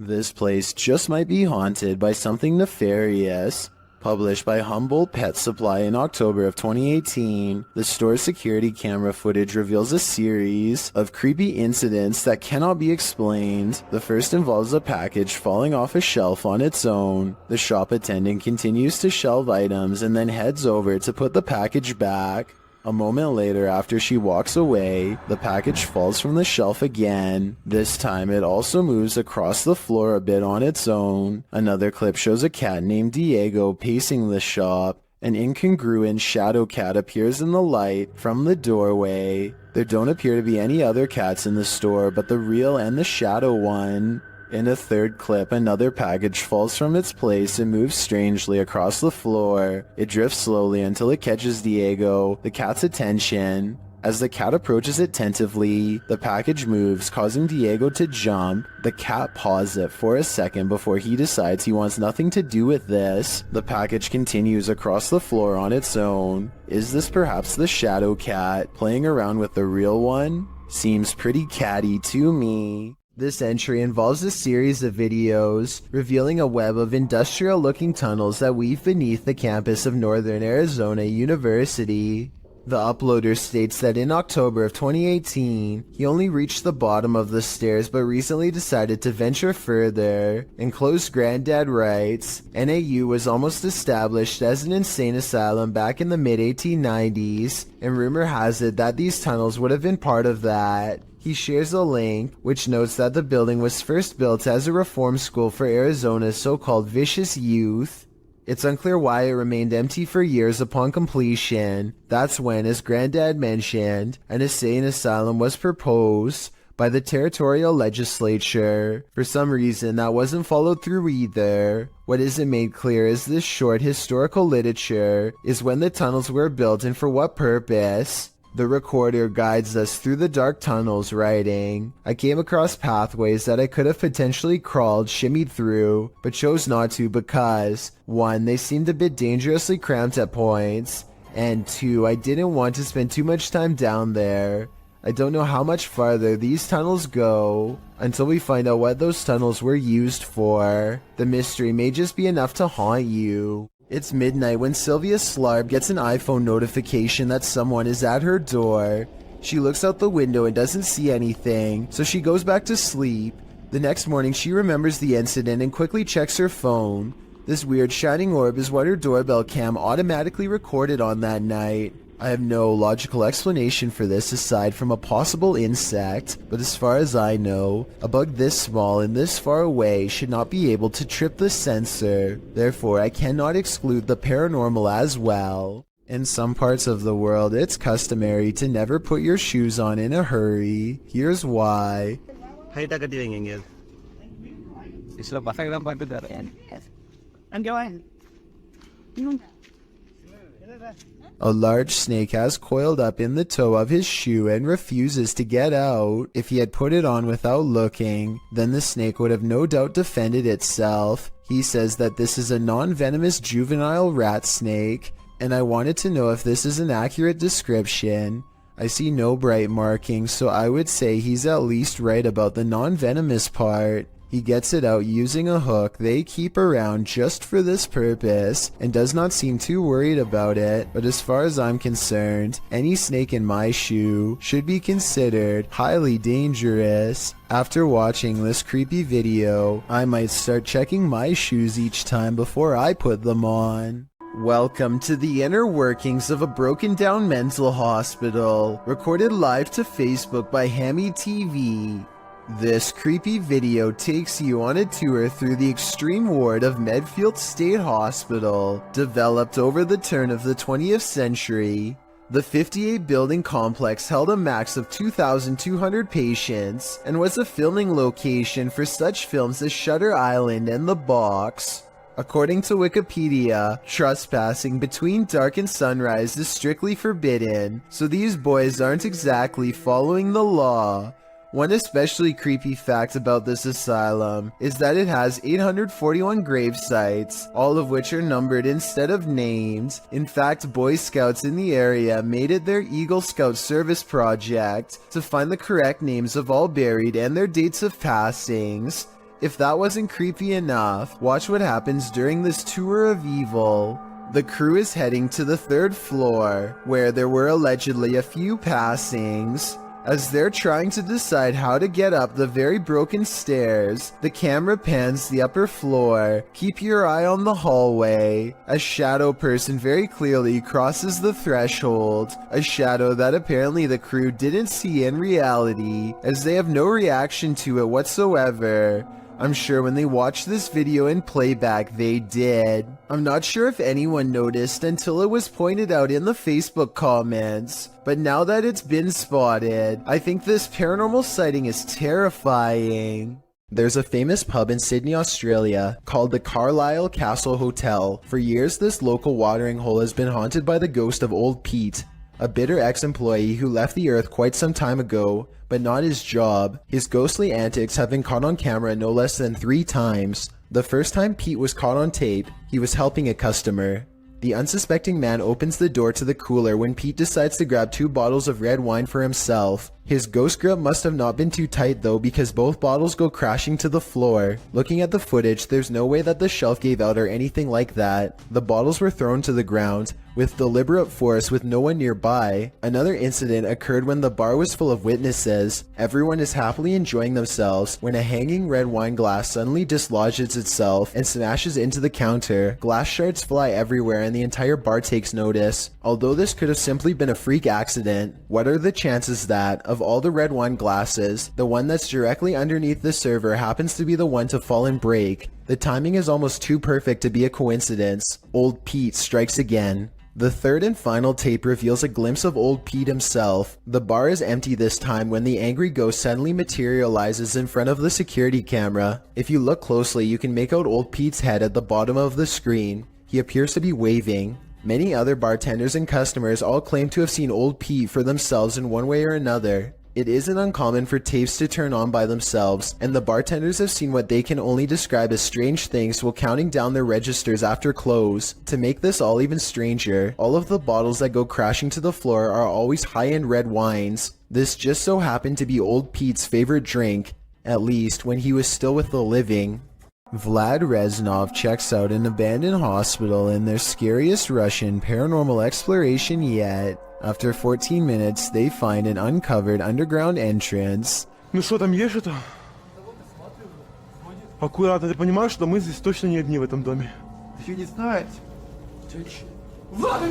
This place just might be haunted by something nefarious. Published by Humboldt Pet Supply in October of 2018, the store's security camera footage reveals a series of creepy incidents that cannot be explained. The first involves a package falling off a shelf on its own. The shop attendant continues to shelve items and then heads over to put the package back. A moment later, after she walks away, the package falls from the shelf again. This time it also moves across the floor a bit on its own. Another clip shows a cat named Diego pacing the shop. An incongruent shadow cat appears in the light from the doorway. There don't appear to be any other cats in the store but the real and the shadow one. In a third clip, another package falls from its place and moves strangely across the floor. It drifts slowly until it catches Diego, the cat's attention. As the cat approaches it tentatively, the package moves, causing Diego to jump. The cat paws it for a second before he decides he wants nothing to do with this. The package continues across the floor on its own. Is this perhaps the shadow cat playing around with the real one? Seems pretty catty to me. This entry involves a series of videos revealing a web of industrial-looking tunnels that weave beneath the campus of Northern Arizona University. The uploader states that in October of 2018, he only reached the bottom of the stairs but recently decided to venture further. Enclosed Granddad writes, NAU was almost established as an insane asylum back in the mid-1890s, and rumor has it that these tunnels would have been part of that. He shares a link, which notes that the building was first built as a reform school for Arizona's so-called vicious youth. It's unclear why it remained empty for years upon completion. That's when, as Granddad mentioned, an insane asylum was proposed by the territorial legislature. For some reason, that wasn't followed through either. What isn't made clear is this short historical literature is when the tunnels were built and for what purpose. The recorder guides us through the dark tunnels, writing, I came across pathways that I could have potentially crawled, shimmied through, but chose not to because 1. They seemed a bit dangerously cramped at points, and 2. I didn't want to spend too much time down there. I don't know how much farther these tunnels go until we find out what those tunnels were used for. The mystery may just be enough to haunt you. It's midnight when Sylvia Slarb gets an iPhone notification that someone is at her door. She looks out the window and doesn't see anything, so she goes back to sleep. The next morning she remembers the incident and quickly checks her phone. This weird shining orb is what her doorbell cam automatically recorded on that night. I have no logical explanation for this aside from a possible insect, but as far as I know, a bug this small and this far away should not be able to trip the sensor. Therefore, I cannot exclude the paranormal as well. In some parts of the world, it's customary to never put your shoes on in a hurry. Here's why. I'm going. A large snake has coiled up in the toe of his shoe and refuses to get out. If he had put it on without looking, then the snake would have no doubt defended itself. He says that this is a non-venomous juvenile rat snake, and I wanted to know if this is an accurate description. I see no bright markings, so I would say he's at least right about the non-venomous part. He gets it out using a hook they keep around just for this purpose and does not seem too worried about it, but as far as I'm concerned, any snake in my shoe should be considered highly dangerous. After watching this creepy video, I might start checking my shoes each time before I put them on. Welcome to the inner workings of a broken down mental hospital, recorded live to Facebook by Hammy TV. This creepy video takes you on a tour through the extreme ward of Medfield State Hospital, developed over the turn of the 20th century. The 58-building complex held a max of 2,200 patients and was a filming location for such films as Shutter Island and The Box. According to Wikipedia, trespassing between dark and sunrise is strictly forbidden, so these boys aren't exactly following the law. One especially creepy fact about this asylum is that it has 841 grave sites, all of which are numbered instead of named. In fact, Boy Scouts in the area made it their Eagle Scout service project to find the correct names of all buried and their dates of passings. If that wasn't creepy enough, watch what happens during this tour of evil. The crew is heading to the 3rd floor, where there were allegedly a few passings. As they're trying to decide how to get up the very broken stairs, the camera pans the upper floor. Keep your eye on the hallway. A shadow person very clearly crosses the threshold, a shadow that apparently the crew didn't see in reality, as they have no reaction to it whatsoever. I'm sure when they watched this video in playback, they did. I'm not sure if anyone noticed until it was pointed out in the Facebook comments, but now that it's been spotted, I think this paranormal sighting is terrifying. There's a famous pub in Sydney, Australia, called the Carlisle Castle Hotel. For years, this local watering hole has been haunted by the ghost of Old Pete, a bitter ex-employee who left the earth quite some time ago, but not his job. His ghostly antics have been caught on camera no less than 3 times. The first time Pete was caught on tape, he was helping a customer. The unsuspecting man opens the door to the cooler when Pete decides to grab 2 bottles of red wine for himself. His ghost grip must have not been too tight though, because both bottles go crashing to the floor. Looking at the footage, there's no way that the shelf gave out or anything like that. The bottles were thrown to the ground with deliberate force with no one nearby. Another incident occurred when the bar was full of witnesses. Everyone is happily enjoying themselves when a hanging red wine glass suddenly dislodges itself and smashes into the counter. Glass shards fly everywhere and the entire bar takes notice. Although this could have simply been a freak accident, what are the chances that, of all the red wine glasses, the one that's directly underneath the server happens to be the one to fall and break? The timing is almost too perfect to be a coincidence. Old Pete strikes again. The 3rd and final tape reveals a glimpse of Old Pete himself. The bar is empty this time when the angry ghost suddenly materializes in front of the security camera. If you look closely, you can make out Old Pete's head at the bottom of the screen. He appears to be waving. Many other bartenders and customers all claim to have seen Old Pete for themselves in one way or another. It isn't uncommon for tapes to turn on by themselves, and the bartenders have seen what they can only describe as strange things while counting down their registers after close. To make this all even stranger, all of the bottles that go crashing to the floor are always high-end red wines. This just so happened to be Old Pete's favorite drink, at least when he was still with the living. Vlad Reznov checks out an abandoned hospital in their scariest Russian paranormal exploration yet. After 14 minutes, they find an uncovered underground entrance. Ну что, там есть что-то? Аккуратно, ты понимаешь, что мы здесь точно не одни в этом доме? Еще не знать. Влад,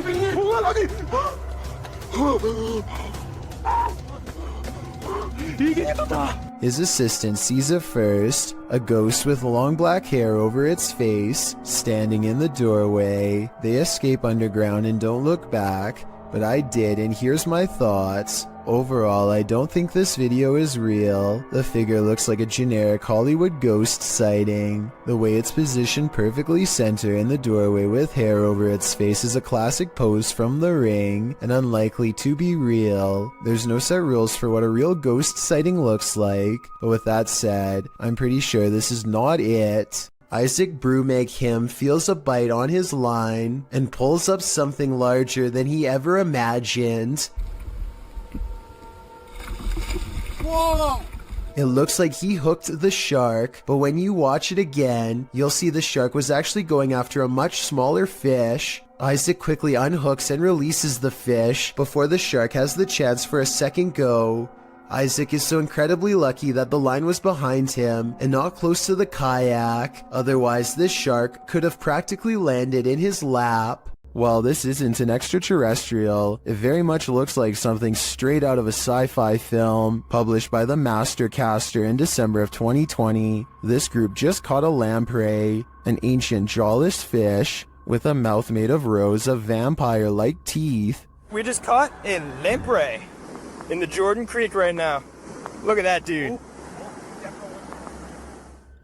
иди туда! His assistant sees it first, a ghost with long black hair over its face, standing in the doorway. They escape underground and don't look back, but I did, and here's my thoughts. Overall, I don't think this video is real. The figure looks like a generic Hollywood ghost sighting. The way it's positioned perfectly center in the doorway with hair over its face is a classic pose from The Ring, and unlikely to be real. There's no set rules for what a real ghost sighting looks like, but with that said, I'm pretty sure this is not it. Isaac Brumac feels a bite on his line and pulls up something larger than he ever imagined. Whoa! It looks like he hooked the shark, but when you watch it again, you'll see the shark was actually going after a much smaller fish. Isaac quickly unhooks and releases the fish before the shark has the chance for a second go. Isaac is so incredibly lucky that the line was behind him and not close to the kayak, otherwise this shark could have practically landed in his lap. While this isn't an extraterrestrial, it very much looks like something straight out of a sci-fi film published by the Mastercaster in December of 2020. This group just caught a lamprey, an ancient jawless fish with a mouth made of rows of vampire-like teeth. We just caught a lamprey in the Jordan Creek right now. Look at that dude.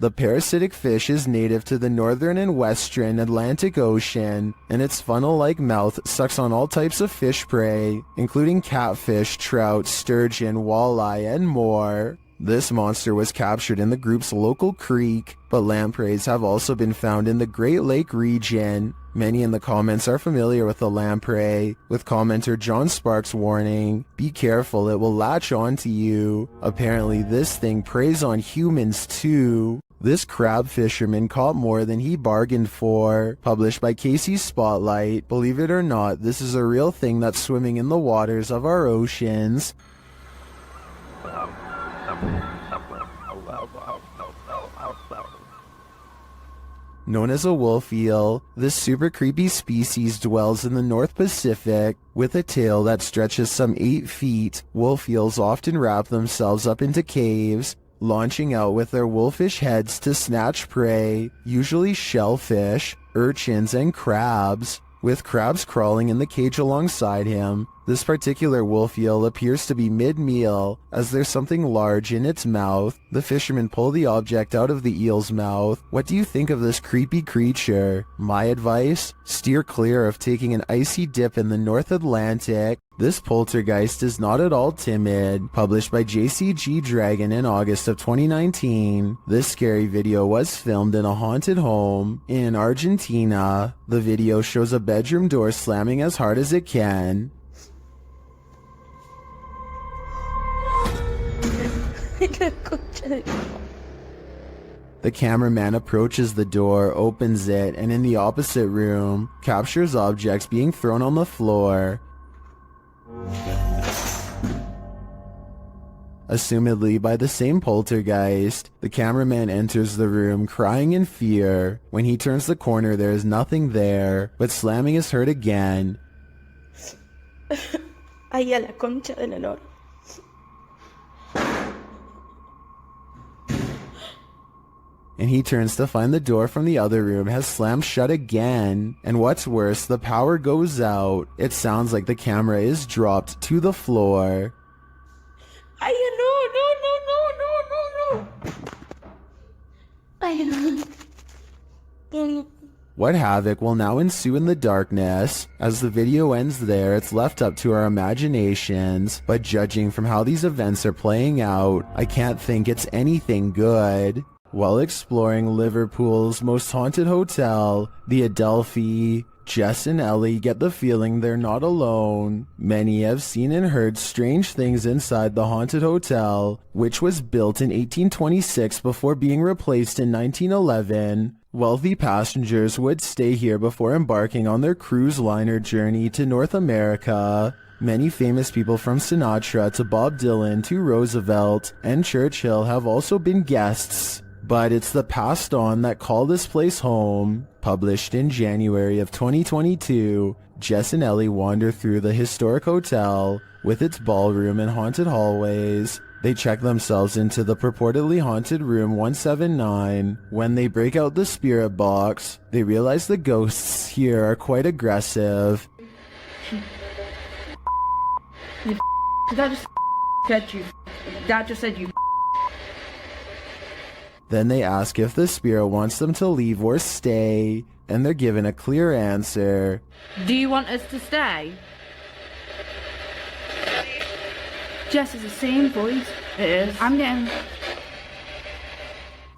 The parasitic fish is native to the northern and western Atlantic Ocean, and its funnel-like mouth sucks on all types of fish prey, including catfish, trout, sturgeon, walleye, and more. This monster was captured in the group's local creek, but lampreys have also been found in the Great Lake region. Many in the comments are familiar with the lamprey, with commenter John Sparks warning, "Be careful, it will latch onto you." Apparently this thing preys on humans too. This crab fisherman caught more than he bargained for. Published by Casey's Spotlight. Believe it or not, this is a real thing that's swimming in the waters of our oceans. Known as a wolf eel, this super creepy species dwells in the North Pacific. With a tail that stretches some 8 feet, wolf eels often wrap themselves up into caves, launching out with their wolfish heads to snatch prey, usually shellfish, urchins, and crabs. With crabs crawling in the cage alongside him, this particular wolf eel appears to be mid-meal, as there's something large in its mouth. The fishermen pull the object out of the eel's mouth. What do you think of this creepy creature? My advice? Steer clear of taking an icy dip in the North Atlantic. This poltergeist is not at all timid. Published by JCG Dragon in August of 2019. This scary video was filmed in a haunted home in Argentina. The video shows a bedroom door slamming as hard as it can. The cameraman approaches the door, opens it, and in the opposite room, captures objects being thrown on the floor. Assumedly by the same poltergeist. The cameraman enters the room crying in fear. When he turns the corner, there is nothing there, but slamming is heard again. Ay, a la concha de la lora. And he turns to find the door from the other room has slammed shut again. And what's worse, the power goes out. It sounds like the camera is dropped to the floor. Ay, no. Ay, no. What havoc will now ensue in the darkness? As the video ends there, it's left up to our imaginations. But judging from how these events are playing out, I can't think it's anything good. While exploring Liverpool's most haunted hotel, the Adelphi, Jess and Ellie get the feeling they're not alone. Many have seen and heard strange things inside the haunted hotel, which was built in 1826 before being replaced in 1911. Wealthy passengers would stay here before embarking on their cruise liner journey to North America. Many famous people from Sinatra to Bob Dylan to Roosevelt and Churchill have also been guests. But it's the passed on that call this place home. Published in January of 2022, Jess and Ellie wander through the historic hotel with its ballroom and haunted hallways. They check themselves into the purportedly haunted room 179. When they break out the spirit box, they realize the ghosts here are quite aggressive. That just said you. That just said you. Then they ask if the spirit wants them to leave or stay, and they're given a clear answer. Do you want us to stay? Jess is the same voice. It is. I'm getting...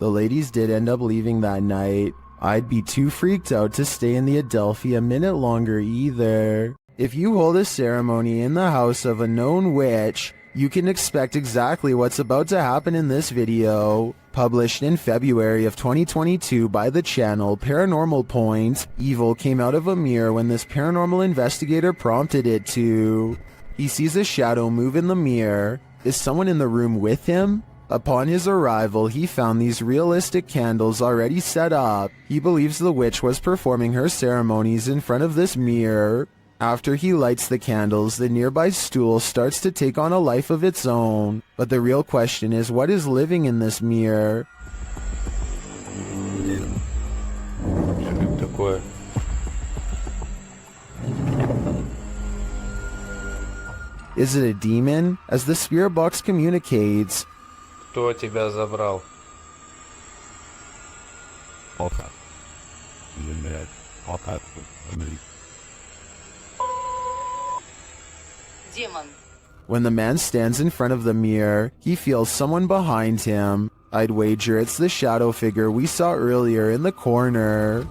The ladies did end up leaving that night. I'd be too freaked out to stay in the Adelphi a minute longer either. If you hold a ceremony in the house of a known witch, you can expect exactly what's about to happen in this video. Published in February of 2022 by the channel Paranormal Point, evil came out of a mirror when this paranormal investigator prompted it to. He sees a shadow move in the mirror. Is someone in the room with him? Upon his arrival, he found these realistic candles already set up. He believes the witch was performing her ceremonies in front of this mirror. After he lights the candles, the nearby stool starts to take on a life of its own. But the real question is, what is living in this mirror? Is it a demon? As the spirit box communicates, Кто тебя забрал? When the man stands in front of the mirror, he feels someone behind him. I'd wager it's the shadow figure we saw earlier in the corner.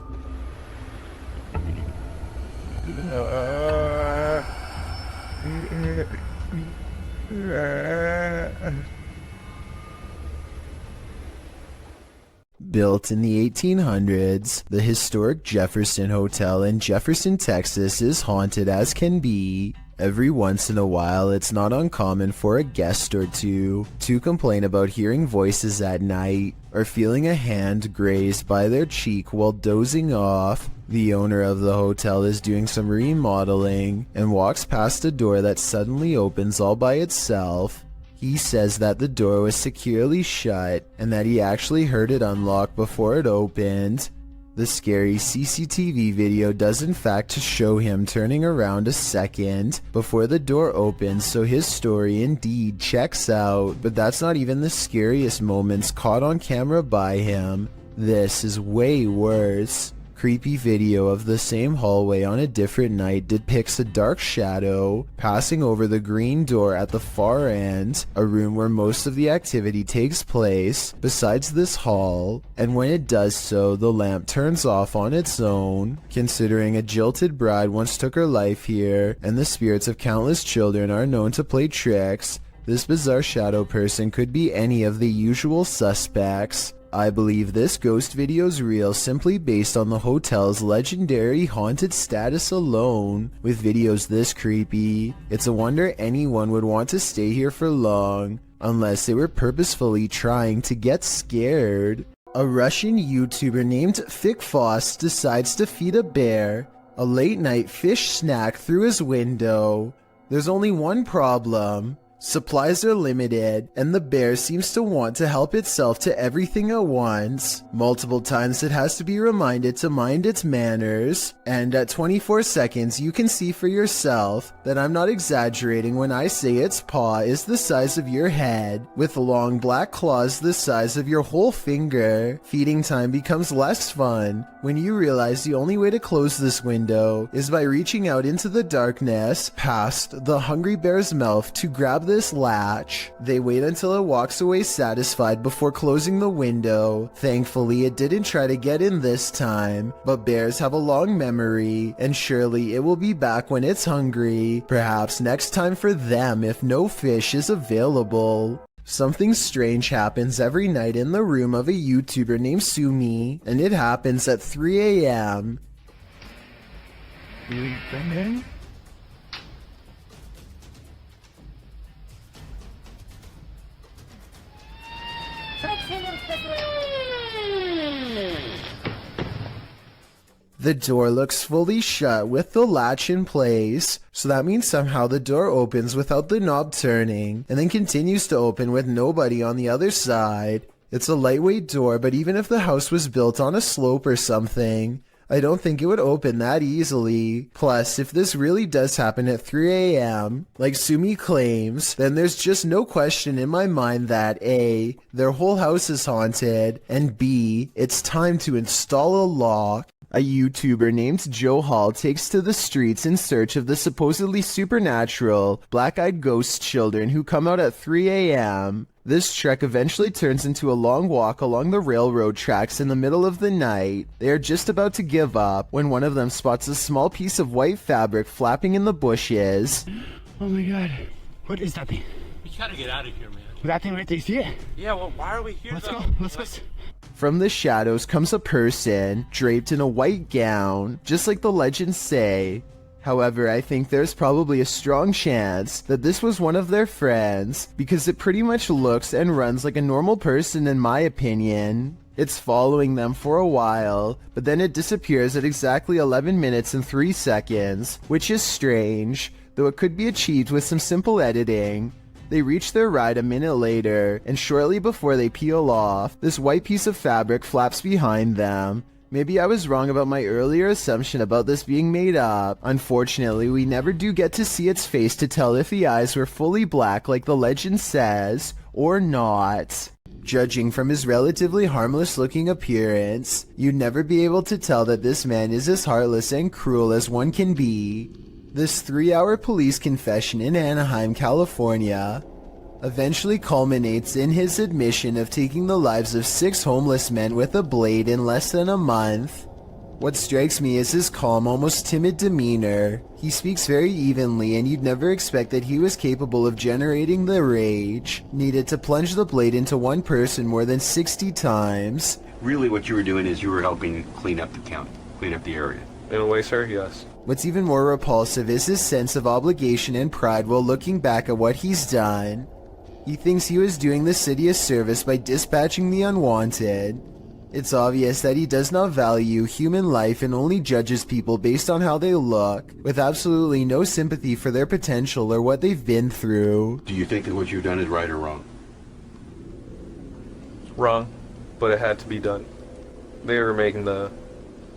Built in the 1800s, the historic Jefferson Hotel in Jefferson, Texas is haunted as can be. Every once in a while, it's not uncommon for a guest or two to complain about hearing voices at night or feeling a hand grazed by their cheek while dozing off. The owner of the hotel is doing some remodeling and walks past a door that suddenly opens all by itself. He says that the door was securely shut and that he actually heard it unlock before it opened. The scary CCTV video does in fact show him turning around a second before the door opens, so his story indeed checks out, but that's not even the scariest moments caught on camera by him. This is way worse. Creepy video of the same hallway on a different night depicts a dark shadow passing over the green door at the far end, a room where most of the activity takes place besides this hall, and when it does so, the lamp turns off on its own. Considering a jilted bride once took her life here, and the spirits of countless children are known to play tricks, this bizarre shadow person could be any of the usual suspects. I believe this ghost video's real simply based on the hotel's legendary haunted status alone. With videos this creepy, it's a wonder anyone would want to stay here for long, unless they were purposefully trying to get scared. A Russian YouTuber named Fikfos decides to feed a bear a late-night fish snack through his window. There's only one problem. Supplies are limited, and the bear seems to want to help itself to everything at once. Multiple times it has to be reminded to mind its manners, and at 24 seconds you can see for yourself that I'm not exaggerating when I say its paw is the size of your head, with long black claws the size of your whole finger. Feeding time becomes less fun when you realize the only way to close this window is by reaching out into the darkness past the hungry bear's mouth to grab this latch. They wait until it walks away satisfied before closing the window. Thankfully, it didn't try to get in this time, but bears have a long memory, and surely it will be back when it's hungry. Perhaps next time for them if no fish is available. Something strange happens every night in the room of a YouTuber named Sumi, and it happens at 3 a.m. The door looks fully shut with the latch in place, so that means somehow the door opens without the knob turning, and then continues to open with nobody on the other side. It's a lightweight door, but even if the house was built on a slope or something, I don't think it would open that easily. Plus, if this really does happen at 3 a.m., like Sumi claims, then there's just no question in my mind that A, their whole house is haunted, and B, it's time to install a lock. A YouTuber named Joe Hall takes to the streets in search of the supposedly supernatural, black-eyed ghost children who come out at 3 a.m. This trek eventually turns into a long walk along the railroad tracks in the middle of the night. They are just about to give up when one of them spots a small piece of white fabric flapping in the bushes. Oh my god. What is that thing? We gotta get out of here, man. That thing right there, you see it? Yeah, well, why are we here? Let's though? go, let's go. From the shadows comes a person, draped in a white gown, just like the legends say. However, I think there's probably a strong chance that this was one of their friends, because it pretty much looks and runs like a normal person in my opinion. It's following them for a while, but then it disappears at exactly 11 minutes and 3 seconds, which is strange, though it could be achieved with some simple editing. They reach their ride a minute later, and shortly before they peel off, this white piece of fabric flaps behind them. Maybe I was wrong about my earlier assumption about this being made up. Unfortunately, we never do get to see its face to tell if the eyes were fully black like the legend says, or not. Judging from his relatively harmless-looking appearance, you'd never be able to tell that this man is as heartless and cruel as one can be. This 3-hour police confession in Anaheim, California, eventually culminates in his admission of taking the lives of 6 homeless men with a blade in less than a month. What strikes me is his calm, almost timid demeanor. He speaks very evenly, and you'd never expect that he was capable of generating the rage needed to plunge the blade into one person more than 60 times. really what you were doing is you were helping clean up the county, clean up the area. In a way, sir, yes. What's even more repulsive is his sense of obligation and pride while looking back at what he's done. He thinks he was doing the city a service by dispatching the unwanted. It's obvious that he does not value human life and only judges people based on how they look, with absolutely no sympathy for their potential or what they've been through. Do you think that what you've done is right or wrong? Wrong, but it had to be done. They were making the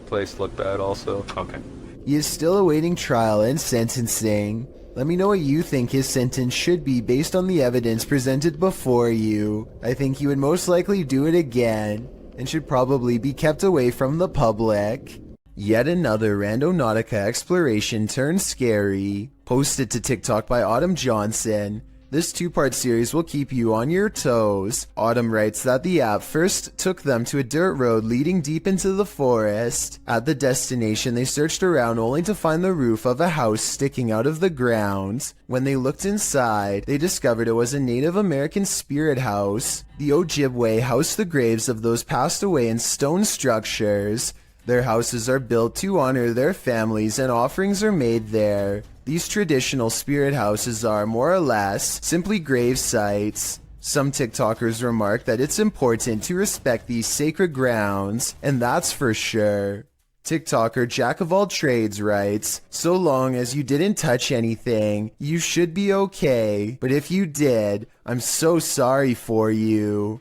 place look bad also. Okay. He is still awaiting trial and sentencing. Let me know what you think his sentence should be based on the evidence presented before you. I think he would most likely do it again, and should probably be kept away from the public. Yet another Randonautica exploration turned scary. Posted to TikTok by Autumn Johnson. This two-part series will keep you on your toes. Autumn writes that the app first took them to a dirt road leading deep into the forest. At the destination, they searched around only to find the roof of a house sticking out of the ground. When they looked inside, they discovered it was a Native American spirit house. The Ojibwe housed the graves of those passed away in stone structures. Their houses are built to honor their families and offerings are made there. These traditional spirit houses are, more or less, simply grave sites. Some TikTokers remark that it's important to respect these sacred grounds, and that's for sure. TikToker Jack of All Trades writes, so long as you didn't touch anything, you should be okay, but if you did, I'm so sorry for you.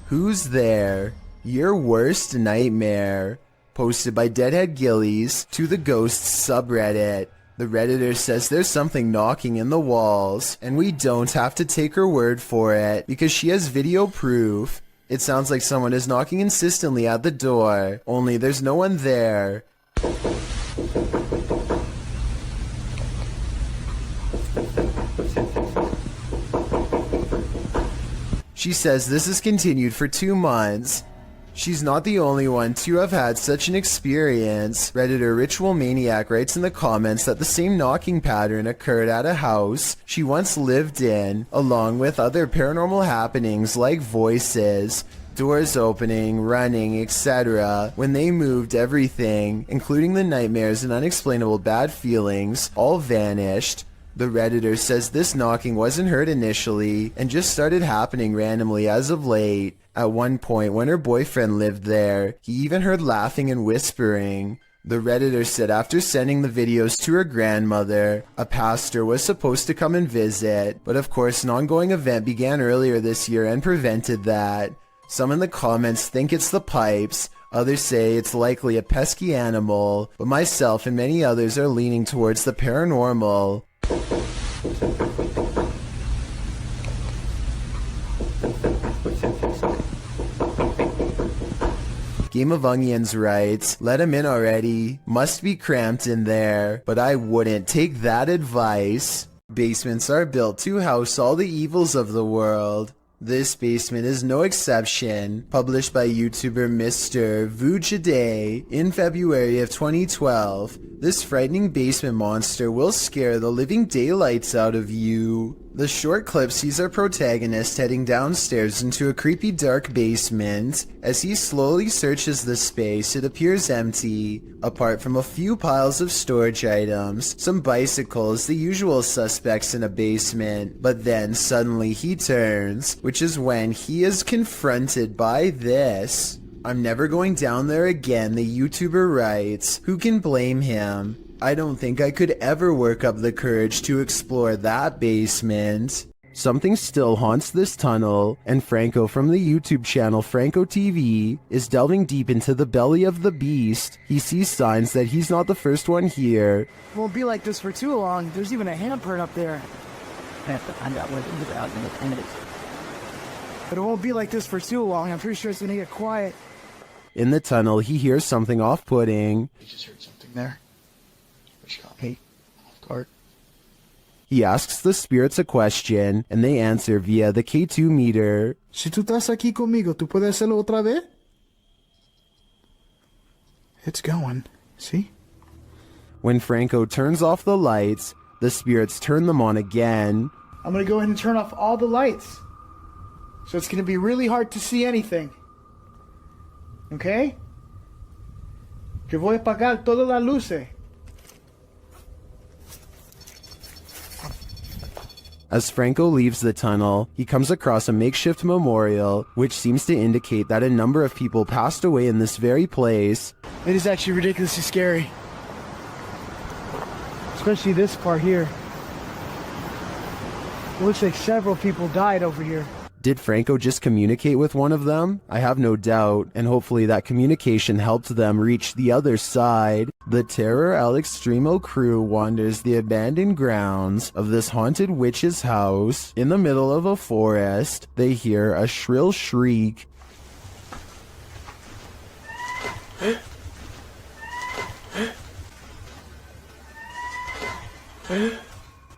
Who's there? Your worst nightmare. Posted by Deadhead Gillies to the Ghosts subreddit. The Redditor says there's something knocking in the walls, and we don't have to take her word for it, because she has video proof. It sounds like someone is knocking insistently at the door, only there's no one there. She says this has continued for 2 months. She's not the only one to have had such an experience. Redditor Ritual Maniac writes in the comments that the same knocking pattern occurred at a house she once lived in, along with other paranormal happenings like voices, doors opening, running, etc. When they moved, everything, including the nightmares and unexplainable bad feelings, all vanished. The Redditor says this knocking wasn't heard initially and just started happening randomly as of late. At one point, when her boyfriend lived there, he even heard laughing and whispering. The Redditor said after sending the videos to her grandmother, a pastor was supposed to come and visit, but of course an ongoing event began earlier this year and prevented that. Some in the comments think it's the pipes, others say it's likely a pesky animal, but myself and many others are leaning towards the paranormal. Game of Onions writes, let him in already. Must be cramped in there, but I wouldn't take that advice. Basements are built to house all the evils of the world. This basement is no exception. Published by YouTuber Mr. Vujade in February of 2012, this frightening basement monster will scare the living daylights out of you. The short clip sees our protagonist heading downstairs into a creepy dark basement. As he slowly searches the space, it appears empty, apart from a few piles of storage items, some bicycles, the usual suspects in a basement. But then suddenly he turns, which is when he is confronted by this. I'm never going down there again, the YouTuber writes. Who can blame him? I don't think I could ever work up the courage to explore that basement. Something still haunts this tunnel, and Franco from the YouTube channel Franco TV is delving deep into the belly of the beast. He sees signs that he's not the first one here. Won't be like this for too long. There's even a handprint up there. I have to find out what it is out in the 10 minutes. But it won't be like this for too long. I'm pretty sure it's gonna get quiet. In the tunnel, he hears something off-putting. You just heard something there. Which got me off guard. He asks the spirits a question, and they answer via the K2 meter. Si tú estás aquí conmigo, ¿tú puedes hacerlo otra vez? It's going. See? When Franco turns off the lights, the spirits turn them on again. I'm gonna go ahead and turn off all the lights. So it's gonna be really hard to see anything. ¿Ok? Que voy a apagar todas las luces. As Franco leaves the tunnel, he comes across a makeshift memorial, which seems to indicate that a number of people passed away in this very place. It is actually ridiculously scary. Especially this part here. It looks like several people died over here. Did Franco just communicate with one of them? I have no doubt, and hopefully that communication helped them reach the other side. The Terror al Extremo crew wanders the abandoned grounds of this haunted witch's house. In the middle of a forest, they hear a shrill shriek.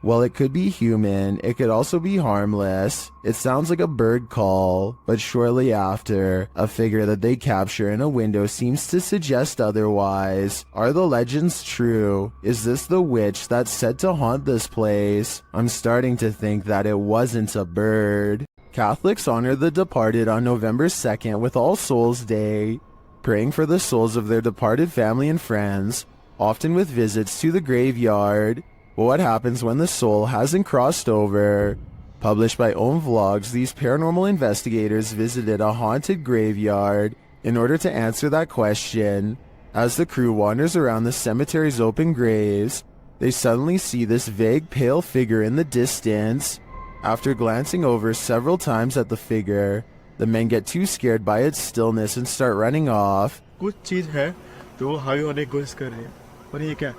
While it could be human, it could also be harmless. It sounds like a bird call, but shortly after, a figure that they capture in a window seems to suggest otherwise. Are the legends true? Is this the witch that's said to haunt this place? I'm starting to think that it wasn't a bird. Catholics honor the departed on November 2nd with All Souls Day, praying for the souls of their departed family and friends, often with visits to the graveyard. But what happens when the soul hasn't crossed over? Published by Own Vlogs, these paranormal investigators visited a haunted graveyard in order to answer that question. As the crew wanders around the cemetery's open graves, they suddenly see this vague pale figure in the distance. After glancing over several times at the figure, the men get too scared by its stillness and start running off. कुछ चीज है जो हावी होने की कोशिश कर रही है और ये क्या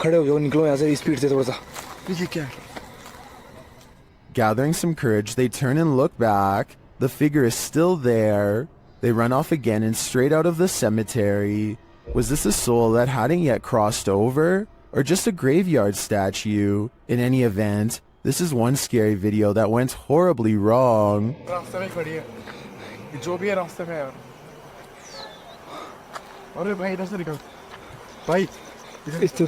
खड़े हो जाओ निकलो यहाँ से स्पीड से थोड़ा सा ये क्या Gathering some courage, they turn and look back. The figure is still there. They run off again and straight out of the cemetery. Was this a soul that hadn't yet crossed over? Or just a graveyard statue? In any event, this is one scary video that went horribly wrong. रास्ते में खड़ी है ये जो भी है रास्ते में यार अरे भाई इधर से निकल भाई इधर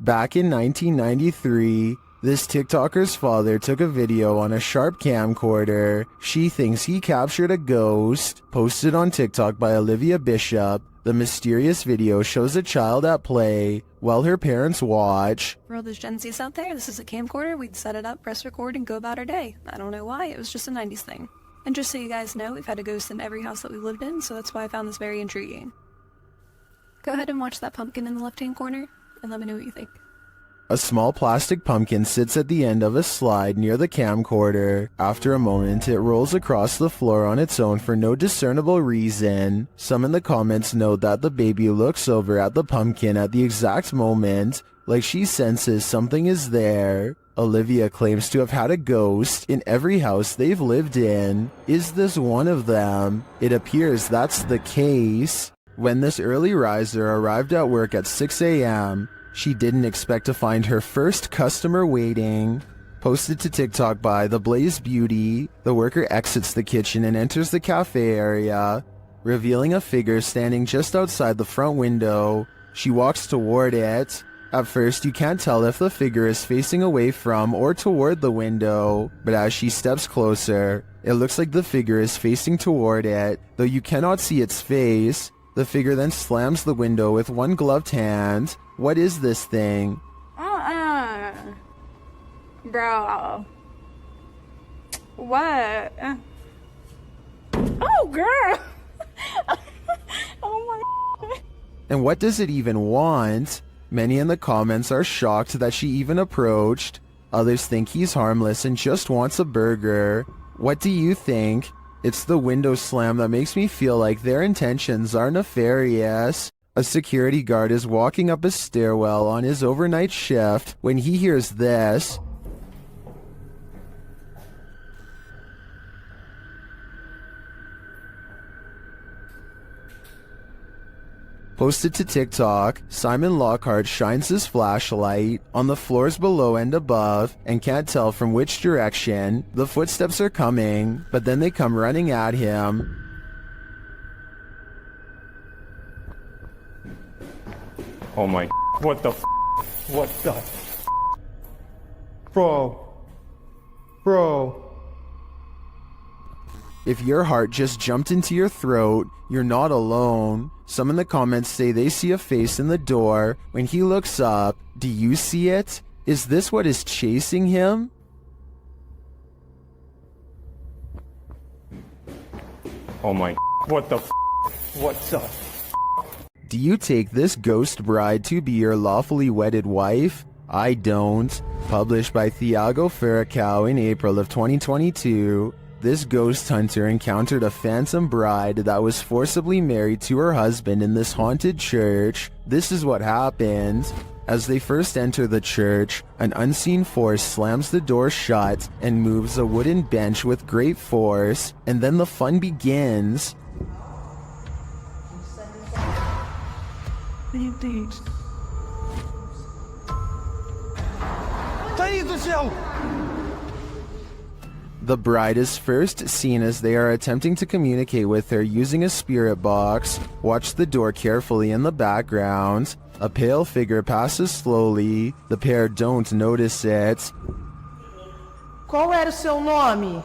Back in 1993, this TikToker's father took a video on a sharp camcorder. She thinks he captured a ghost. Posted on TikTok by Olivia Bishop, the mysterious video shows a child at play while her parents watch. For all those Gen Zs out there, this is a camcorder. We'd set it up, press record, and go about our day. I don't know why, it was just a 90s thing. And just so you guys know, we've had a ghost in every house that we've lived in, so that's why I found this very intriguing. Go ahead and watch that pumpkin in the left-hand corner, and let me know what you think. A small plastic pumpkin sits at the end of a slide near the camcorder. After a moment, it rolls across the floor on its own for no discernible reason. Some in the comments note that the baby looks over at the pumpkin at the exact moment, like she senses something is there. Olivia claims to have had a ghost in every house they've lived in. Is this one of them? It appears that's the case. When this early riser arrived at work at 6 a.m., she didn't expect to find her first customer waiting. Posted to TikTok by The Blaze Beauty, the worker exits the kitchen and enters the cafe area, revealing a figure standing just outside the front window. She walks toward it. At first, you can't tell if the figure is facing away from or toward the window, but as she steps closer, it looks like the figure is facing toward it, though you cannot see its face. The figure then slams the window with one gloved hand. What is this thing? Bro. What? Oh, girl. Oh my. And what does it even want? Many in the comments are shocked that she even approached. Others think he's harmless and just wants a burger. What do you think? It's the window slam that makes me feel like their intentions are nefarious. A security guard is walking up a stairwell on his overnight shift when he hears this. Posted to TikTok, Simon Lockhart shines his flashlight on the floors below and above and can't tell from which direction the footsteps are coming, but then they come running at him. Oh my what the what the bro Bro. If your heart just jumped into your throat, you're not alone. Some in the comments say they see a face in the door. When he looks up, do you see it? Is this what is chasing him? Oh my, what the what's up? Do you take this ghost bride to be your lawfully wedded wife? I don't. Published by Thiago Ferracao in April of 2022, this ghost hunter encountered a phantom bride that was forcibly married to her husband in this haunted church. This is what happened. As they first enter the church, an unseen force slams the door shut and moves a wooden bench with great force, and then the fun begins. The bride is first seen as they are attempting to communicate with her using a spirit box. Watch the door carefully in the background. A pale figure passes slowly. The pair don't notice it. Qual era o seu nome?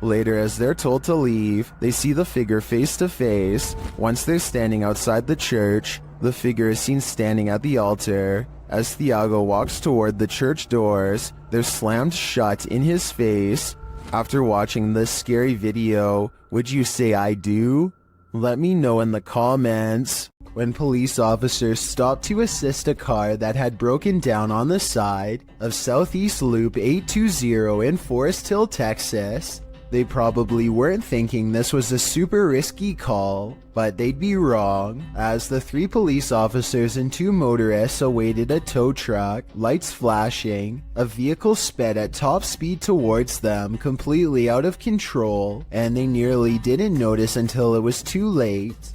Later, as they're told to leave, they see the figure face to face. Once they're standing outside the church, the figure is seen standing at the altar. As Thiago walks toward the church doors, they're slammed shut in his face. After watching this scary video, would you say I do? Let me know in the comments. When police officers stopped to assist a car that had broken down on the side of Southeast Loop 820 in Forest Hill, Texas, they probably weren't thinking this was a super risky call, but they'd be wrong, as the 3 police officers and 2 motorists awaited a tow truck, lights flashing. A vehicle sped at top speed towards them, completely out of control, and they nearly didn't notice until it was too late.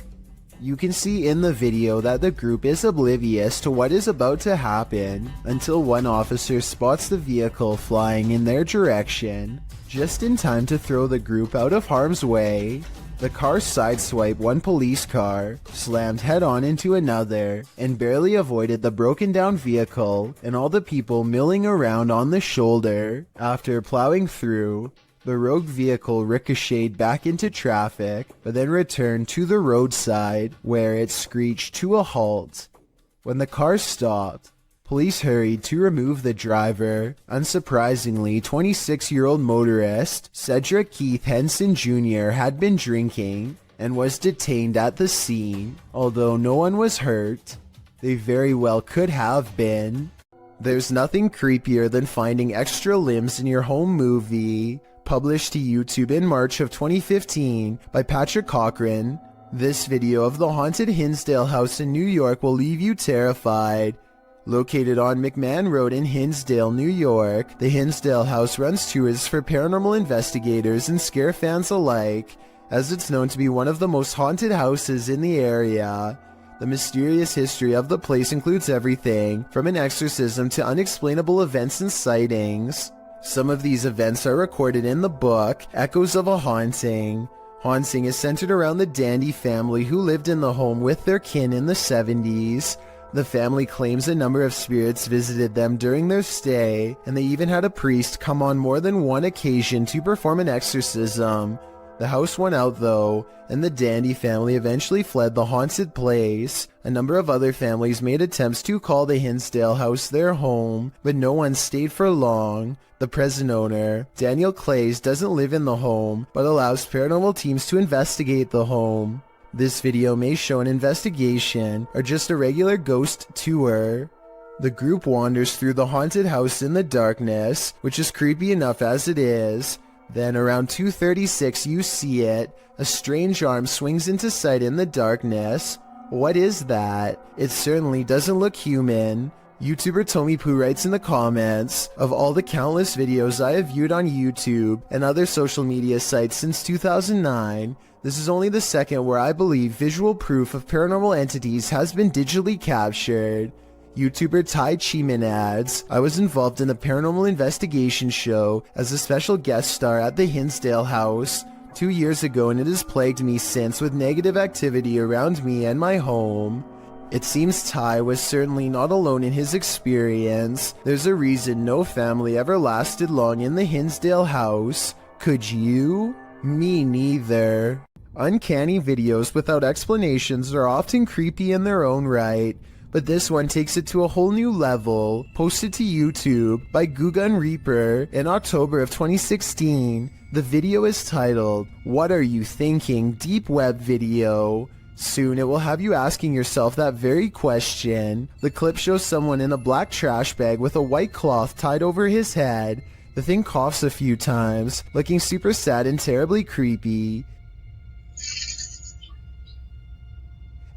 You can see in the video that the group is oblivious to what is about to happen until one officer spots the vehicle flying in their direction, just in time to throw the group out of harm's way. The car sideswiped one police car, slammed head-on into another, and barely avoided the broken down vehicle and all the people milling around on the shoulder. After plowing through, the rogue vehicle ricocheted back into traffic, but then returned to the roadside, where it screeched to a halt. When the car stopped, police hurried to remove the driver. Unsurprisingly, 26-year-old motorist Cedric Keith Henson Jr. had been drinking and was detained at the scene. Although no one was hurt, they very well could have been. There's nothing creepier than finding extra limbs in your home movie. Published to YouTube in March of 2015 by Patrick Cochran. This video of the haunted Hinsdale house in New York will leave you terrified. Located on McMahon Road in Hinsdale, New York, the Hinsdale house runs tours for paranormal investigators and scare fans alike, as it's known to be one of the most haunted houses in the area. The mysterious history of the place includes everything from an exorcism to unexplainable events and sightings. Some of these events are recorded in the book, Echoes of a Haunting. Haunting is centered around the Dandy family who lived in the home with their kin in the 70s. The family claims a number of spirits visited them during their stay, and they even had a priest come on more than one occasion to perform an exorcism. The house won out though, and the Dandy family eventually fled the haunted place. A number of other families made attempts to call the Hinsdale house their home, but no one stayed for long. The present owner, Daniel Clays, doesn't live in the home, but allows paranormal teams to investigate the home. This video may show an investigation, or just a regular ghost tour. The group wanders through the haunted house in the darkness, which is creepy enough as it is. Then around 2:36 you see it. A strange arm swings into sight in the darkness. What is that? It certainly doesn't look human. YouTuber Tommy Poo writes in the comments, of all the countless videos I have viewed on YouTube and other social media sites since 2009, this is only the second where I believe visual proof of paranormal entities has been digitally captured. YouTuber Tai Chiman adds, I was involved in a paranormal investigation show as a special guest star at the Hinsdale house 2 years ago, and it has plagued me since with negative activity around me and my home. It seems Ty was certainly not alone in his experience. There's a reason no family ever lasted long in the Hinsdale house. Could you? Me neither. Uncanny videos without explanations are often creepy in their own right, but this one takes it to a whole new level. Posted to YouTube by Gugun Reaper in October of 2016. The video is titled, "What Are You Thinking? Deep Web Video." Soon it will have you asking yourself that very question. The clip shows someone in a black trash bag with a white cloth tied over his head. The thing coughs a few times, looking super sad and terribly creepy.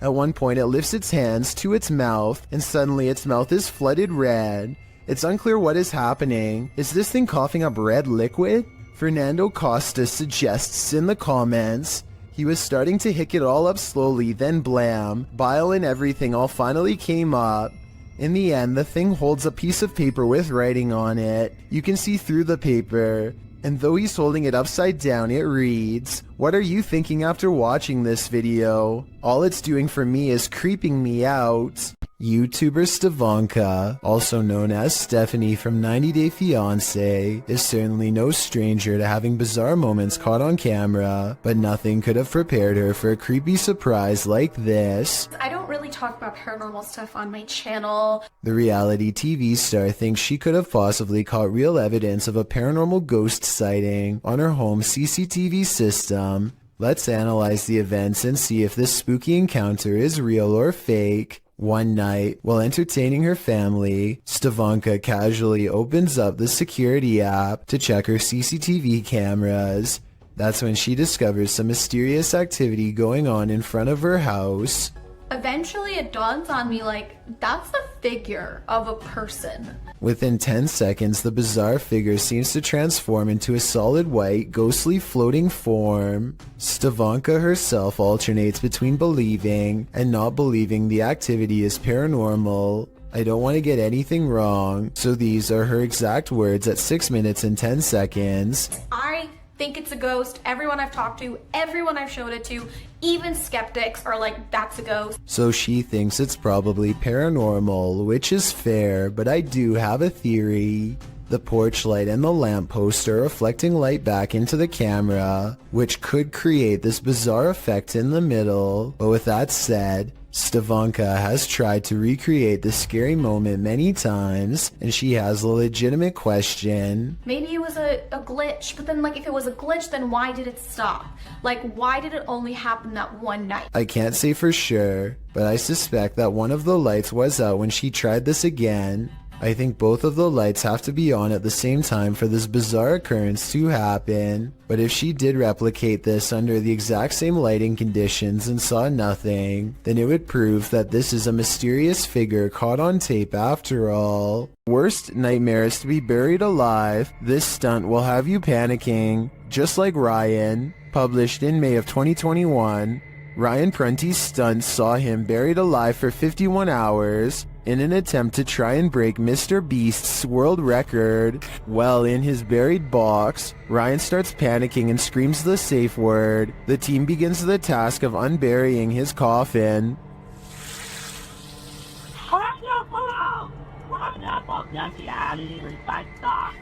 At one point it lifts its hands to its mouth, and suddenly its mouth is flooded red. It's unclear what is happening. Is this thing coughing up red liquid? Fernando Costa suggests in the comments, he was starting to hick it all up slowly, then blam, bile and everything all finally came up. In the end, the thing holds a piece of paper with writing on it. You can see through the paper, and though he's holding it upside down, it reads, "What are you thinking after watching this video? All it's doing for me is creeping me out." YouTuber Stevanka, also known as Stephanie from 90 Day Fiancé, is certainly no stranger to having bizarre moments caught on camera, but nothing could have prepared her for a creepy surprise like this. I don't really talk about paranormal stuff on my channel. The reality TV star thinks she could have possibly caught real evidence of a paranormal ghost sighting on her home CCTV system. Let's analyze the events and see if this spooky encounter is real or fake. One night, while entertaining her family, Stevanka casually opens up the security app to check her CCTV cameras. That's when she discovers some mysterious activity going on in front of her house. Eventually it dawns on me, like, that's the figure of a person. Within 10 seconds, the bizarre figure seems to transform into a solid white, ghostly floating form. Stevanka herself alternates between believing and not believing the activity is paranormal. I don't want to get anything wrong, so these are her exact words at 6 minutes and 10 seconds. I think it's a ghost. Everyone I've talked to, everyone I've showed it to, even skeptics are like, that's a ghost. So she thinks it's probably paranormal, which is fair, but I do have a theory. The porch light and the lamppost are reflecting light back into the camera, which could create this bizarre effect in the middle. But with that said, Stevanka has tried to recreate this scary moment many times, and she has a legitimate question. Maybe it was a glitch, but then, like, if it was a glitch, then why did it stop? Like, why did it only happen that one night? I can't say for sure, but I suspect that one of the lights was out when she tried this again. I think both of the lights have to be on at the same time for this bizarre occurrence to happen. But if she did replicate this under the exact same lighting conditions and saw nothing, then it would prove that this is a mysterious figure caught on tape after all. Worst nightmare is to be buried alive. This stunt will have you panicking, just like Ryan. Published in May of 2021, Ryan Prunty's stunt saw him buried alive for 51 hours. In an attempt to try and break Mr. Beast's world record. Well, in his buried box, Ryan starts panicking and screams the safe word. The team begins the task of unburying his coffin.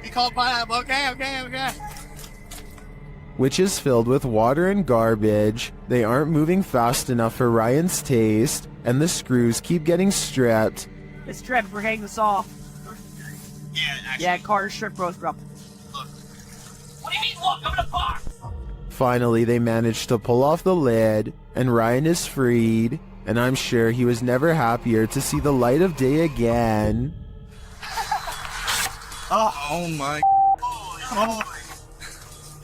He called pineapple. Okay. Which is filled with water and garbage. They aren't moving fast enough for Ryan's taste, and the screws keep getting stripped. It's stripped. We're getting this off. Yeah, Carter's stripped both, bro. What do you mean, look? I'm in a box! Finally, they manage to pull off the lid, and Ryan is freed, and I'm sure he was never happier to see the light of day again. Oh my. Oh.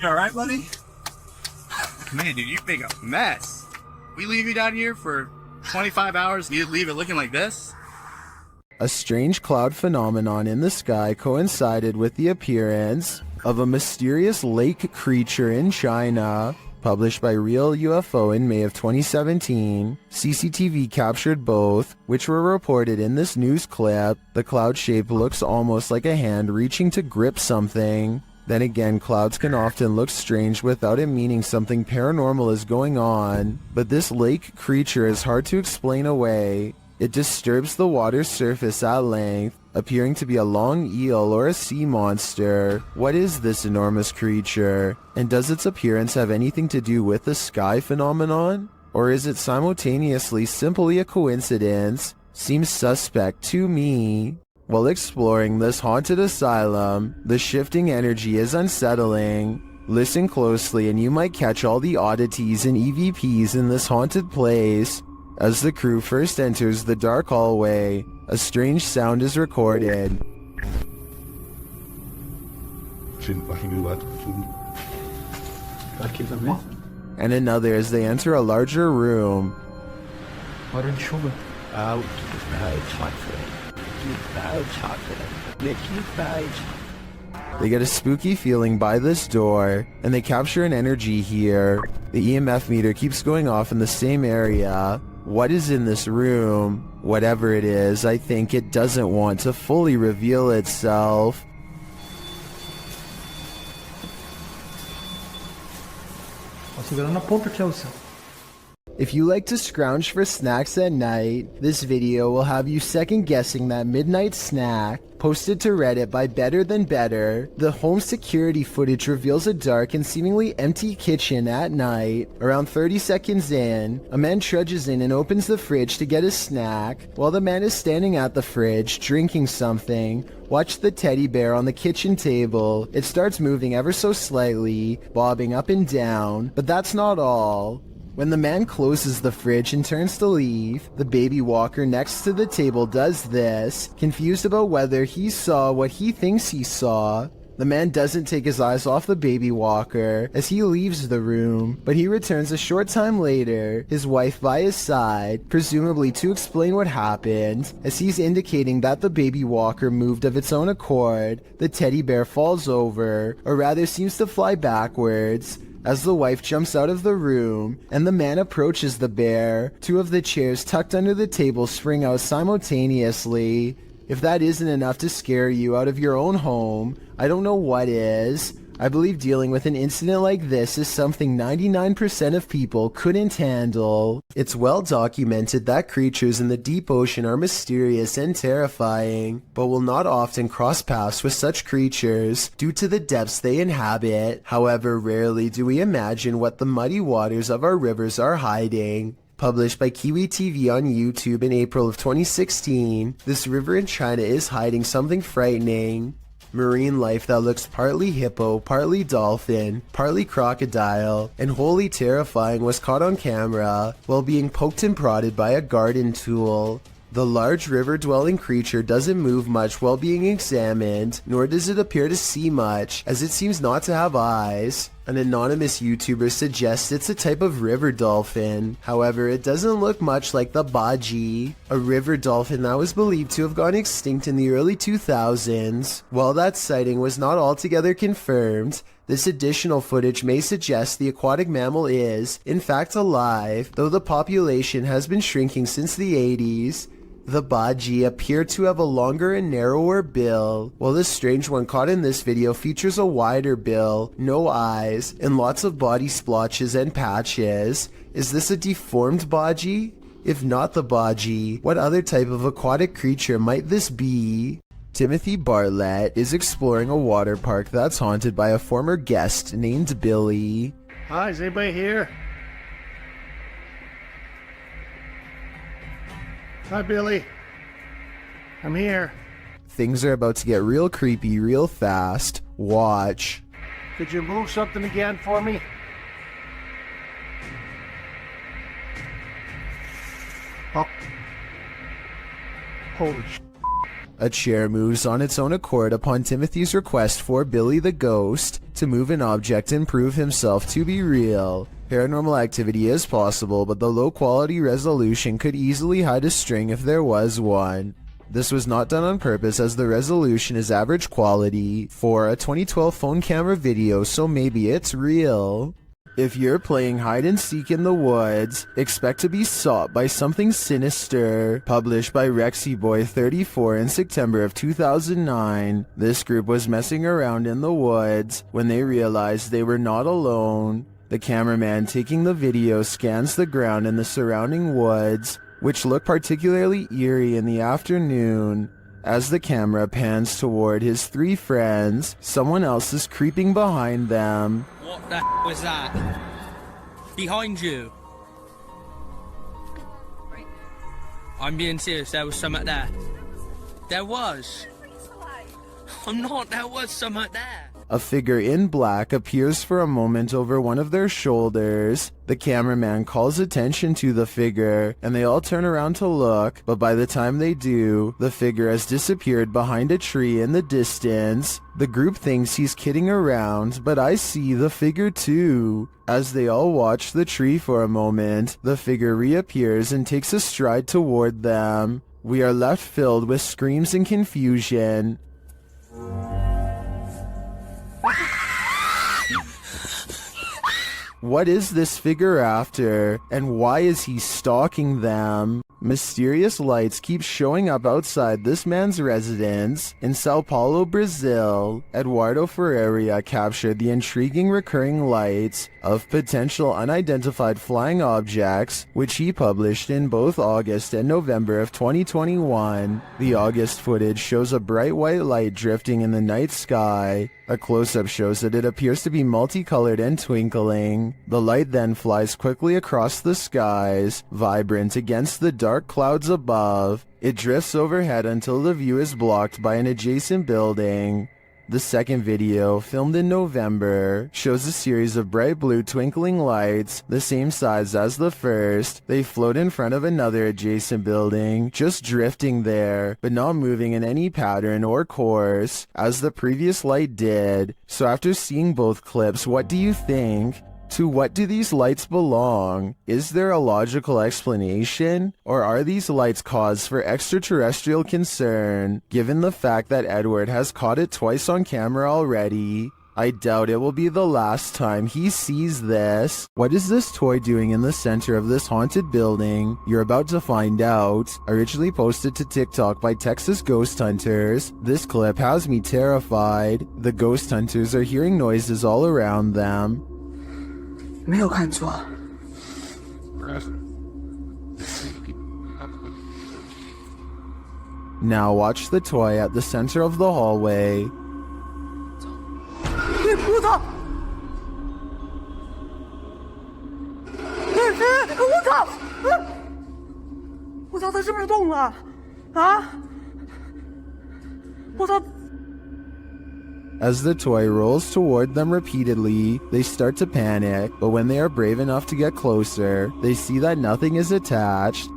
You alright, buddy? Man, dude, you make a mess. We leave you down here for 25 hours, you leave it looking like this? A strange cloud phenomenon in the sky coincided with the appearance of a mysterious lake creature in China. Published by Real UFO in May of 2017, CCTV captured both, which were reported in this news clip. The cloud shape looks almost like a hand reaching to grip something. Then again, clouds can often look strange without it meaning something paranormal is going on, but this lake creature is hard to explain away. It disturbs the water's surface at length, appearing to be a long eel or a sea monster. What is this enormous creature? And does its appearance have anything to do with the sky phenomenon? Or is it simultaneously simply a coincidence? Seems suspect to me. While exploring this haunted asylum, the shifting energy is unsettling. Listen closely and you might catch all the oddities and EVPs in this haunted place. As the crew first enters the dark hallway, a strange sound is recorded. And another as they enter a larger room. They get a spooky feeling by this door, and they capture an energy here. The EMF meter keeps going off in the same area. What is in this room? Whatever it is, I think it doesn't want to fully reveal itself. If you like to scrounge for snacks at night, this video will have you second guessing that midnight snack. Posted to Reddit by Better Than Better, the home security footage reveals a dark and seemingly empty kitchen at night. Around 30 seconds in, a man trudges in and opens the fridge to get a snack. While the man is standing at the fridge, drinking something, watch the teddy bear on the kitchen table. It starts moving ever so slightly, bobbing up and down, but that's not all. When the man closes the fridge and turns to leave, the baby walker next to the table does this, confused about whether he saw what he thinks he saw. The man doesn't take his eyes off the baby walker as he leaves the room, but he returns a short time later, his wife by his side, presumably to explain what happened. As he's indicating that the baby walker moved of its own accord, the teddy bear falls over, or rather seems to fly backwards. As the wife jumps out of the room and the man approaches the bear, two of the chairs tucked under the table spring out simultaneously. If that isn't enough to scare you out of your own home, I don't know what is. I believe dealing with an incident like this is something 99% of people couldn't handle. It's well documented that creatures in the deep ocean are mysterious and terrifying, but will not often cross paths with such creatures due to the depths they inhabit. However, rarely do we imagine what the muddy waters of our rivers are hiding. Published by Kiwi TV on YouTube in April of 2016, this river in China is hiding something frightening. Marine life that looks partly hippo, partly dolphin, partly crocodile, and wholly terrifying was caught on camera while being poked and prodded by a garden tool. The large river-dwelling creature doesn't move much while being examined, nor does it appear to see much, as it seems not to have eyes. An anonymous YouTuber suggests it's a type of river dolphin. However, it doesn't look much like the baji, a river dolphin that was believed to have gone extinct in the early 2000s. While that sighting was not altogether confirmed, this additional footage may suggest the aquatic mammal is, in fact, alive, though the population has been shrinking since the 80s. The baji appear to have a longer and narrower bill, while this strange one caught in this video features a wider bill, no eyes, and lots of body splotches and patches. Is this a deformed baji? If not the baji, what other type of aquatic creature might this be? Timothy Bartlett is exploring a water park that's haunted by a former guest named Billy. Hi, is anybody here? Hi, Billy. I'm here. Things are about to get real creepy real fast. Watch. Could you move something again for me? Oh. Holy sh**. A chair moves on its own accord upon Timothy's request for Billy the Ghost to move an object and prove himself to be real. Paranormal activity is possible, but the low quality resolution could easily hide a string if there was one. This was not done on purpose as the resolution is average quality for a 2012 phone camera video, so maybe it's real. If you're playing hide and seek in the woods, expect to be sought by something sinister. Published by RexyBoy34 in September of 2009, this group was messing around in the woods when they realized they were not alone. The cameraman taking the video scans the ground in the surrounding woods, which look particularly eerie in the afternoon. As the camera pans toward his three friends, someone else is creeping behind them. What the was that? Behind you. I'm being serious, there was something there. There was. I'm not, there was something there. A figure in black appears for a moment over one of their shoulders. The cameraman calls attention to the figure, and they all turn around to look, but by the time they do, the figure has disappeared behind a tree in the distance. The group thinks he's kidding around, but I see the figure too. As they all watch the tree for a moment, the figure reappears and takes a stride toward them. We are left filled with screams and confusion. What is this figure after, and why is he stalking them? Mysterious lights keep showing up outside this man's residence. In Sao Paulo, Brazil, Eduardo Ferreira captured the intriguing recurring lights of potential unidentified flying objects, which he published in both August and November of 2021. The August footage shows a bright white light drifting in the night sky. A close-up shows that it appears to be multicolored and twinkling. The light then flies quickly across the skies, vibrant against the dark clouds above. It drifts overhead until the view is blocked by an adjacent building. The second video, filmed in November, shows a series of bright blue twinkling lights, the same size as the first. They float in front of another adjacent building, just drifting there, but not moving in any pattern or course, as the previous light did. So after seeing both clips, what do you think? To what do these lights belong? Is there a logical explanation? Or are these lights cause for extraterrestrial concern, given the fact that Edward has caught it twice on camera already? I doubt it will be the last time he sees this. What is this toy doing in the center of this haunted building? You're about to find out. Originally posted to TikTok by Texas Ghost Hunters, this clip has me terrified. The ghost hunters are hearing noises all around them. 没有看错。 Now watch the toy at the center of the hallway. 我操！我操！我操，它是不是动了？啊！我操！ As the toy rolls toward them repeatedly, they start to panic, but when they are brave enough to get closer, they see that nothing is attached.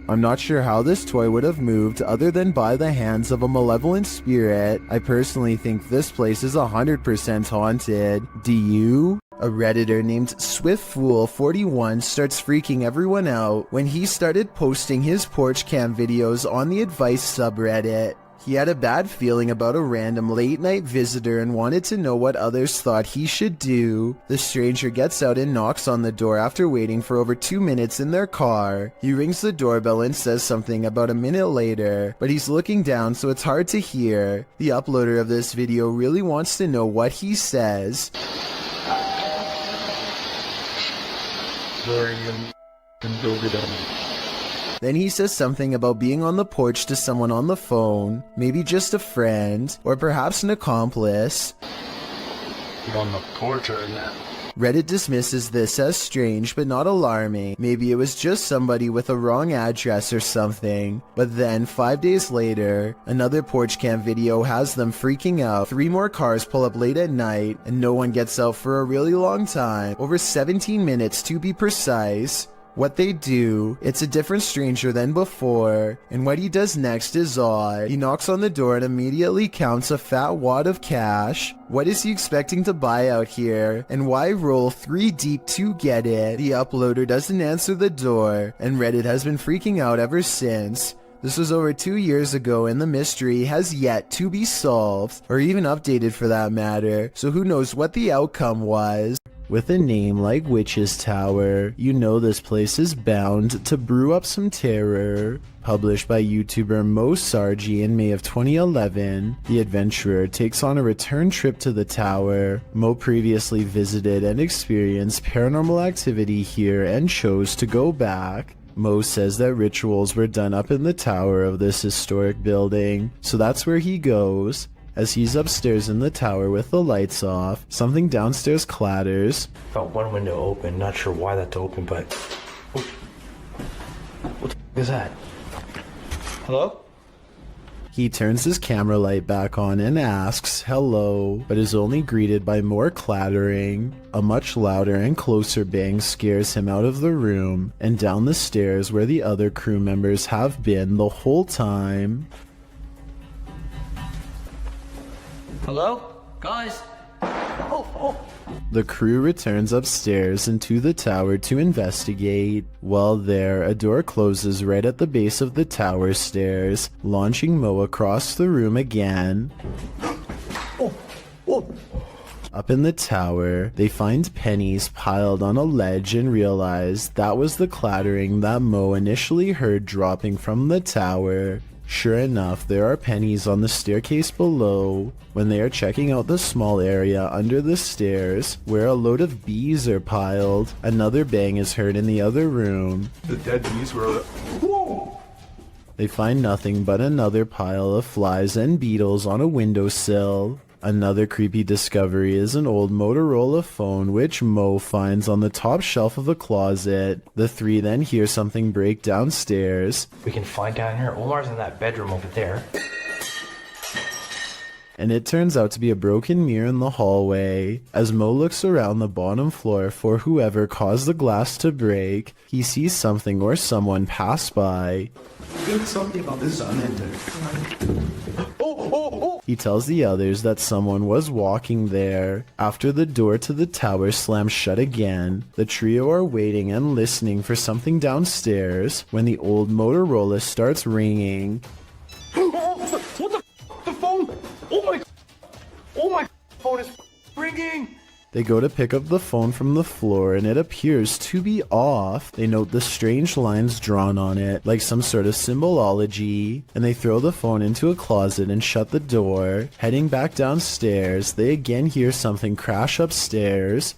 I'm not sure how this toy would have moved other than by the hands of a malevolent spirit. I personally think this place is 100% haunted. Do you? A Redditor named SwiftFool41 starts freaking everyone out when he started posting his porch cam videos on the advice subreddit. He had a bad feeling about a random late-night visitor and wanted to know what others thought he should do. The stranger gets out and knocks on the door after waiting for over 2 minutes in their car. He rings the doorbell and says something about a minute later, but he's looking down so it's hard to hear. The uploader of this video really wants to know what he says. Then he says something about being on the porch to someone on the phone, maybe just a friend, or perhaps an accomplice. You're on the porch right now. Reddit dismisses this as strange but not alarming. Maybe it was just somebody with a wrong address or something. But then, 5 days later, another porch cam video has them freaking out. 3 more cars pull up late at night, and no one gets out for a really long time, over 17 minutes to be precise. What they do, it's a different stranger than before, and what he does next is odd. He knocks on the door and immediately counts a fat wad of cash. What is he expecting to buy out here, and why roll 3 deep to get it? The uploader doesn't answer the door, and Reddit has been freaking out ever since. This was over 2 years ago and the mystery has yet to be solved, or even updated for that matter, so who knows what the outcome was. With a name like Witch's Tower, you know this place is bound to brew up some terror. Published by YouTuber Mo Sargi in May of 2011, the adventurer takes on a return trip to the tower. Mo previously visited and experienced paranormal activity here and chose to go back. Mo says that rituals were done up in the tower of this historic building, so that's where he goes. As he's upstairs in the tower with the lights off, something downstairs clatters. Felt one window open, not sure why that's open, but... What the is that? Hello? He turns his camera light back on and asks hello, but is only greeted by more clattering. A much louder and closer bang scares him out of the room and down the stairs where the other crew members have been the whole time. Hello? Guys? The crew returns upstairs into the tower to investigate. While there, a door closes right at the base of the tower stairs, launching Mo across the room again. Up in the tower, they find pennies piled on a ledge and realize that was the clattering that Mo initially heard dropping from the tower. Sure enough, there are pennies on the staircase below. When they are checking out the small area under the stairs, where a load of bees are piled, another bang is heard in the other room. The dead bees were... Whoa! They find nothing but another pile of flies and beetles on a windowsill. Another creepy discovery is an old Motorola phone which Mo finds on the top shelf of a closet. The three then hear something break downstairs. We can find down here. Omar's in that bedroom over there. And it turns out to be a broken mirror in the hallway. As Mo looks around the bottom floor for whoever caused the glass to break, he sees something or someone pass by. There's something about this unending. He tells the others that someone was walking there. After the door to the tower slams shut again, the trio are waiting and listening for something downstairs when the old Motorola starts ringing. What the? The phone? Oh my phone is ringing! They go to pick up the phone from the floor and it appears to be off. They note the strange lines drawn on it, like some sort of symbology, and they throw the phone into a closet and shut the door. Heading back downstairs, they again hear something crash upstairs.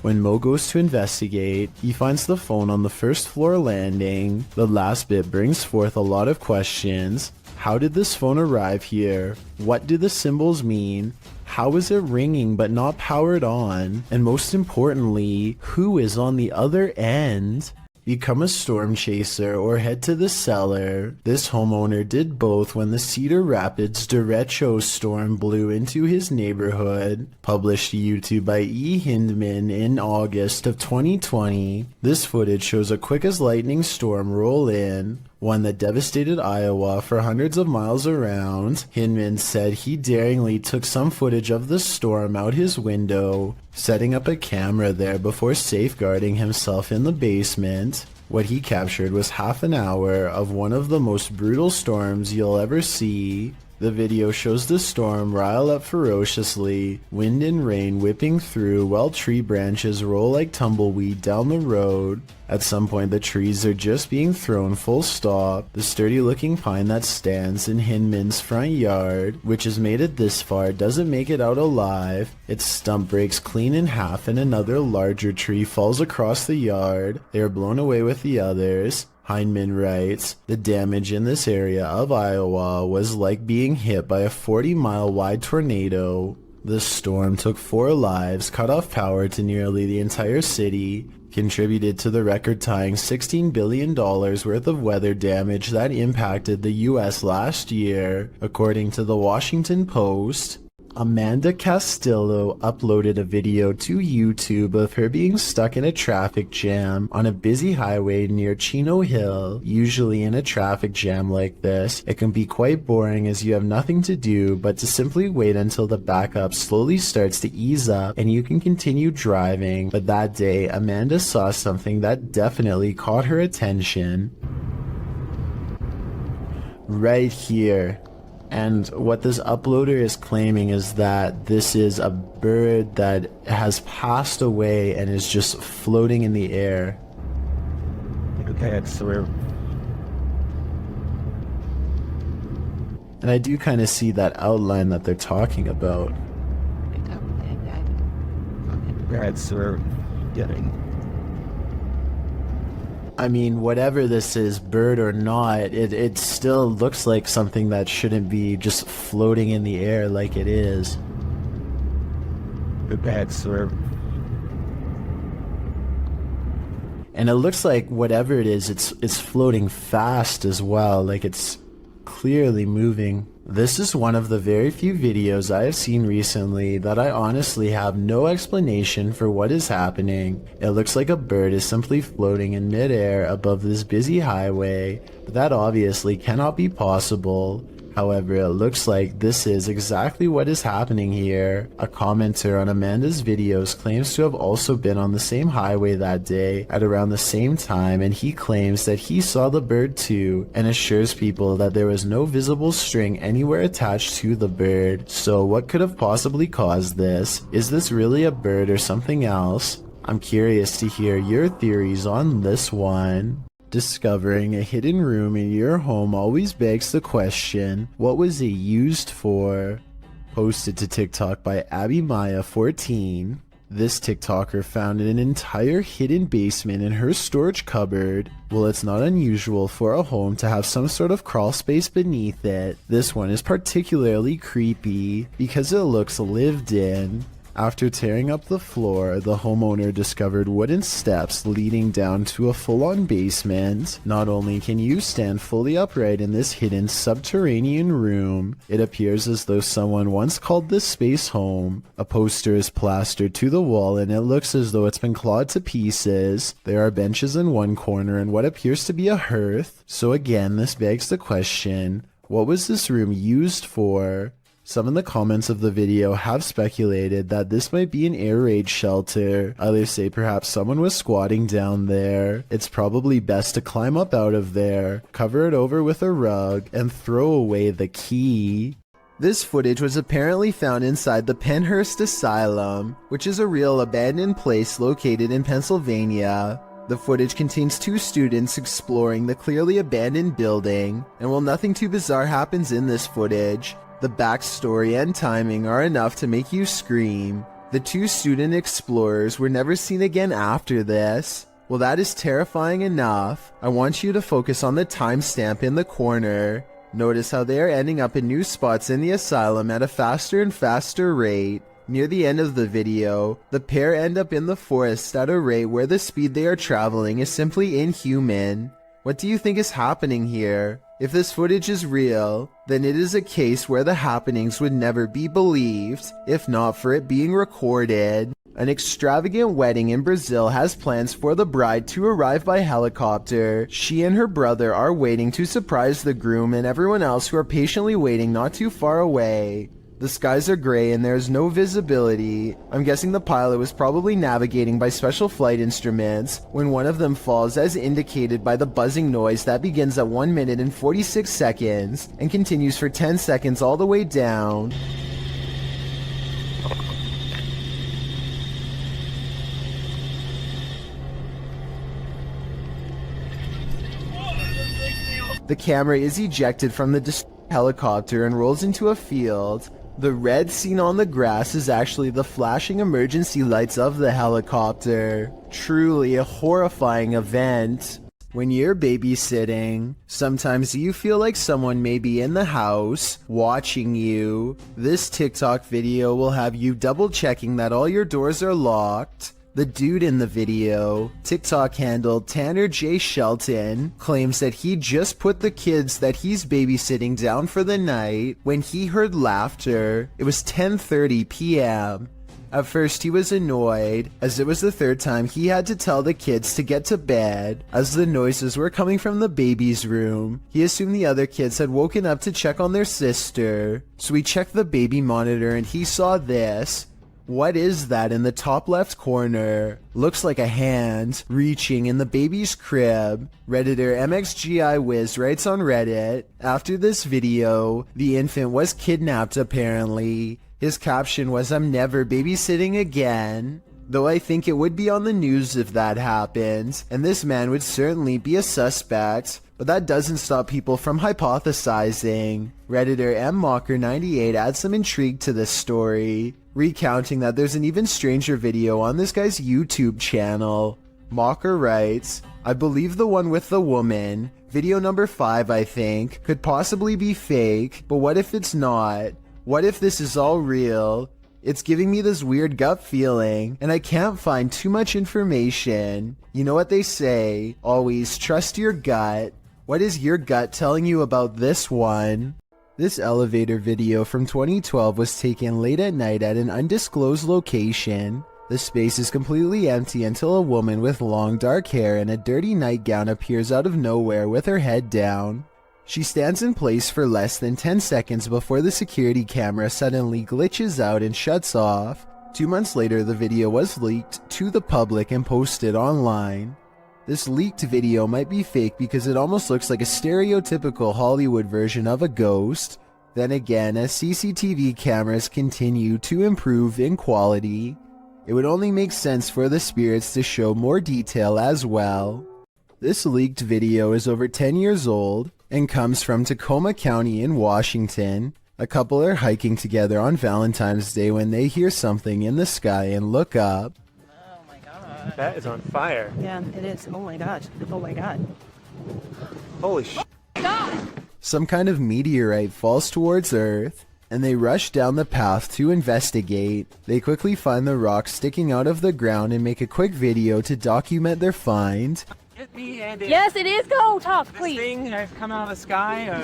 When Mo goes to investigate, he finds the phone on the first floor landing. The last bit brings forth a lot of questions. How did this phone arrive here? What do the symbols mean? How is it ringing but not powered on? And most importantly, who is on the other end? Become a storm chaser or head to the cellar. This homeowner did both when the Cedar Rapids derecho storm blew into his neighborhood. Published to YouTube by E. Hindman in August of 2020. This footage shows a quick as lightning storm roll in, one that devastated Iowa for hundreds of miles around. Hinman said he daringly took some footage of the storm out his window, setting up a camera there before safeguarding himself in the basement. What he captured was half an hour of one of the most brutal storms you'll ever see. The video shows the storm rile up ferociously, wind and rain whipping through while tree branches roll like tumbleweed down the road. At some point the trees are just being thrown full stop. The sturdy looking pine that stands in Hinman's front yard, which has made it this far, doesn't make it out alive. Its stump breaks clean in half and another larger tree falls across the yard. They are blown away with the others. Hindman writes, the damage in this area of Iowa was like being hit by a 40-mile wide tornado. The storm took 4 lives, cut off power to nearly the entire city, contributed to the record-tying $16 billion worth of weather damage that impacted the US last year, according to the Washington Post. Amanda Castillo uploaded a video to YouTube of her being stuck in a traffic jam on a busy highway near Chino Hill. Usually in a traffic jam like this, it can be quite boring as you have nothing to do but to simply wait until the backup slowly starts to ease up and you can continue driving. But that day, Amanda saw something that definitely caught her attention. Right here. And what this uploader is claiming is that this is a bird that has passed away and is just floating in the air. Okay, I swear. And I do kind of see that outline that they're talking about. I swear. I mean, whatever this is, bird or not, it still looks like something that shouldn't be just floating in the air like it is. I swear. And it looks like whatever it is, it's floating fast as well, like it's clearly moving. This is one of the very few videos I have seen recently that I honestly have no explanation for what is happening. It looks like a bird is simply floating in midair above this busy highway, but that obviously cannot be possible. However, it looks like this is exactly what is happening here. A commenter on Amanda's videos claims to have also been on the same highway that day at around the same time, and he claims that he saw the bird too and assures people that there was no visible string anywhere attached to the bird. So what could have possibly caused this? Is this really a bird or something else? I'm curious to hear your theories on this one. Discovering a hidden room in your home always begs the question, what was it used for? Posted to TikTok by Abby Maya 14. This TikToker found an entire hidden basement in her storage cupboard. While it's not unusual for a home to have some sort of crawl space beneath it, this one is particularly creepy because it looks lived in. After tearing up the floor, the homeowner discovered wooden steps leading down to a full-on basement. Not only can you stand fully upright in this hidden subterranean room, it appears as though someone once called this space home. A poster is plastered to the wall and it looks as though it's been clawed to pieces. There are benches in one corner and what appears to be a hearth. So again, this begs the question, what was this room used for? Some in the comments of the video have speculated that this might be an air raid shelter. Others say perhaps someone was squatting down there. It's probably best to climb up out of there, cover it over with a rug, and throw away the key. This footage was apparently found inside the Penhurst Asylum, which is a real abandoned place located in Pennsylvania. The footage contains two students exploring the clearly abandoned building, and while nothing too bizarre happens in this footage, the backstory and timing are enough to make you scream. The two student explorers were never seen again after this. Well, that is terrifying enough. I want you to focus on the timestamp in the corner. Notice how they are ending up in new spots in the asylum at a faster and faster rate. Near the end of the video, the pair end up in the forest at a rate where the speed they are traveling is simply inhuman. What do you think is happening here? If this footage is real, then it is a case where the happenings would never be believed, if not for it being recorded. An extravagant wedding in Brazil has plans for the bride to arrive by helicopter. She and her brother are waiting to surprise the groom and everyone else who are patiently waiting not too far away. The skies are gray and there is no visibility. I'm guessing the pilot was probably navigating by special flight instruments when one of them falls as indicated by the buzzing noise that begins at 1 minute and 46 seconds and continues for 10 seconds all the way down. The camera is ejected from the helicopter and rolls into a field. The red seen on the grass is actually the flashing emergency lights of the helicopter. Truly a horrifying event. When you're babysitting, sometimes you feel like someone may be in the house, watching you. This TikTok video will have you double checking that all your doors are locked. The dude in the video, TikTok handle Tanner J. Shelton, claims that he just put the kids that he's babysitting down for the night when he heard laughter. It was 10:30 p.m. At first he was annoyed, as it was the third time he had to tell the kids to get to bed, as the noises were coming from the baby's room. He assumed the other kids had woken up to check on their sister, so he checked the baby monitor and he saw this. What is that in the top left corner? Looks like a hand reaching in the baby's crib. Redditor MXGIWiz writes on Reddit, after this video, the infant was kidnapped apparently. His caption was, "I'm never babysitting again." Though I think it would be on the news if that happened, and this man would certainly be a suspect, but that doesn't stop people from hypothesizing. Redditor MMocker98 adds some intrigue to this story, recounting that there's an even stranger video on this guy's YouTube channel. Mocker writes, "I believe the one with the woman, video number 5 I think, could possibly be fake, but what if it's not? What if this is all real? It's giving me this weird gut feeling, and I can't find too much information. You know what they say, always trust your gut. What is your gut telling you about this one?" This elevator video from 2012 was taken late at night at an undisclosed location. The space is completely empty until a woman with long dark hair and a dirty nightgown appears out of nowhere with her head down. She stands in place for less than 10 seconds before the security camera suddenly glitches out and shuts off. 2 months later, the video was leaked to the public and posted online. This leaked video might be fake because it almost looks like a stereotypical Hollywood version of a ghost. Then again, as CCTV cameras continue to improve in quality, it would only make sense for the spirits to show more detail as well. This leaked video is over 10 years old and comes from Tacoma County in Washington. A couple are hiking together on Valentine's Day when they hear something in the sky and look up. That is on fire. Yeah, it is. Oh my gosh. Oh my god. Holy sh**. Some kind of meteorite falls towards Earth, and they rush down the path to investigate. They quickly find the rock sticking out of the ground and make a quick video to document their find. Yes, it is. Go talk, please. This thing has come out of the sky.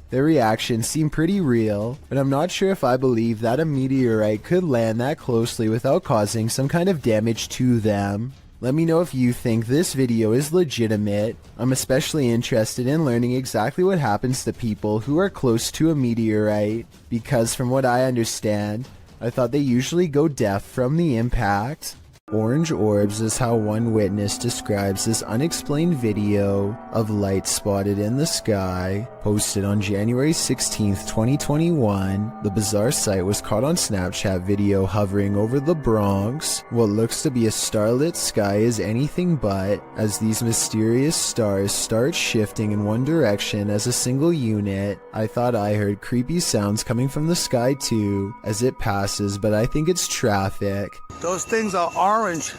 Their reactions seem pretty real, but I'm not sure if I believe that a meteorite could land that closely without causing some kind of damage to them. Let me know if you think this video is legitimate. I'm especially interested in learning exactly what happens to people who are close to a meteorite, because from what I understand, I thought they usually go deaf from the impact. Orange orbs is how one witness describes this unexplained video of light spotted in the sky, posted on January 16th, 2021. The bizarre sight was caught on Snapchat video hovering over the Bronx. What looks to be a starlit sky is anything but, as these mysterious stars start shifting in one direction as a single unit. I thought I heard creepy sounds coming from the sky too, as it passes, but I think it's traffic. Those things are orange.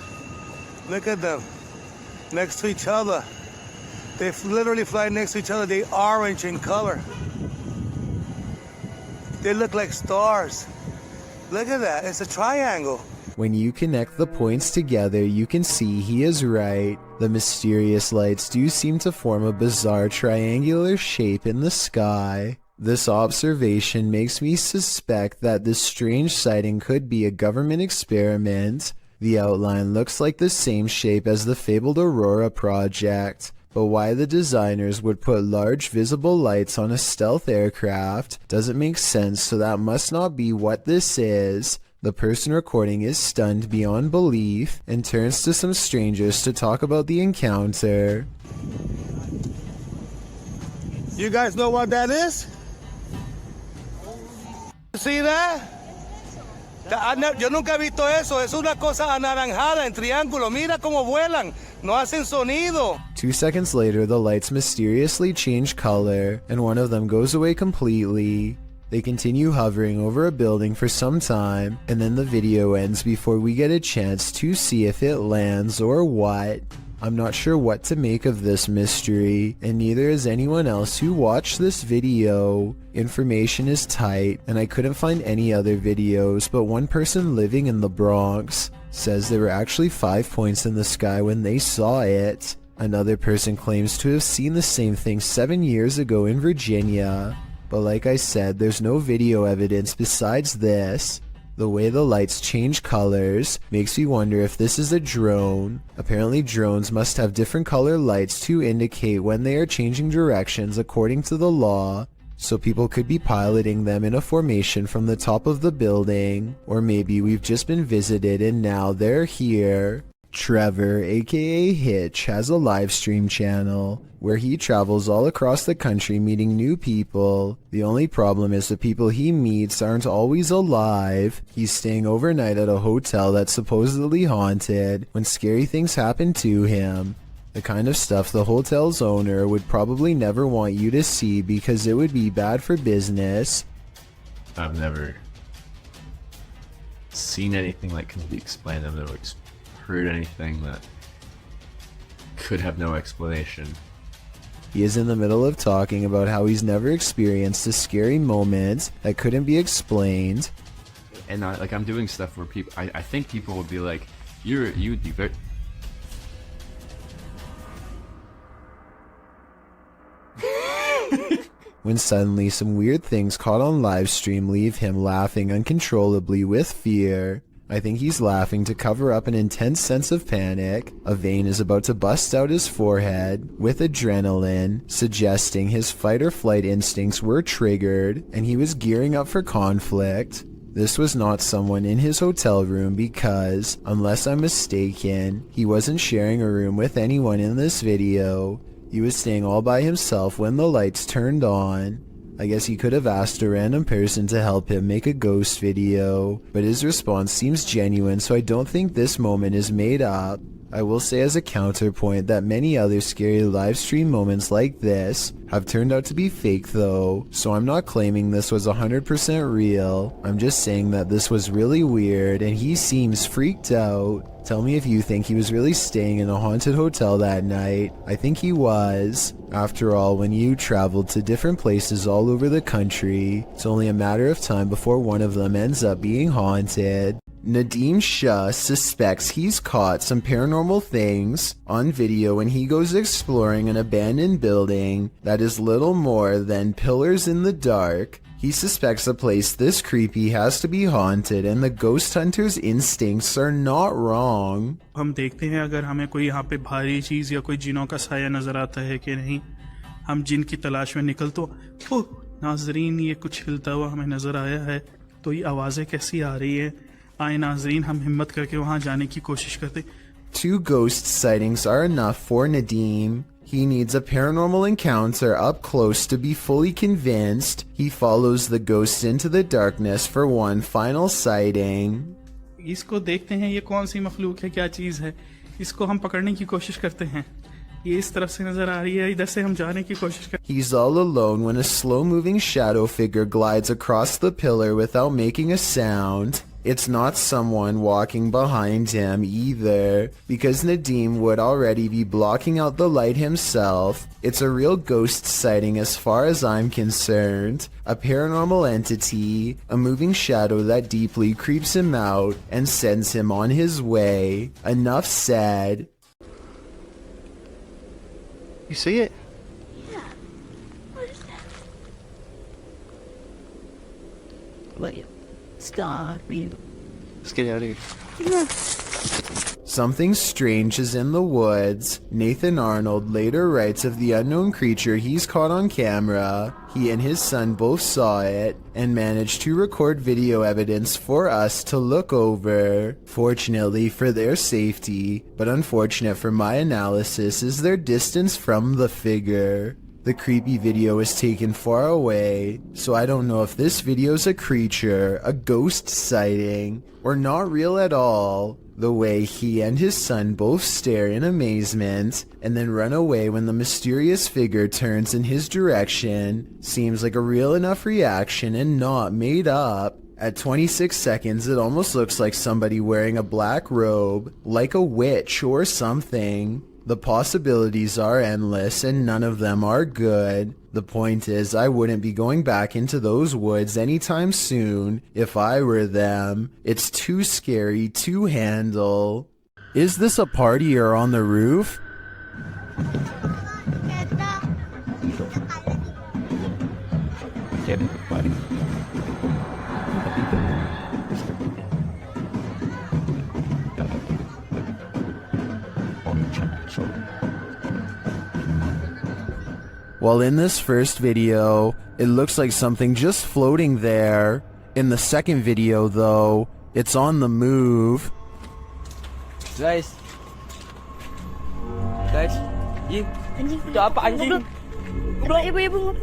Look at them. Next to each other. They literally fly next to each other. They're orange in color. They look like stars. Look at that. It's a triangle. When you connect the points together, you can see he is right. The mysterious lights do seem to form a bizarre triangular shape in the sky. This observation makes me suspect that this strange sighting could be a government experiment. The outline looks like the same shape as the fabled Aurora project, but why the designers would put large visible lights on a stealth aircraft doesn't make sense, so that must not be what this is. The person recording is stunned beyond belief and turns to some strangers to talk about the encounter. You guys know what that is? See that? Yo nunca he visto eso. Es una cosa anaranjada en triángulo. Mira cómo vuelan. No hacen sonido. 2 seconds later, the lights mysteriously change color, and one of them goes away completely. They continue hovering over a building for some time, and then the video ends before we get a chance to see if it lands or what. I'm not sure what to make of this mystery, and neither is anyone else who watched this video. Information is tight, and I couldn't find any other videos, but one person living in the Bronx says there were actually 5 points in the sky when they saw it. Another person claims to have seen the same thing 7 years ago in Virginia, but like I said, there's no video evidence besides this. The way the lights change colors makes me wonder if this is a drone. Apparently drones must have different color lights to indicate when they are changing directions according to the law. so people could be piloting them in a formation from the top of the building, or maybe we've just been visited and now they're here. Trevor, aka Hitch, has a live stream channel where he travels all across the country meeting new people. The only problem is the people he meets aren't always alive. He's staying overnight at a hotel that's supposedly haunted when scary things happen to him. The kind of stuff the hotel's owner would probably never want you to see because it would be bad for business. I've never seen anything that can be explained. I've never heard anything that could have no explanation. He is in the middle of talking about how he's never experienced a scary moment that couldn't be explained. And I'm doing stuff where people, I think people would be like, you would be very... When suddenly some weird things caught on live stream leave him laughing uncontrollably with fear. I think he's laughing to cover up an intense sense of panic. A vein is about to bust out his forehead with adrenaline, suggesting his fight or flight instincts were triggered and he was gearing up for conflict. This was not someone in his hotel room because, unless I'm mistaken, he wasn't sharing a room with anyone in this video. He was staying all by himself when the lights turned on. I guess he could have asked a random person to help him make a ghost video, but his response seems genuine, so I don't think this moment is made up. I will say as a counterpoint that many other scary livestream moments like this have turned out to be fake though, so I'm not claiming this was 100% real. I'm just saying that this was really weird and he seems freaked out. Tell me if you think he was really staying in a haunted hotel that night. I think he was. After all, when you traveled to different places all over the country, it's only a matter of time before one of them ends up being haunted. Nadim Shah suspects he's caught some paranormal things on video when he goes exploring an abandoned building that is little more than pillars in the dark. He suspects a place this creepy has to be haunted and the ghost hunter's instincts are not wrong. हम देखते हैं अगर हमें कोई यहाँ पे भारी चीज या कोई जिनों का साया नजर आता है कि नहीं। हम जिन की तलाश में निकल तो नाजरीन ये कुछ हिलता हुआ हमें नजर आया है। तो ये आवाजें कैसी आ रही है? आए नाजरीन हम हिम्मत करके वहां जाने की कोशिश करते। 2 ghost sightings are enough for Nadim. He needs a paranormal encounter up close to be fully convinced. He follows the ghost into the darkness for one final sighting. इसको देखते हैं ये कौन सी मखलूक है, क्या चीज है। इसको हम पकड़ने की कोशिश करते हैं। ये इस तरफ से नजर आ रही है, इधर से हम जाने की कोशिश करते हैं। He's all alone when a slow-moving shadow figure glides across the pillar without making a sound. It's not someone walking behind him either, because Nadim would already be blocking out the light himself. It's a real ghost sighting as far as I'm concerned. A paranormal entity, a moving shadow that deeply creeps him out and sends him on his way. Enough said. You see it? Yeah. What is that? Wait. Stop. Let's get out of here. Something strange is in the woods. Nathan Arnold later writes of the unknown creature he's caught on camera. He and his son both saw it and managed to record video evidence for us to look over. Fortunately for their safety, but unfortunate for my analysis, is their distance from the figure. The creepy video was taken far away, so I don't know if this video's a creature, a ghost sighting, or not real at all. The way he and his son both stare in amazement and then run away when the mysterious figure turns in his direction seems like a real enough reaction and not made up. At 26 seconds, it almost looks like somebody wearing a black robe, like a witch or something. The possibilities are endless and none of them are good. The point is, I wouldn't be going back into those woods anytime soon if I were them. It's too scary to handle. Is this a party or on the roof? Get it, buddy. While in this first video, it looks like something just floating there. In the second video, though, it's on the move. Guys, Yi, itu apa anjing? Ibu,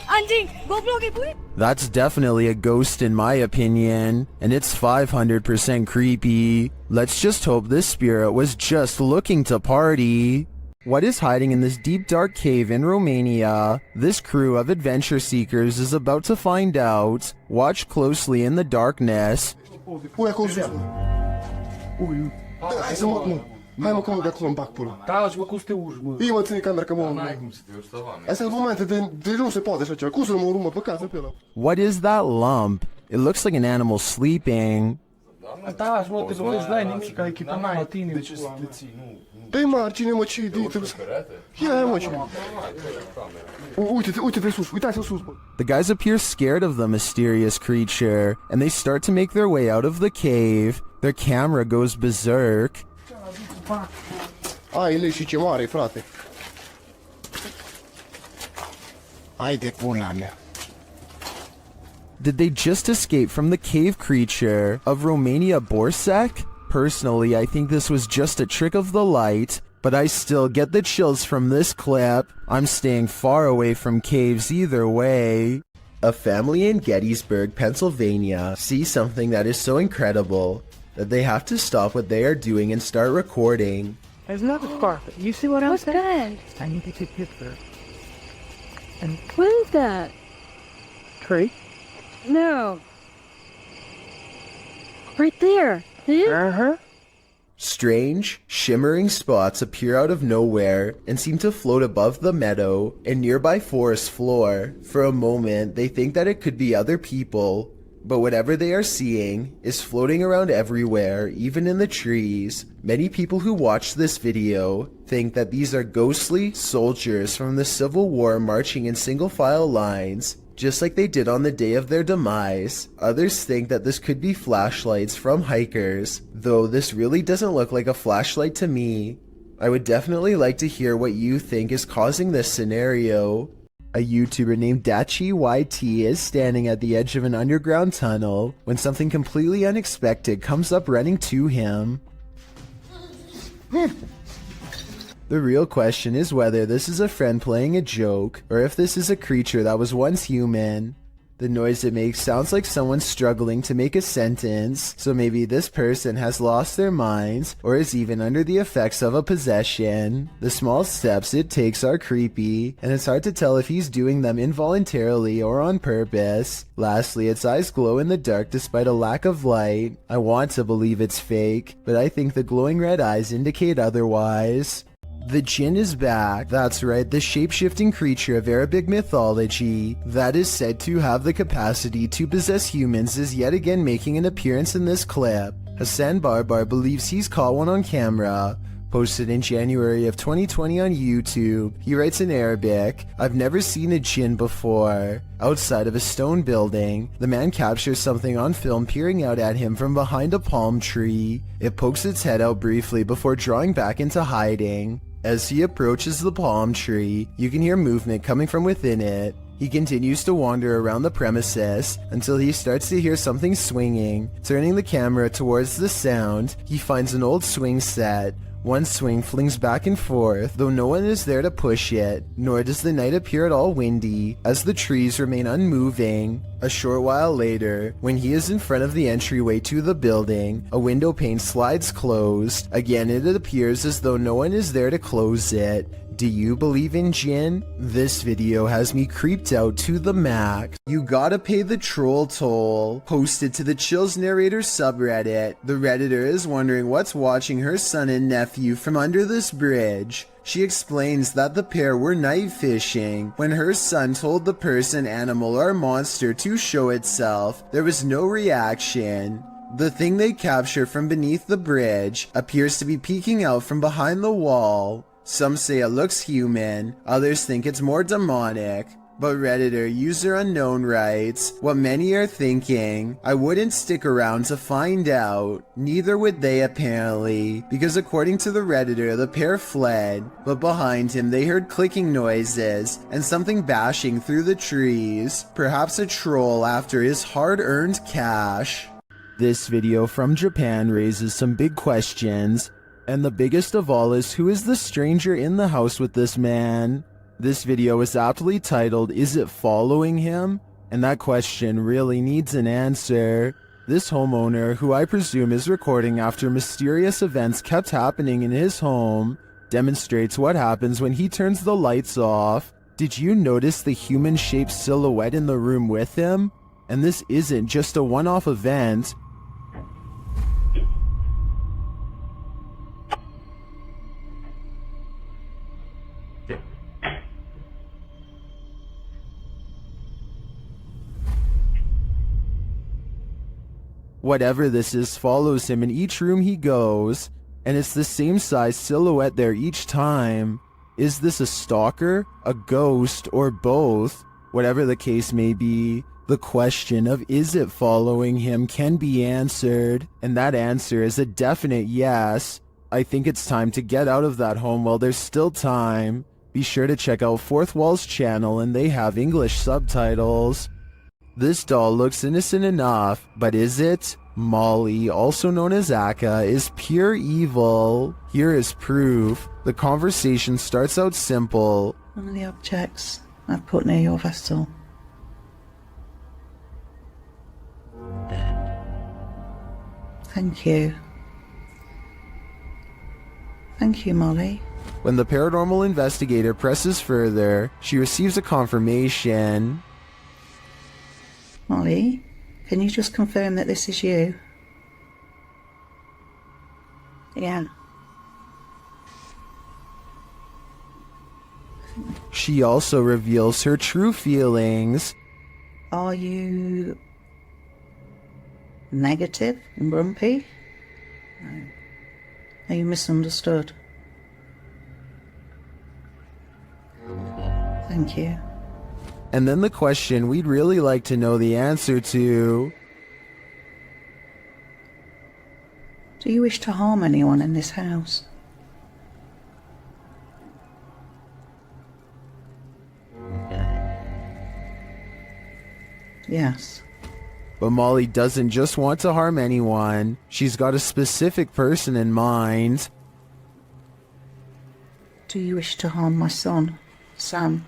anjing, goblok ibu. That's definitely a ghost in my opinion, and it's 500% creepy. Let's just hope this spirit was just looking to party. What is hiding in this deep dark cave in Romania? This crew of adventure seekers is about to find out. Watch closely in the darkness. Hai mă, că mă, de acolo în bac până. Da, și mă, cum să te urci, mă? Ia mă, ține camera, că mă... Astea sunt momente de nu se poate așa ceva. Cum să nu mă urmă pe casă pe ăla? What is that lump? It looks like an animal sleeping. Da, și mă, te lovești, n-ai nimic, ca echipa n-ai tine. De ce să te ții? Dă-i margine, mă, ce idei trebuie să... Ia, mă, ce... Uite-te sus, uitați-o sus, mă. The guys appear scared of the mysterious creature, and they start to make their way out of the cave. Their camera goes berserk. Ai, lei și ce mare, frate. Hai de pula mea. Did they just escape from the cave creature of Romania Borsec? Personally, I think this was just a trick of the light, but I still get the chills from this clip. I'm staying far away from caves either way. A family in Gettysburg, Pennsylvania sees something that is so incredible that they have to stop what they are doing and start recording. There's another scarf. You see what I'm saying? I need to take a picture. And what is that? Tree? No. Right there. Uh-huh. Strange, shimmering spots appear out of nowhere and seem to float above the meadow and nearby forest floor. For a moment, they think that it could be other people, but whatever they are seeing is floating around everywhere, even in the trees. Many people who watch this video think that these are ghostly soldiers from the Civil War marching in single file lines, just like they did on the day of their demise. Others think that this could be flashlights from hikers, though this really doesn't look like a flashlight to me. I would definitely like to hear what you think is causing this scenario. A YouTuber named Dachi YT is standing at the edge of an underground tunnel when something completely unexpected comes up running to him. The real question is whether this is a friend playing a joke, or if this is a creature that was once human. The noise it makes sounds like someone struggling to make a sentence, so maybe this person has lost their minds, or is even under the effects of a possession. The small steps it takes are creepy, and it's hard to tell if he's doing them involuntarily or on purpose. Lastly, its eyes glow in the dark despite a lack of light. I want to believe it's fake, but I think the glowing red eyes indicate otherwise. The Jinn is back. That's right, the shape-shifting creature of Arabic mythology that is said to have the capacity to possess humans is yet again making an appearance in this clip. Hassan Barbar believes he's caught one on camera. Posted in January of 2020 on YouTube, he writes in Arabic, "I've never seen a jinn before." Outside of a stone building, the man captures something on film peering out at him from behind a palm tree. It pokes its head out briefly before drawing back into hiding. As he approaches the palm tree, you can hear movement coming from within it. He continues to wander around the premises until he starts to hear something swinging. Turning the camera towards the sound, he finds an old swing set. One swing flings back and forth, though no one is there to push it, nor does the night appear at all windy, as the trees remain unmoving. A short while later, when he is in front of the entryway to the building, a window pane slides closed. Again, it appears as though no one is there to close it. Do you believe in Jinn? This video has me creeped out to the max. You gotta pay the troll toll. Posted to the Chills Narrator subreddit. The redditor is wondering what's watching her son and nephew from under this bridge. She explains that the pair were night fishing. When her son told the person, animal, or monster to show itself, there was no reaction. The thing they capture from beneath the bridge appears to be peeking out from behind the wall. Some say it looks human, others think it's more demonic. But Redditor user unknown writes, what many are thinking, I wouldn't stick around to find out. Neither would they apparently, because according to the Redditor, the pair fled, but behind him they heard clicking noises and something bashing through the trees, perhaps a troll after his hard-earned cash. This video from Japan raises some big questions, and the biggest of all is who is the stranger in the house with this man? This video is aptly titled, Is it following him? And that question really needs an answer. This homeowner, who I presume is recording after mysterious events kept happening in his home, demonstrates what happens when he turns the lights off. Did you notice the human-shaped silhouette in the room with him? And this isn't just a one-off event. Whatever this is follows him in each room he goes, and it's the same size silhouette there each time. Is this a stalker, a ghost, or both? Whatever the case may be, the question of is it following him can be answered, and that answer is a definite yes. I think it's time to get out of that home while there's still time. Be sure to check out Fourth Wall's channel, and they have English subtitles. This doll looks innocent enough, but is it? Molly, also known as Akka, is pure evil. Here is proof. The conversation starts out simple. One of the objects I've put near your vessel. Thank you. Thank you, Molly. When the paranormal investigator presses further, she receives a confirmation. Molly, can you just confirm that this is you? Yeah. She also reveals her true feelings. Are you negative and grumpy? No. Are you misunderstood? Thank you. And then the question we'd really like to know the answer to. Do you wish to harm anyone in this house? Yes. But Molly doesn't just want to harm anyone. She's got a specific person in mind. Do you wish to harm my son, Sam?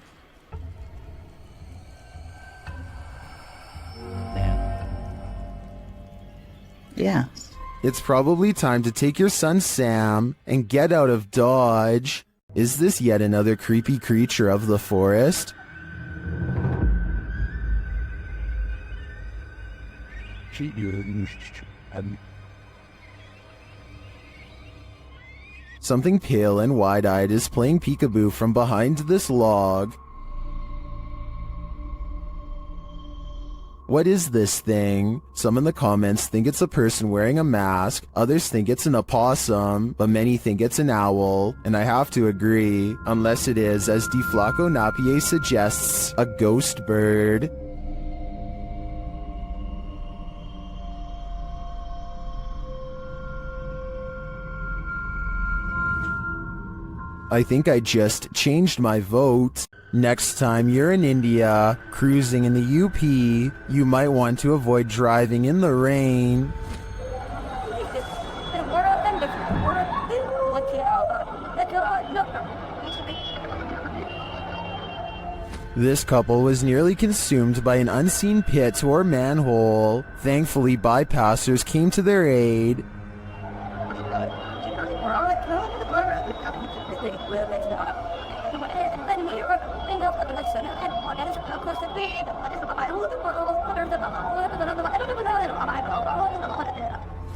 Yes. It's probably time to take your son Sam and get out of Dodge. Is this yet another creepy creature of the forest? Something pale and wide-eyed is playing peekaboo from behind this log. What is this thing? Some in the comments think it's a person wearing a mask, others think it's an opossum, but many think it's an owl, and I have to agree, unless it is, as DeFlaco Napier suggests, a ghost bird. I think I just changed my vote. Next time you're in India, cruising in the UP, you might want to avoid driving in the rain. This couple was nearly consumed by an unseen pit or manhole. Thankfully, bypassers came to their aid.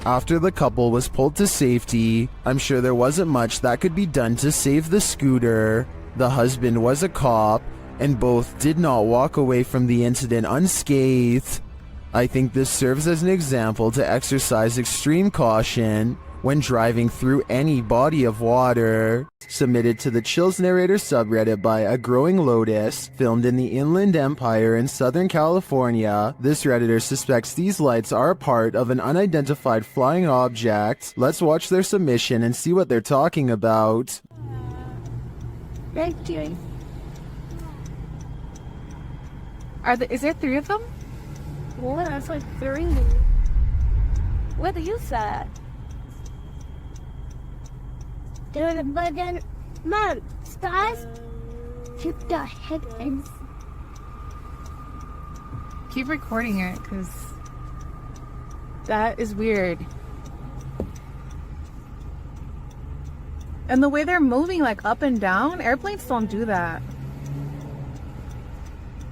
After the couple was pulled to safety, I'm sure there wasn't much that could be done to save the scooter. The husband was a cop, and both did not walk away from the incident unscathed. I think this serves as an example to exercise extreme caution when driving through any body of water. Submitted to the Chills Narrator subreddit by A Growing Lotus, filmed in the Inland Empire in Southern California, this redditor suspects these lights are a part of an unidentified flying object. Let's watch their submission and see what they're talking about. Thank you. Is there 3 of them? Well, that's like 3. What do you say? But then, Mom, stars keep the headings. Keep recording it, because that is weird. And the way they're moving, like up and down, airplanes don't do that.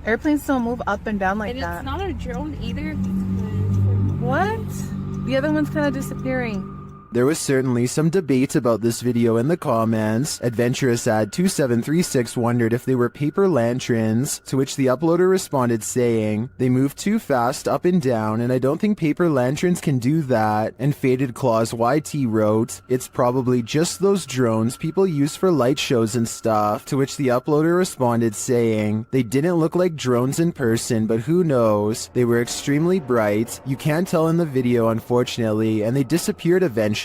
Airplanes don't move up and down like that. And it's not a drone either. What? The other one's kind of disappearing. There was certainly some debate about this video in the comments. Adventurous Ad 2736 wondered if they were paper lanterns, to which the uploader responded saying, "They move too fast up and down, and I don't think paper lanterns can do that." And Faded Claws YT wrote, "It's probably just those drones people use for light shows and stuff," to which the uploader responded saying, "They didn't look like drones in person, but who knows? They were extremely bright. You can't tell in the video, unfortunately, and they disappeared eventually.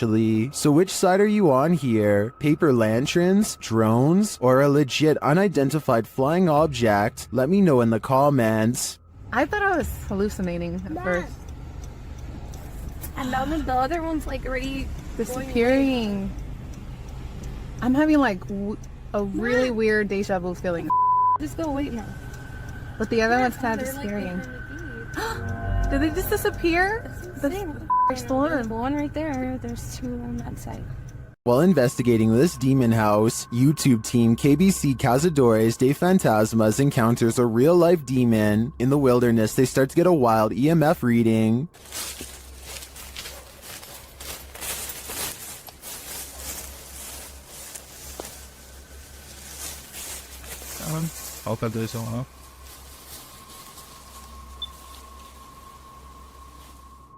So which side are you on here? Paper lanterns, drones, or a legit unidentified flying object? Let me know in the comments." I thought I was hallucinating at first. And then the other one's like already Disappearing. I'm having like a really weird deja vu feeling. Just go away now. But the other one's kind of disappearing. Did they just disappear? There's the one right there. There's 2 on that side. While investigating this demon house, YouTube team KBC Cazadores de Fantasmas encounters a real-life demon. In the wilderness, they start to get a wild EMF reading.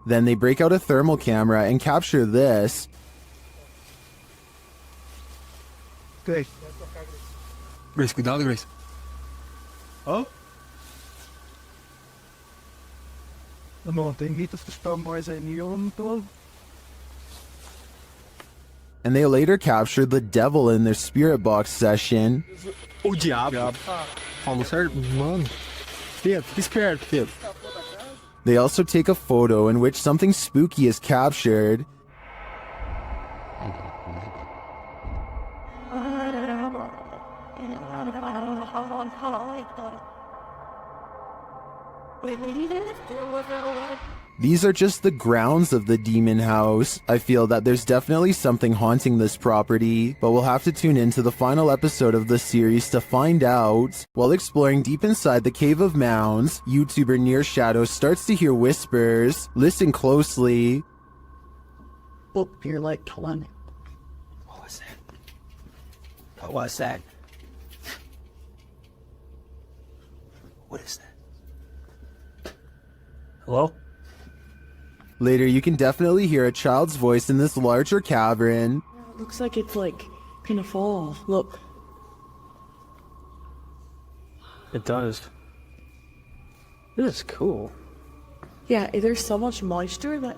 Then they break out a thermal camera and capture this. Grace. Grace, cuidado, Grace. Oh? De tem ritos que estão mais aí no todo. And they later captured the devil in their spirit box session. O diabo. Falou certo? Mano. Pedro, fica esperto, Pedro. They also take a photo in which something spooky is captured. These are just the grounds of the demon house. I feel that there's definitely something haunting this property, but we'll have to tune into the final episode of the series to find out. While exploring deep inside the Cave of Mounds, YouTuber Near Shadow starts to hear whispers. Listen closely. Oh, you're like telling. What was that? What was that? What is that? Hello? Later, you can definitely hear a child's voice in this larger cavern. Looks like it's like gonna fall. Look. It does. This is cool. Yeah, there's so much moisture that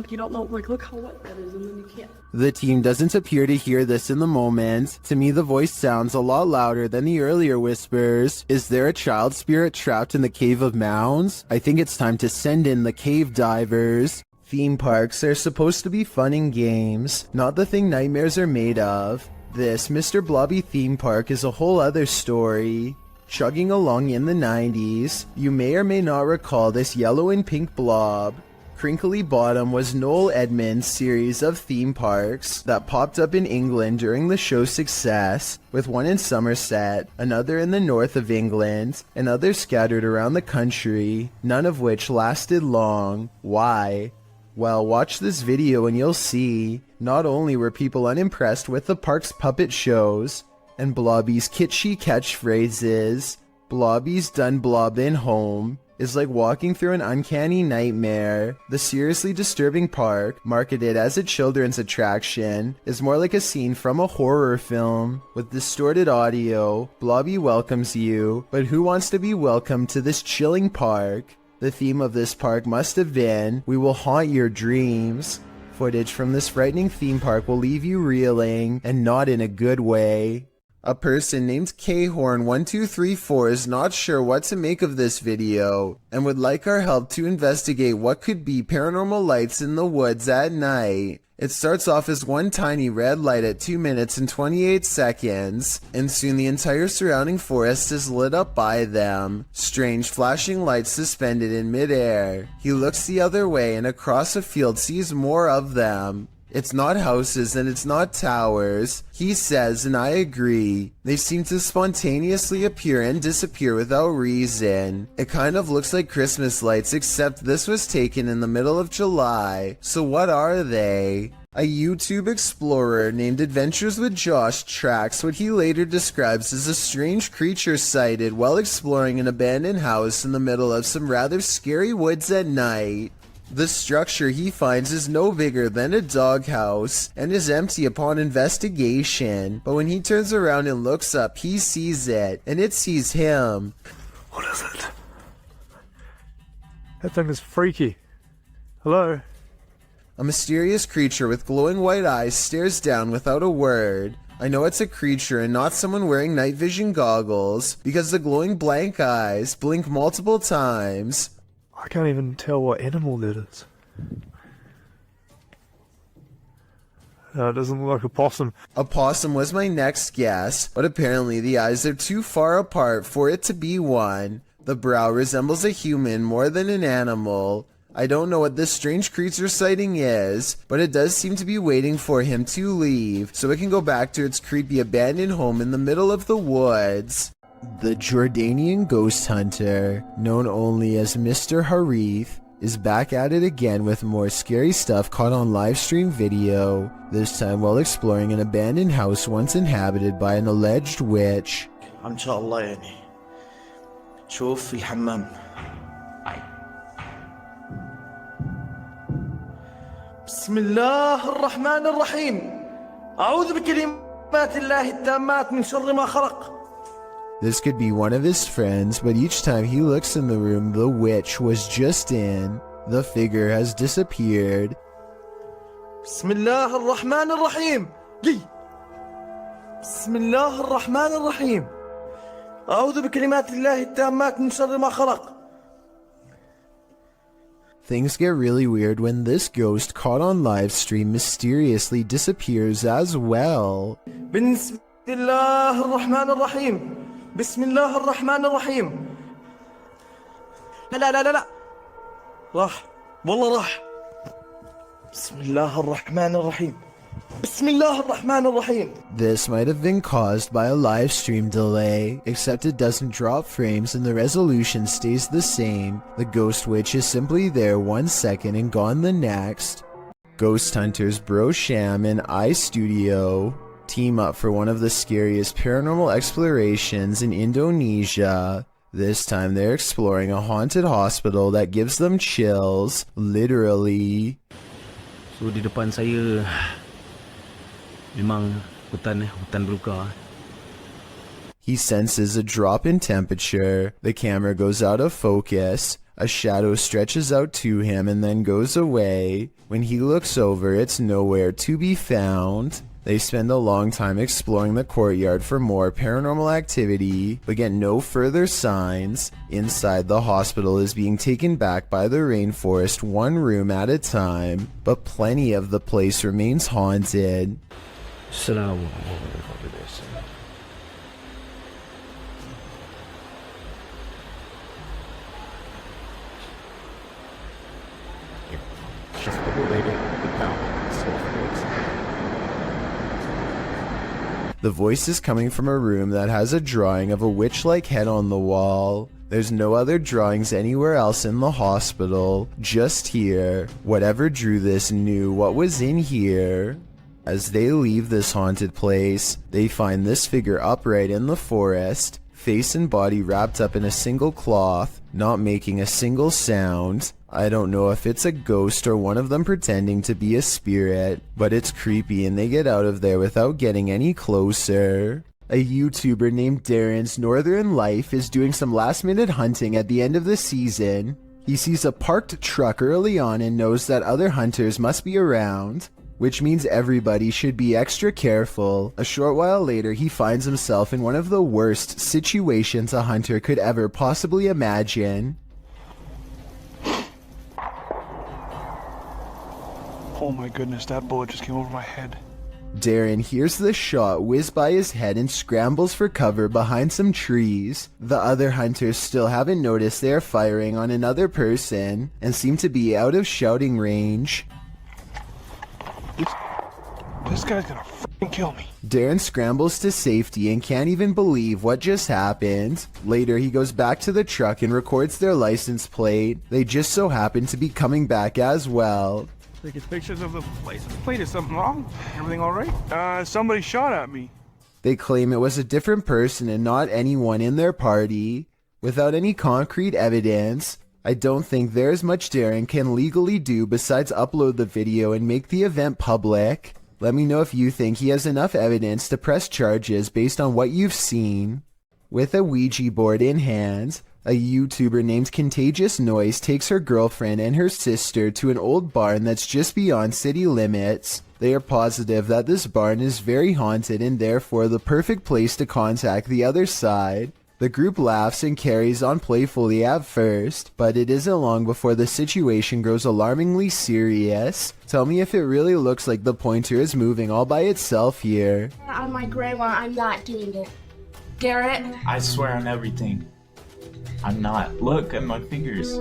you don't know. Like, look how wet that is, and then you can't. The team doesn't appear to hear this in the moment. To me, the voice sounds a lot louder than the earlier whispers. Is there a child spirit trapped in the Cave of Mounds? I think it's time to send in the cave divers. Theme parks are supposed to be fun and games, not the thing nightmares are made of. This Mr. Blobby theme park is a whole other story. Chugging along in the 90s, you may or may not recall this yellow and pink blob. Crinkly Bottom was Noel Edmonds' series of theme parks that popped up in England during the show's success, with one in Somerset, another in the north of England, and others scattered around the country, none of which lasted long. Why? Well, watch this video and you'll see. Not only were people unimpressed with the park's puppet shows, and Blobby's kitschy catchphrases, Blobby's done blobbin' home, is like walking through an uncanny nightmare. The seriously disturbing park, marketed as a children's attraction, is more like a scene from a horror film. With distorted audio, Blobby welcomes you, but who wants to be welcomed to this chilling park? The theme of this park must have been, "We will haunt your dreams." Footage from this frightening theme park will leave you reeling, and not in a good way. A person named Khorn1234 is not sure what to make of this video, and would like our help to investigate what could be paranormal lights in the woods at night. It starts off as one tiny red light at 2 minutes and 28 seconds, and soon the entire surrounding forest is lit up by them. Strange flashing lights suspended in midair. He looks the other way and across a field sees more of them. It's not houses and it's not towers, he says, and I agree. They seem to spontaneously appear and disappear without reason. It kind of looks like Christmas lights, except this was taken in the middle of July. So what are they? A YouTube explorer named Adventures with Josh tracks what he later describes as a strange creature sighted while exploring an abandoned house in the middle of some rather scary woods at night. The structure he finds is no bigger than a doghouse and is empty upon investigation, but when he turns around and looks up, he sees it, and it sees him. What is it? That thing is freaky. Hello? A mysterious creature with glowing white eyes stares down without a word. I know it's a creature and not someone wearing night vision goggles, because the glowing blank eyes blink multiple times. I can't even tell what animal that is. No, it doesn't look like a possum. A possum was my next guess, but apparently the eyes are too far apart for it to be one. The brow resembles a human more than an animal. I don't know what this strange creature sighting is, but it does seem to be waiting for him to leave, so it can go back to its creepy abandoned home in the middle of the woods. The Jordanian ghost hunter, known only as Mr. Harith, is back at it again with more scary stuff caught on live stream video, this time while exploring an abandoned house once inhabited by an alleged witch. ان شاء الله يعني شوف في الحمام. بسم الله الرحمن الرحيم. أعوذ بكلمات الله التامات من شر ما خلق. This could be one of his friends, but each time he looks in the room the witch was just in, the figure has disappeared. بسم الله الرحمن الرحيم. بسم الله الرحمن الرحيم. أعوذ بكلمات الله التامات من شر ما خلق. Things get really weird when this ghost caught on live stream mysteriously disappears as well. بسم الله الرحمن الرحيم. بسم الله الرحمن الرحيم. لا لا لا لا لا راح والله راح. بسم الله الرحمن الرحيم. بسم الله الرحمن الرحيم. This might have been caused by a live stream delay, except it doesn't drop frames and the resolution stays the same. The ghost witch is simply there 1 second and gone the next. Ghost hunters Bro Sham and iStudio team up for one of the scariest paranormal explorations in Indonesia. This time they're exploring a haunted hospital that gives them chills, literally. So di depan saya memang hutan belukar. He senses a drop in temperature. The camera goes out of focus. A shadow stretches out to him and then goes away. When he looks over, it's nowhere to be found. They spend a long time exploring the courtyard for more paranormal activity, but get no further signs. Inside, the hospital is being taken back by the rainforest one room at a time, but plenty of the place remains haunted. The voice is coming from a room that has a drawing of a witch-like head on the wall. There's no other drawings anywhere else in the hospital, just here. Whatever drew this knew what was in here. As they leave this haunted place, they find this figure upright in the forest, face and body wrapped up in a single cloth, not making a single sound. I don't know if it's a ghost or one of them pretending to be a spirit, but it's creepy and they get out of there without getting any closer. A YouTuber named Darren's Northern Life is doing some last-minute hunting at the end of the season. He sees a parked truck early on and knows that other hunters must be around, which means everybody should be extra careful. A short while later, he finds himself in one of the worst situations a hunter could ever possibly imagine. Oh my goodness, that bullet just came over my head. Darren hears the shot whiz by his head and scrambles for cover behind some trees. The other hunters still haven't noticed they are firing on another person and seem to be out of shouting range. This guy's gonna f***ing kill me. Darren scrambles to safety and can't even believe what just happened. Later, he goes back to the truck and records their license plate. They just so happen to be coming back as well. Taking pictures of the license plate. Is something wrong? Everything alright? Somebody shot at me. They claim it was a different person and not anyone in their party. Without any concrete evidence, I don't think there's much Darren can legally do besides upload the video and make the event public. Let me know if you think he has enough evidence to press charges based on what you've seen. With a Ouija board in hand, a YouTuber named Contagious Noise takes her girlfriend and her sister to an old barn that's just beyond city limits. They are positive that this barn is very haunted and therefore the perfect place to contact the other side. The group laughs and carries on playfully at first, but it isn't long before the situation grows alarmingly serious. Tell me if it really looks like the pointer is moving all by itself here. On my grandma, I'm not doing it. Garrett? I swear on everything. I'm not. Look at my fingers.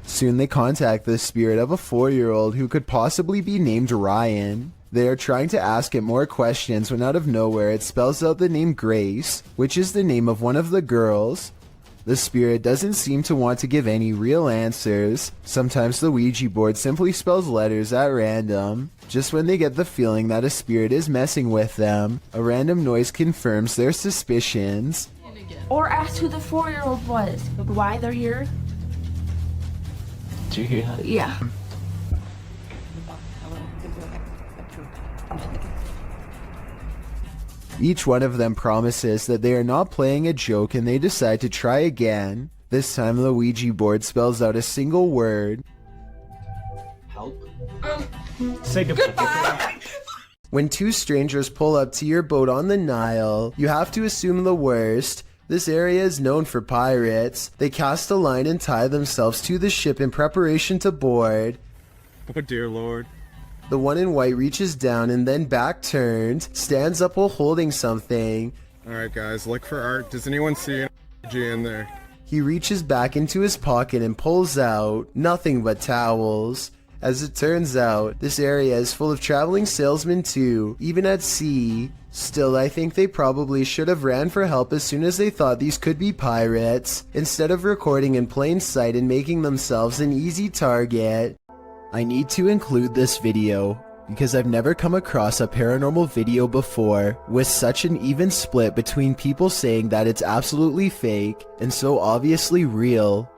Soon they contact the spirit of a 4-year-old who could possibly be named Ryan. They are trying to ask it more questions when out of nowhere it spells out the name Grace, which is the name of one of the girls. The spirit doesn't seem to want to give any real answers. Sometimes the Ouija board simply spells letters at random. Just when they get the feeling that a spirit is messing with them, a random noise confirms their suspicions. Or ask who the 4-year-old was. Why they're here? Did you hear that? Yeah. Each one of them promises that they are not playing a joke and they decide to try again. This time the Ouija board spells out a single word. Help. Say goodbye. When two strangers pull up to your boat on the Nile, you have to assume the worst. This area is known for pirates. They cast a line and tie themselves to the ship in preparation to board. Oh dear Lord. The one in white reaches down and then back turned, stands up while holding something. Alright guys, look for art. Does anyone see an G in there? He reaches back into his pocket and pulls out nothing but towels. As it turns out, this area is full of traveling salesmen too, even at sea. Still, I think they probably should have ran for help as soon as they thought these could be pirates, instead of recording in plain sight and making themselves an easy target. I need to include this video because I've never come across a paranormal video before with such an even split between people saying that it's absolutely fake and so obviously real.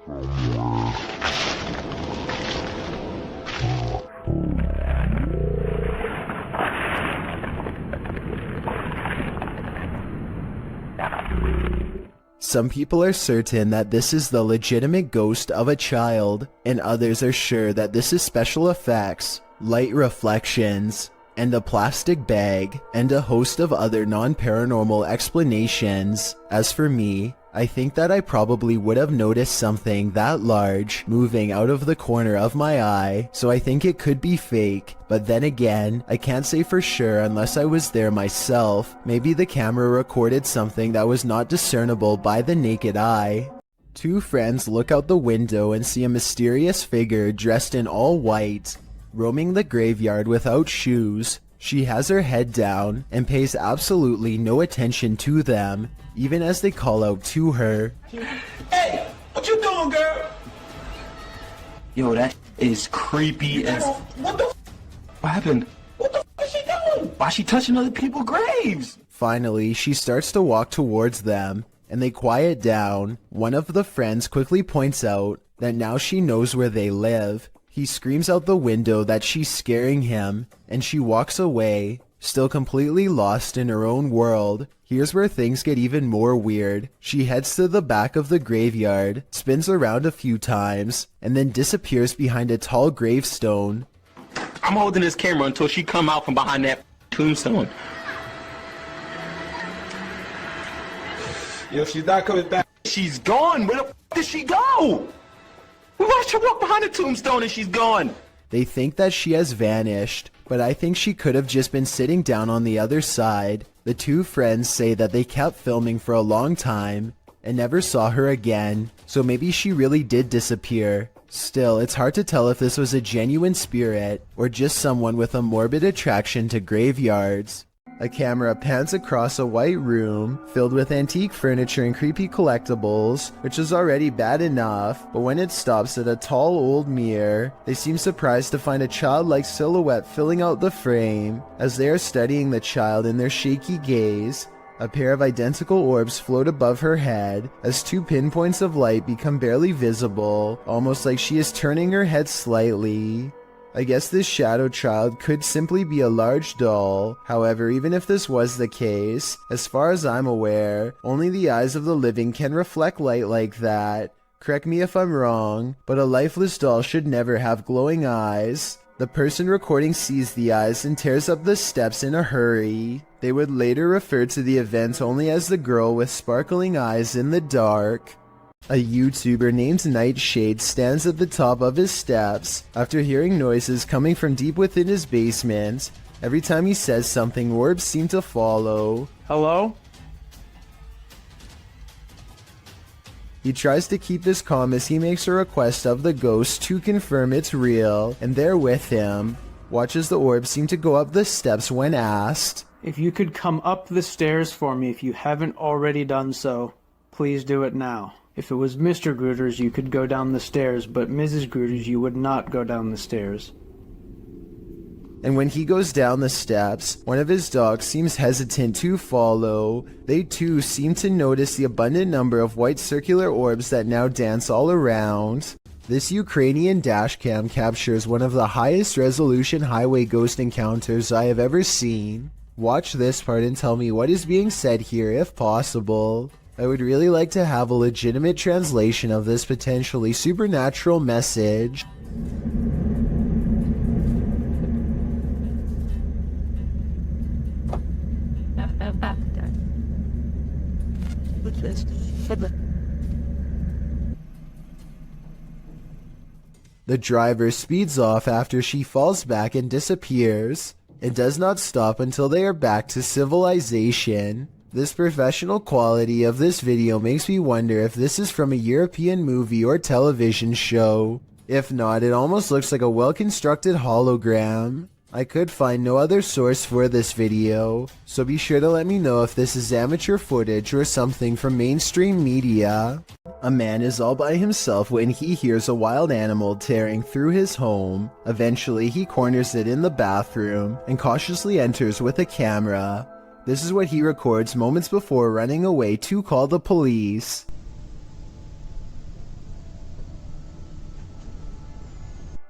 Some people are certain that this is the legitimate ghost of a child, and others are sure that this is special effects, light reflections, and a plastic bag, and a host of other non-paranormal explanations. As for me, I think that I probably would have noticed something that large moving out of the corner of my eye, so I think it could be fake. But then again, I can't say for sure unless I was there myself. Maybe the camera recorded something that was not discernible by the naked eye. Two friends look out the window and see a mysterious figure dressed in all white, roaming the graveyard without shoes. She has her head down and pays absolutely no attention to them, even as they call out to her. Hey, what you doing, girl? Yo, that is creepy as... What the f***? What happened? What the f*** is she doing? Why is she touching other people's graves? Finally, she starts to walk towards them, and they quiet down. One of the friends quickly points out that now she knows where they live. He screams out the window that she's scaring him, and she walks away, still completely lost in her own world. Here's where things get even more weird. She heads to the back of the graveyard, spins around a few times, and then disappears behind a tall gravestone. I'm holding this camera until she come out from behind that tombstone. Yo, she's not coming back. She's gone. Where the did she go? We watched her walk behind the tombstone and she's gone. They think that she has vanished, but I think she could have just been sitting down on the other side. The two friends say that they kept filming for a long time and never saw her again, so maybe she really did disappear. Still, it's hard to tell if this was a genuine spirit or just someone with a morbid attraction to graveyards. A camera pans across a white room filled with antique furniture and creepy collectibles, which is already bad enough, but when it stops at a tall old mirror, they seem surprised to find a childlike silhouette filling out the frame. As they are studying the child in their shaky gaze, a pair of identical orbs float above her head as two pinpoints of light become barely visible, almost like she is turning her head slightly. I guess this shadow child could simply be a large doll. However, even if this was the case, as far as I'm aware, only the eyes of the living can reflect light like that. Correct me if I'm wrong, but a lifeless doll should never have glowing eyes. The person recording sees the eyes and tears up the steps in a hurry. They would later refer to the event only as the girl with sparkling eyes in the dark. A YouTuber named Nightshade stands at the top of his steps after hearing noises coming from deep within his basement. Every time he says something, orbs seem to follow. Hello? He tries to keep this calm as he makes a request of the ghost to confirm it's real, and they're with him. Watch as the orbs seem to go up the steps when asked. If you could come up the stairs for me if you haven't already done so, please do it now. If it was Mr. Grooters, you could go down the stairs, but Mrs. Grooters, you would not go down the stairs. And when he goes down the steps, one of his dogs seems hesitant to follow. They too seem to notice the abundant number of white circular orbs that now dance all around. This Ukrainian dashcam captures one of the highest resolution highway ghost encounters I have ever seen. Watch this part and tell me what is being said here if possible. I would really like to have a legitimate translation of this potentially supernatural message. The driver speeds off after she falls back and disappears. It does not stop until they are back to civilization. This professional quality of this video makes me wonder if this is from a European movie or television show. If not, it almost looks like a well-constructed hologram. I could find no other source for this video, so be sure to let me know if this is amateur footage or something from mainstream media. A man is all by himself when he hears a wild animal tearing through his home. Eventually, he corners it in the bathroom and cautiously enters with a camera. This is what he records moments before running away to call the police.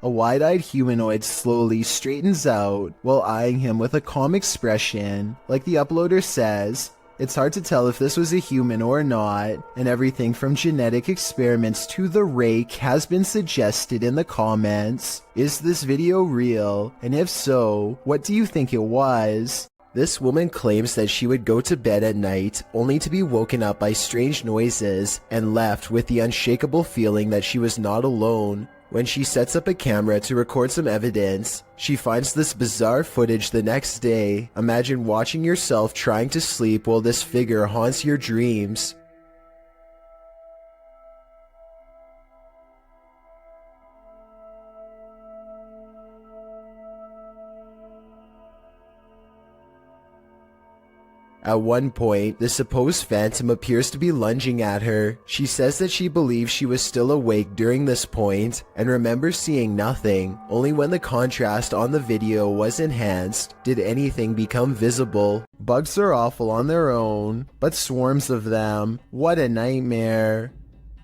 A wide-eyed humanoid slowly straightens out while eyeing him with a calm expression. Like the uploader says, it's hard to tell if this was a human or not, and everything from genetic experiments to the rake has been suggested in the comments. Is this video real? And if so, what do you think it was? This woman claims that she would go to bed at night only to be woken up by strange noises and left with the unshakable feeling that she was not alone. When she sets up a camera to record some evidence, she finds this bizarre footage the next day. Imagine watching yourself trying to sleep while this figure haunts your dreams. At one point, the supposed phantom appears to be lunging at her. She says that she believes she was still awake during this point and remembers seeing nothing. Only when the contrast on the video was enhanced did anything become visible. Bugs are awful on their own, but swarms of them, what a nightmare.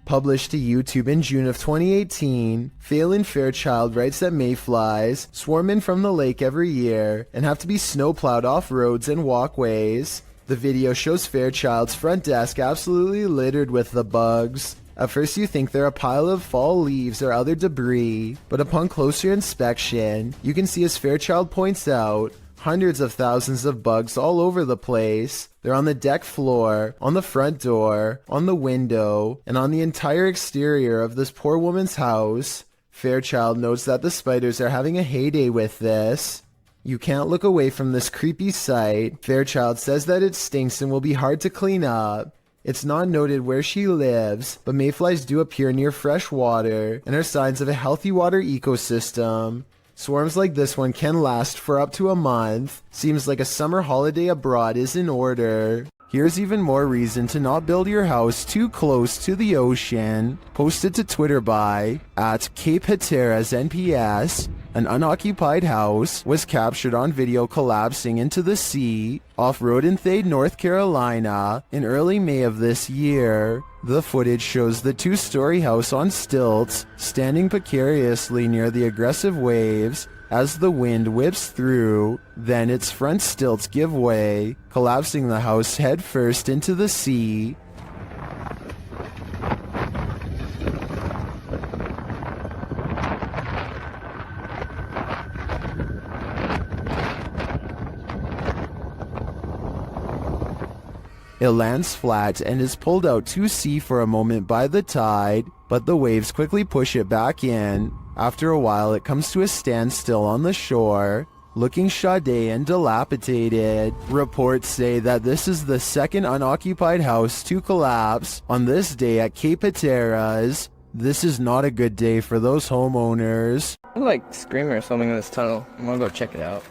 Published to YouTube in June of 2018, Phelan Fairchild writes that mayflies swarm in from the lake every year and have to be snowplowed off roads and walkways. The video shows Fairchild's front desk absolutely littered with the bugs. At first you think they're a pile of fall leaves or other debris, but upon closer inspection, you can see, as Fairchild points out, hundreds of thousands of bugs all over the place. They're on the deck floor, on the front door, on the window, and on the entire exterior of this poor woman's house. Fairchild notes that the spiders are having a heyday with this. You can't look away from this creepy sight. Fairchild says that it stinks and will be hard to clean up. It's not noted where she lives, but mayflies do appear near fresh water and are signs of a healthy water ecosystem. Swarms like this one can last for up to a month. Seems like a summer holiday abroad is in order. Here's even more reason to not build your house too close to the ocean. Posted to Twitter by @CapeHatteras_NPS. An unoccupied house was captured on video collapsing into the sea off Rodenthade, North Carolina in early May of this year. The footage shows the two-story house on stilts standing precariously near the aggressive waves as the wind whips through. Then its front stilts give way, collapsing the house head first into the sea. It lands flat and is pulled out to sea for a moment by the tide, but the waves quickly push it back in. After a while, it comes to a standstill on the shore, looking shoddy and dilapidated. Reports say that this is the second unoccupied house to collapse on this day at Cape Hatteras. This is not a good day for those homeowners. There's like screaming or something in this tunnel. I'm gonna go check it out.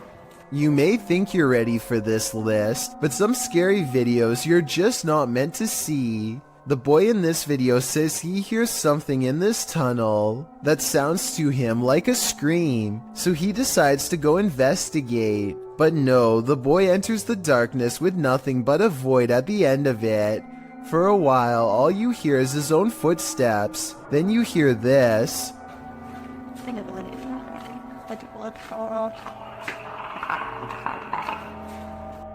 You may think you're ready for this list, but some scary videos you're just not meant to see. The boy in this video says he hears something in this tunnel that sounds to him like a scream, so he decides to go investigate. But no, the boy enters the darkness with nothing but a void at the end of it. For a while, all you hear is his own footsteps. Then you hear this.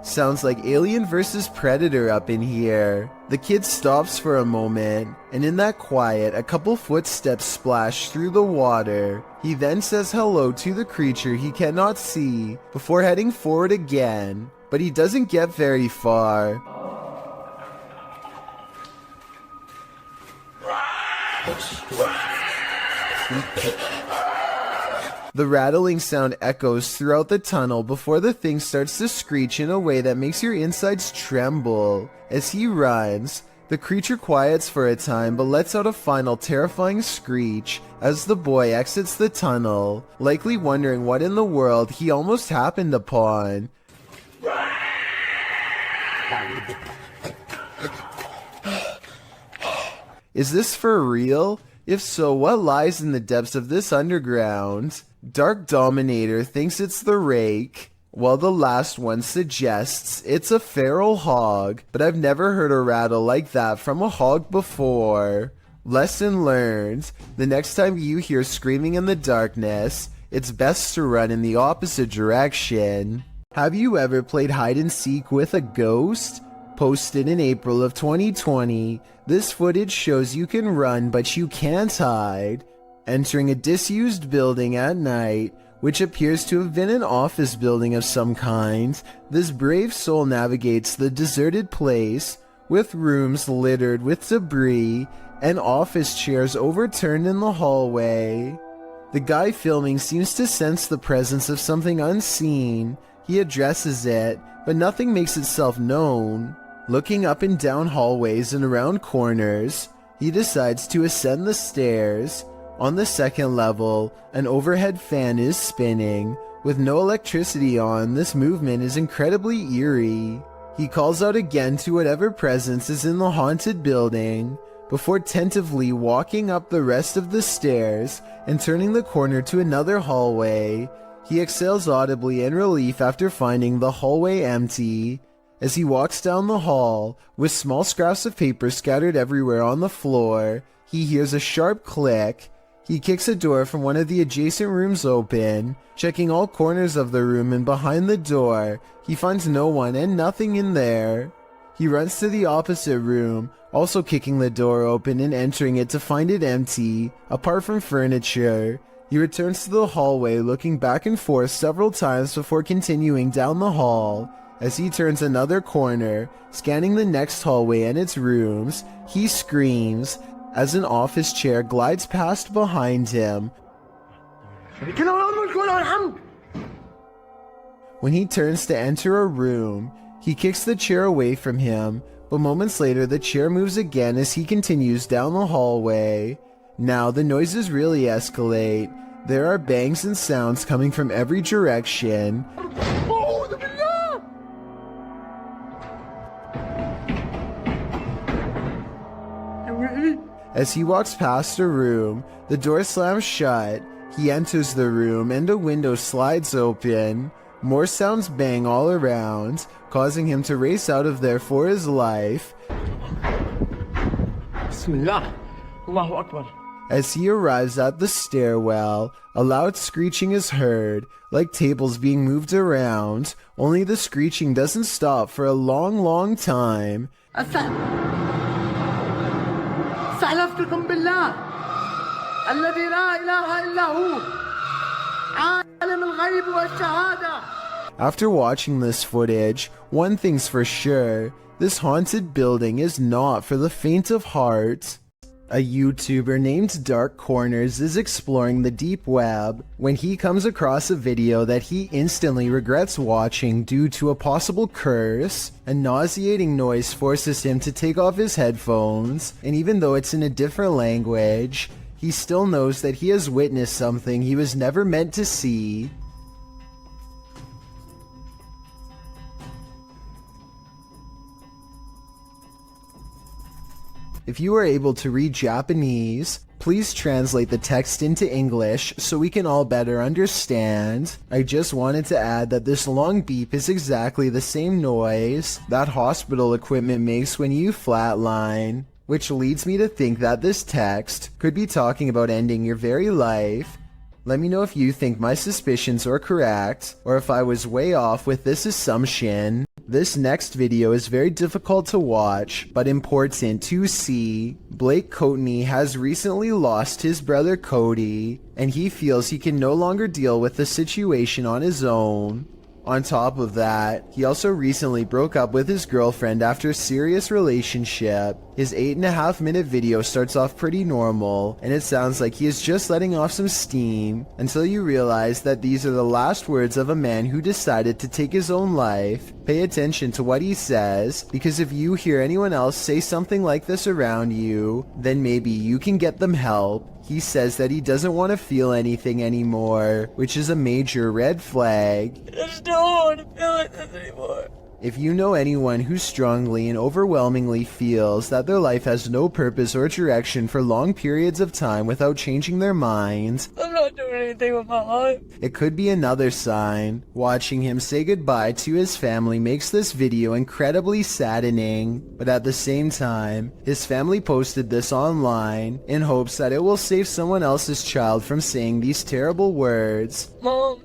Sounds like Alien vs. Predator up in here. The kid stops for a moment, and in that quiet, a couple footsteps splash through the water. He then says hello to the creature he cannot see, before heading forward again, but he doesn't get very far. The rattling sound echoes throughout the tunnel before the thing starts to screech in a way that makes your insides tremble. As he runs, the creature quiets for a time but lets out a final terrifying screech as the boy exits the tunnel, likely wondering what in the world he almost happened upon. Is this for real? If so, what lies in the depths of this underground? Dark Dominator thinks it's the rake, while the last one suggests it's a feral hog, but I've never heard a rattle like that from a hog before. Lesson learned: the next time you hear screaming in the darkness, it's best to run in the opposite direction. Have you ever played hide and seek with a ghost? Posted in April of 2020, this footage shows you can run but you can't hide. Entering a disused building at night, which appears to have been an office building of some kind, this brave soul navigates the deserted place, with rooms littered with debris and office chairs overturned in the hallway. The guy filming seems to sense the presence of something unseen. He addresses it, but nothing makes itself known. Looking up and down hallways and around corners, he decides to ascend the stairs. On the second level, an overhead fan is spinning. With no electricity on, this movement is incredibly eerie. He calls out again to whatever presence is in the haunted building, before tentatively walking up the rest of the stairs and turning the corner to another hallway. He exhales audibly in relief after finding the hallway empty. As he walks down the hall, with small scraps of paper scattered everywhere on the floor, he hears a sharp click. He kicks a door from one of the adjacent rooms open, checking all corners of the room, and behind the door, he finds no one and nothing in there. He runs to the opposite room, also kicking the door open and entering it to find it empty, apart from furniture. He returns to the hallway, looking back and forth several times before continuing down the hall. As he turns another corner, scanning the next hallway and its rooms, he screams as an office chair glides past behind him. When he turns to enter a room, he kicks the chair away from him, but moments later the chair moves again as he continues down the hallway. Now the noises really escalate. There are bangs and sounds coming from every direction. As he walks past a room, the door slams shut. He enters the room and a window slides open. More sounds bang all around, causing him to race out of there for his life. Bismillah. Allahu Akbar. As he arrives at the stairwell, a loud screeching is heard, like tables being moved around, only the screeching doesn't stop for a long time. استحلفتكم بالله الذي لا إله إلا هو عالم الغيب والشهادة. After watching this footage, one thing's for sure, this haunted building is not for the faint of heart. A YouTuber named Dark Corners is exploring the deep web when he comes across a video that he instantly regrets watching due to a possible curse. A nauseating noise forces him to take off his headphones, and even though it's in a different language, he still knows that he has witnessed something he was never meant to see. If you are able to read Japanese, please translate the text into English so we can all better understand. I just wanted to add that this long beep is exactly the same noise that hospital equipment makes when you flatline, which leads me to think that this text could be talking about ending your very life. Let me know if you think my suspicions are correct, or if I was way off with this assumption. This next video is very difficult to watch, but important to see. Blake Courtney has recently lost his brother Cody, and he feels he can no longer deal with the situation on his own. On top of that, he also recently broke up with his girlfriend after a serious relationship. His 8.5-minute video starts off pretty normal, and it sounds like he is just letting off some steam, until you realize that these are the last words of a man who decided to take his own life. Pay attention to what he says, because if you hear anyone else say something like this around you, then maybe you can get them help. He says that he doesn't want to feel anything anymore, which is a major red flag. I just don't want to feel like this anymore. If you know anyone who strongly and overwhelmingly feels that their life has no purpose or direction for long periods of time without changing their minds, I'm not doing anything with my life. It could be another sign. Watching him say goodbye to his family makes this video incredibly saddening, but at the same time, his family posted this online in hopes that it will save someone else's child from saying these terrible words. Mom,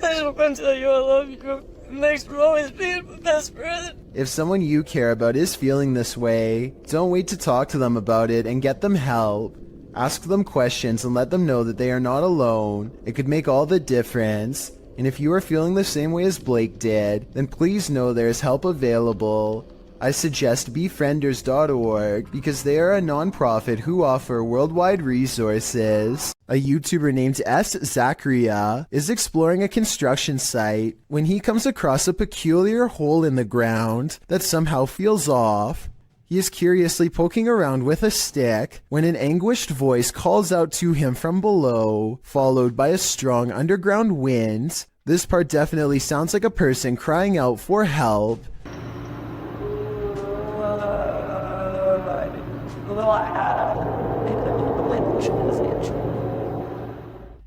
I just want to tell you I love you. Thanks for always being my best friend. If someone you care about is feeling this way, don't wait to talk to them about it and get them help. Ask them questions and let them know that they are not alone. It could make all the difference. And if you are feeling the same way as Blake did, then please know there is help available. I suggest befrienders.org because they are a non-profit who offer worldwide resources. A YouTuber named S. Zachariah is exploring a construction site when he comes across a peculiar hole in the ground that somehow feels off. He is curiously poking around with a stick when an anguished voice calls out to him from below, followed by a strong underground wind. This part definitely sounds like a person crying out for help.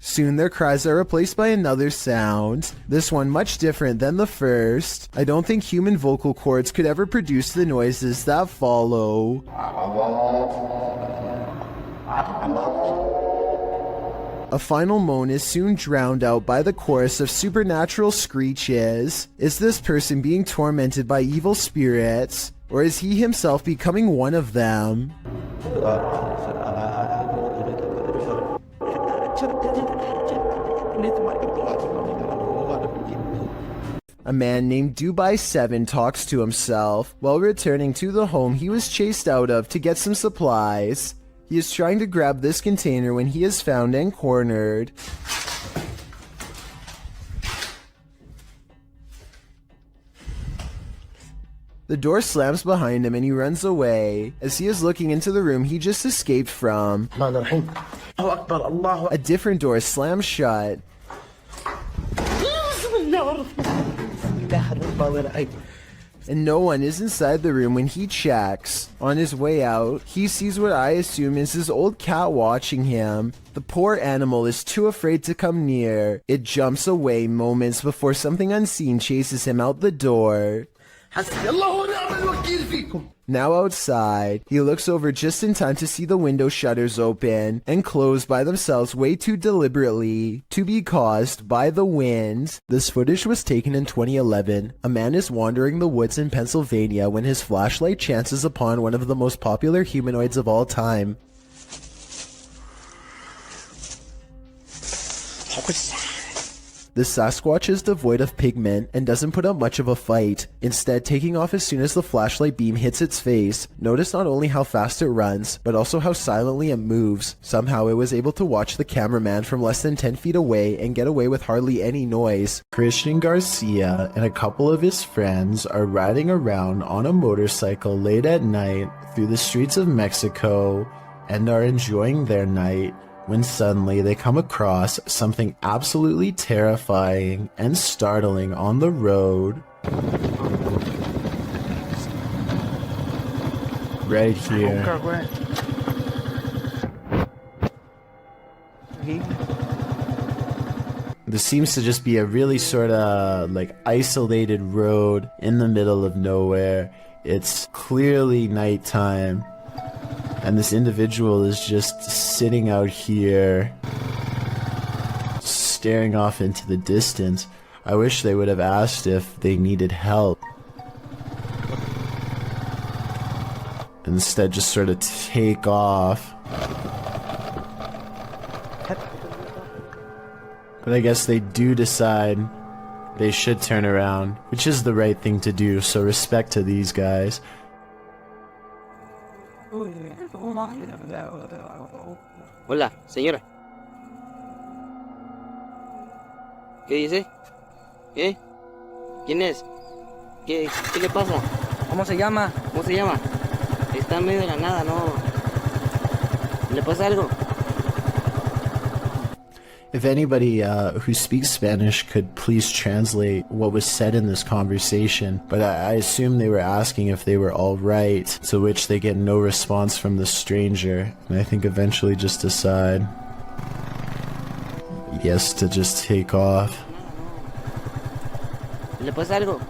Soon their cries are replaced by another sound, this one much different than the first. I don't think human vocal cords could ever produce the noises that follow. A final moan is soon drowned out by the chorus of supernatural screeches. Is this person being tormented by evil spirits, or is he himself becoming one of them? A man named Dubai7 talks to himself while returning to the home he was chased out of to get some supplies. He is trying to grab this container when he is found and cornered. The door slams behind him and he runs away. As he is looking into the room he just escaped from, a different door slams shut. And no one is inside the room when he checks. On his way out, he sees what I assume is his old cat watching him. The poor animal is too afraid to come near. It jumps away moments before something unseen chases him out the door. Now outside, he looks over just in time to see the window shutters open and close by themselves way too deliberately to be caused by the wind. This footage was taken in 2011. A man is wandering the woods in Pennsylvania when his flashlight chances upon one of the most popular humanoids of all time. The Sasquatch is devoid of pigment and doesn't put up much of a fight, instead taking off as soon as the flashlight beam hits its face. Notice not only how fast it runs, but also how silently it moves. Somehow it was able to watch the cameraman from less than 10 feet away and get away with hardly any noise. Christian Garcia and a couple of his friends are riding around on a motorcycle late at night through the streets of Mexico and are enjoying their night, when suddenly they come across something absolutely terrifying and startling on the road. Right here. This seems to just be a really sort of like isolated road in the middle of nowhere. It's clearly nighttime. And this individual is just sitting out here, staring off into the distance. I wish they would have asked if they needed help. Instead, just sort of take off. But I guess they do decide they should turn around, which is the right thing to do, so respect to these guys. Hola, señora. ¿Qué dice? ¿Qué? ¿Quién es? ¿Qué le pasa? ¿Cómo se llama? ¿Cómo se llama? Está en medio de la nada, ¿no? ¿Le pasa algo? If anybody who speaks Spanish could please translate what was said in this conversation, but I assume they were asking if they were all right, to which they get no response from the stranger, and I think eventually just decide, yes, to just take off. ¿Le pasa algo?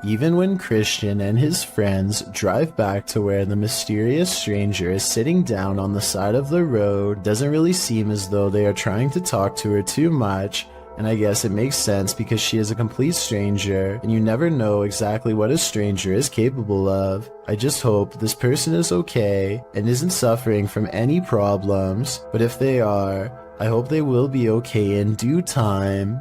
Even when Christian and his friends drive back to where the mysterious stranger is sitting down on the side of the road, it doesn't really seem as though they are trying to talk to her too much, and I guess it makes sense because she is a complete stranger, and you never know exactly what a stranger is capable of. I just hope this person is okay and isn't suffering from any problems, but if they are, I hope they will be okay in due time.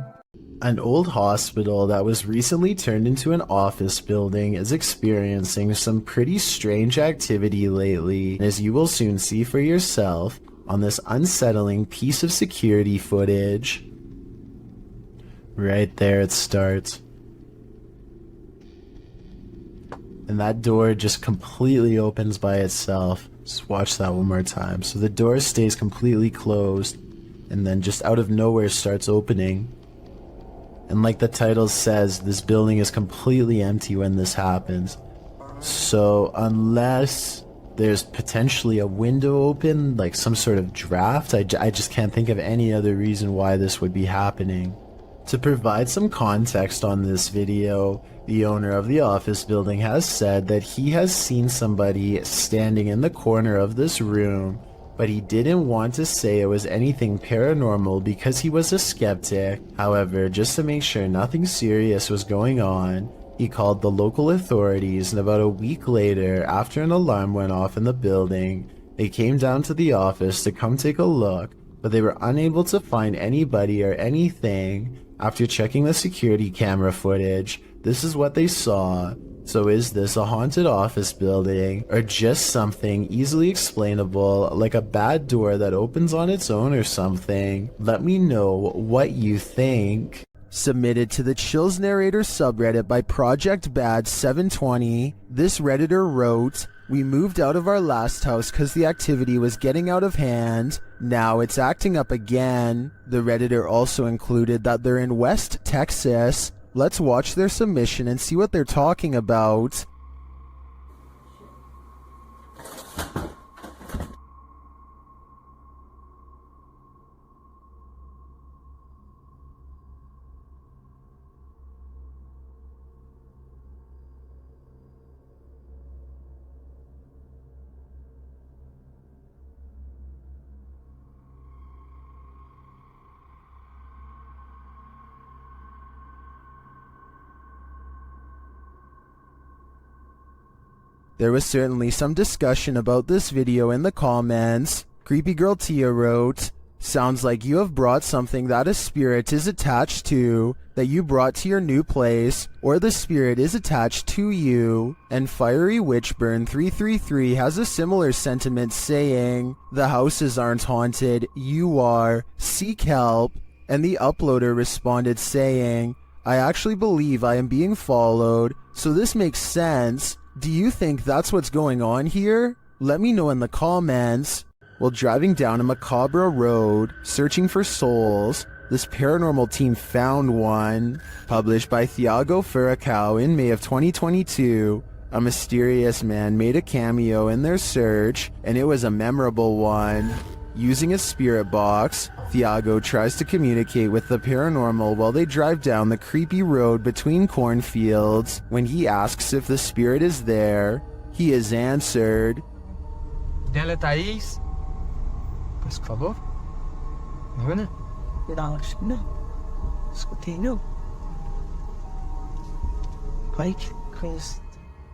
An old hospital that was recently turned into an office building is experiencing some pretty strange activity lately, as you will soon see for yourself on this unsettling piece of security footage. Right there it starts. And that door just completely opens by itself. Just watch that one more time. So the door stays completely closed, and then just out of nowhere starts opening. And like the title says, this building is completely empty when this happens. So unless there's potentially a window open, like some sort of draft, I just can't think of any other reason why this would be happening. To provide some context on this video, the owner of the office building has said that he has seen somebody standing in the corner of this room, but he didn't want to say it was anything paranormal because he was a skeptic. However, just to make sure nothing serious was going on, he called the local authorities, and about a week later, after an alarm went off in the building, they came down to the office to come take a look, but they were unable to find anybody or anything. After checking the security camera footage, this is what they saw. So is this a haunted office building, or just something easily explainable, like a bad door that opens on its own or something? Let me know what you think. Submitted to the Chills Narrator subreddit by Project Bad 720, this redditor wrote, "We moved out of our last house because the activity was getting out of hand. Now it's acting up again." The redditor also included that they're in West Texas. Let's watch their submission and see what they're talking about. There was certainly some discussion about this video in the comments. Creepy Girl Tia wrote, "Sounds like you have brought something that a spirit is attached to, that you brought to your new place, or the spirit is attached to you." And Fiery Witchburn 333 has a similar sentiment saying, "The houses aren't haunted, you are. Seek help." And the uploader responded saying, "I actually believe I am being followed, so this makes sense. Do you think that's what's going on here? Let me know in the comments." While driving down a macabre road, searching for souls, this paranormal team found one. Published by Thiago Furacao in May of 2022, a mysterious man made a cameo in their search, and it was a memorable one. Using a spirit box, Thiago tries to communicate with the paranormal while they drive down the creepy road between cornfields. When he asks if the spirit is there, he is answered. Dela Thaís. Por favor. Não, não. Escutei, não. Like, cause...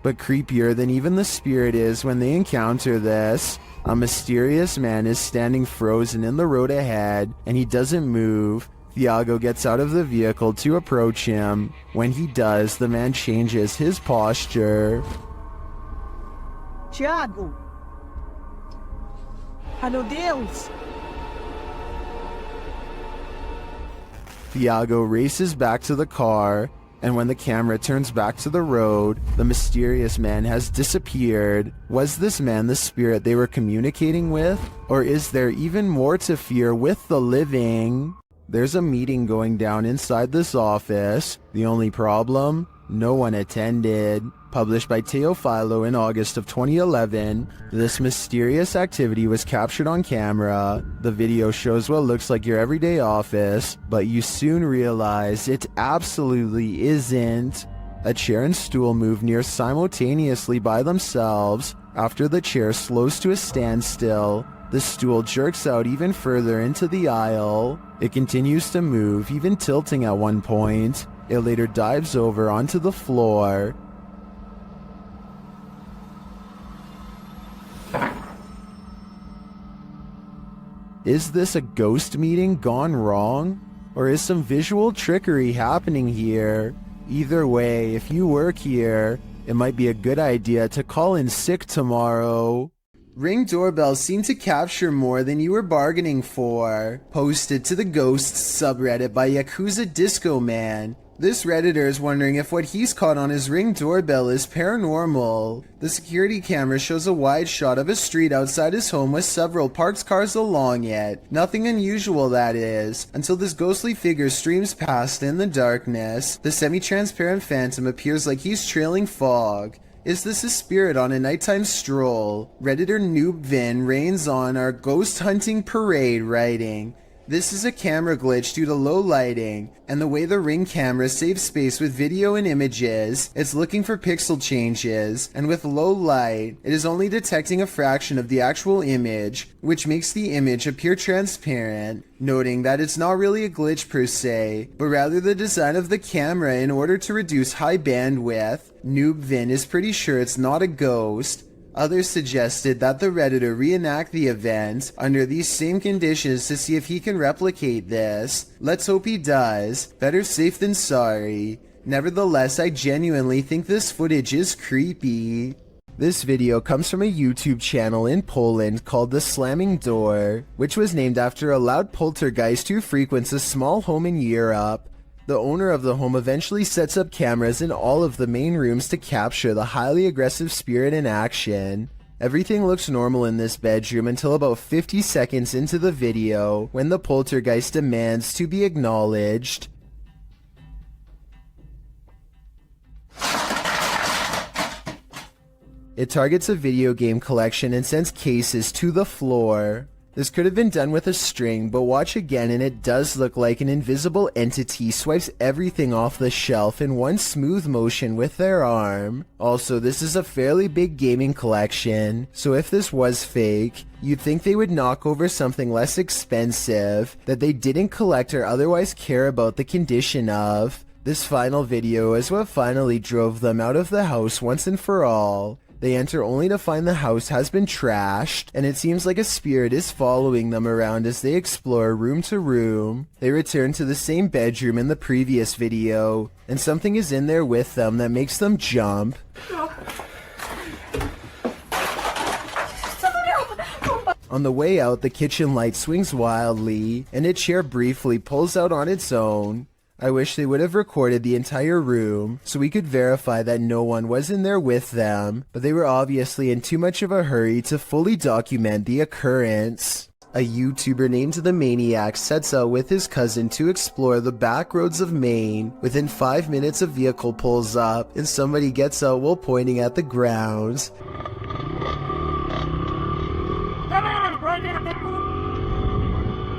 But creepier than even the spirit is when they encounter this. A mysterious man is standing frozen in the road ahead, and he doesn't move. Thiago gets out of the vehicle to approach him. When he does, the man changes his posture. Thiago! Ah, meu Deus! Thiago races back to the car, and when the camera turns back to the road, the mysterious man has disappeared. Was this man the spirit they were communicating with? Or is there even more to fear with the living? There's a meeting going down inside this office. The only problem? No one attended. Published by Teofilo in August of 2011, this mysterious activity was captured on camera. The video shows what looks like your everyday office, but you soon realize it absolutely isn't. A chair and stool move near simultaneously by themselves. After the chair slows to a standstill, the stool jerks out even further into the aisle. It continues to move, even tilting at one point. It later dives over onto the floor. Is this a ghost meeting gone wrong? Or is some visual trickery happening here? Either way, if you work here, it might be a good idea to call in sick tomorrow. Ring doorbells seem to capture more than you were bargaining for. Posted to the Ghosts subreddit by Yakuza Disco Man. This Redditor is wondering if what he's caught on his Ring doorbell is paranormal. The security camera shows a wide shot of a street outside his home with several parked cars along it. Nothing unusual, that is, until this ghostly figure streams past in the darkness. The semi-transparent phantom appears like he's trailing fog. Is this a spirit on a nighttime stroll? Redditor Noob Vin reigns on our ghost hunting parade, writing, "This is a camera glitch due to low lighting, and the way the Ring camera saves space with video and images, it's looking for pixel changes, and with low light, it is only detecting a fraction of the actual image, which makes the image appear transparent," noting that it's not really a glitch per se, but rather the design of the camera in order to reduce high bandwidth. Noob Vin is pretty sure it's not a ghost. Others suggested that the Redditor reenact the event under these same conditions to see if he can replicate this. Let's hope he does. Better safe than sorry. Nevertheless, I genuinely think this footage is creepy. This video comes from a YouTube channel in Poland called The Slamming Door, which was named after a loud poltergeist who frequents a small home in Europe. The owner of the home eventually sets up cameras in all of the main rooms to capture the highly aggressive spirit in action. Everything looks normal in this bedroom until about 50 seconds into the video, when the poltergeist demands to be acknowledged. It targets a video game collection and sends cases to the floor. This could have been done with a string, but watch again and it does look like an invisible entity swipes everything off the shelf in one smooth motion with their arm. Also, this is a fairly big gaming collection, so if this was fake, you'd think they would knock over something less expensive that they didn't collect or otherwise care about the condition of. This final video is what finally drove them out of the house once and for all. They enter only to find the house has been trashed, and it seems like a spirit is following them around as they explore room to room. They return to the same bedroom in the previous video, and something is in there with them that makes them jump. On the way out, the kitchen light swings wildly, and a chair briefly pulls out on its own. I wish they would have recorded the entire room so we could verify that no one was in there with them, but they were obviously in too much of a hurry to fully document the occurrence. A YouTuber named The Maniac sets out with his cousin to explore the back roads of Maine. Within 5 minutes, a vehicle pulls up and somebody gets out while pointing at the ground.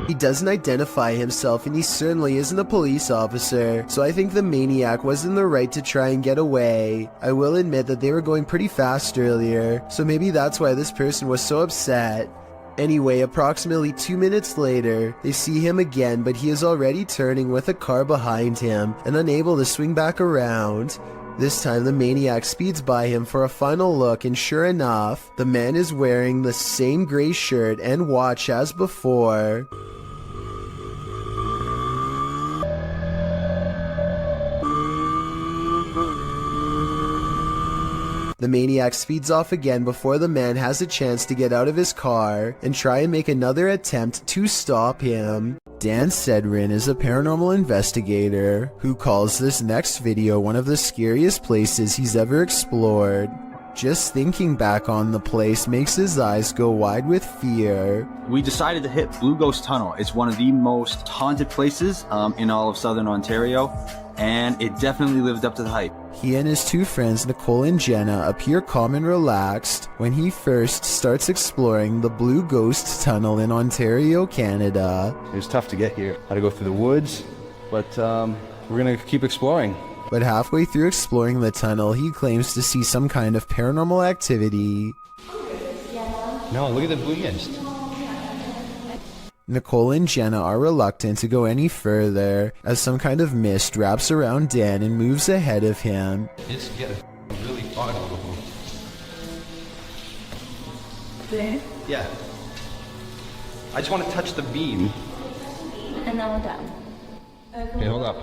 He doesn't identify himself, and he certainly isn't a police officer, so I think the maniac was in the right to try and get away. I will admit that they were going pretty fast earlier, so maybe that's why this person was so upset. Anyway, approximately 2 minutes later, they see him again, but he is already turning with a car behind him and unable to swing back around. This time the maniac speeds by him for a final look, and sure enough, the man is wearing the same gray shirt and watch as before. The maniac speeds off again before the man has a chance to get out of his car and try and make another attempt to stop him. Dan Sedrin is a paranormal investigator who calls this next video one of the scariest places he's ever explored. Just thinking back on the place makes his eyes go wide with fear. We decided to hit Blue Ghost Tunnel. It's one of the most haunted places in all of Southern Ontario, and it definitely lived up to the hype. He and his two friends, Nicole and Jenna, appear calm and relaxed when he first starts exploring the Blue Ghost Tunnel in Ontario, Canada. It was tough to get here. Had to go through the woods, but we're gonna keep exploring. But halfway through exploring the tunnel, he claims to see some kind of paranormal activity. No, look at the blue mist. Nicole and Jenna are reluctant to go any further as some kind of mist wraps around Dan and moves ahead of him. It's getting really far. There? Yeah. I just want to touch the beam. And now we're done. Okay, hold up.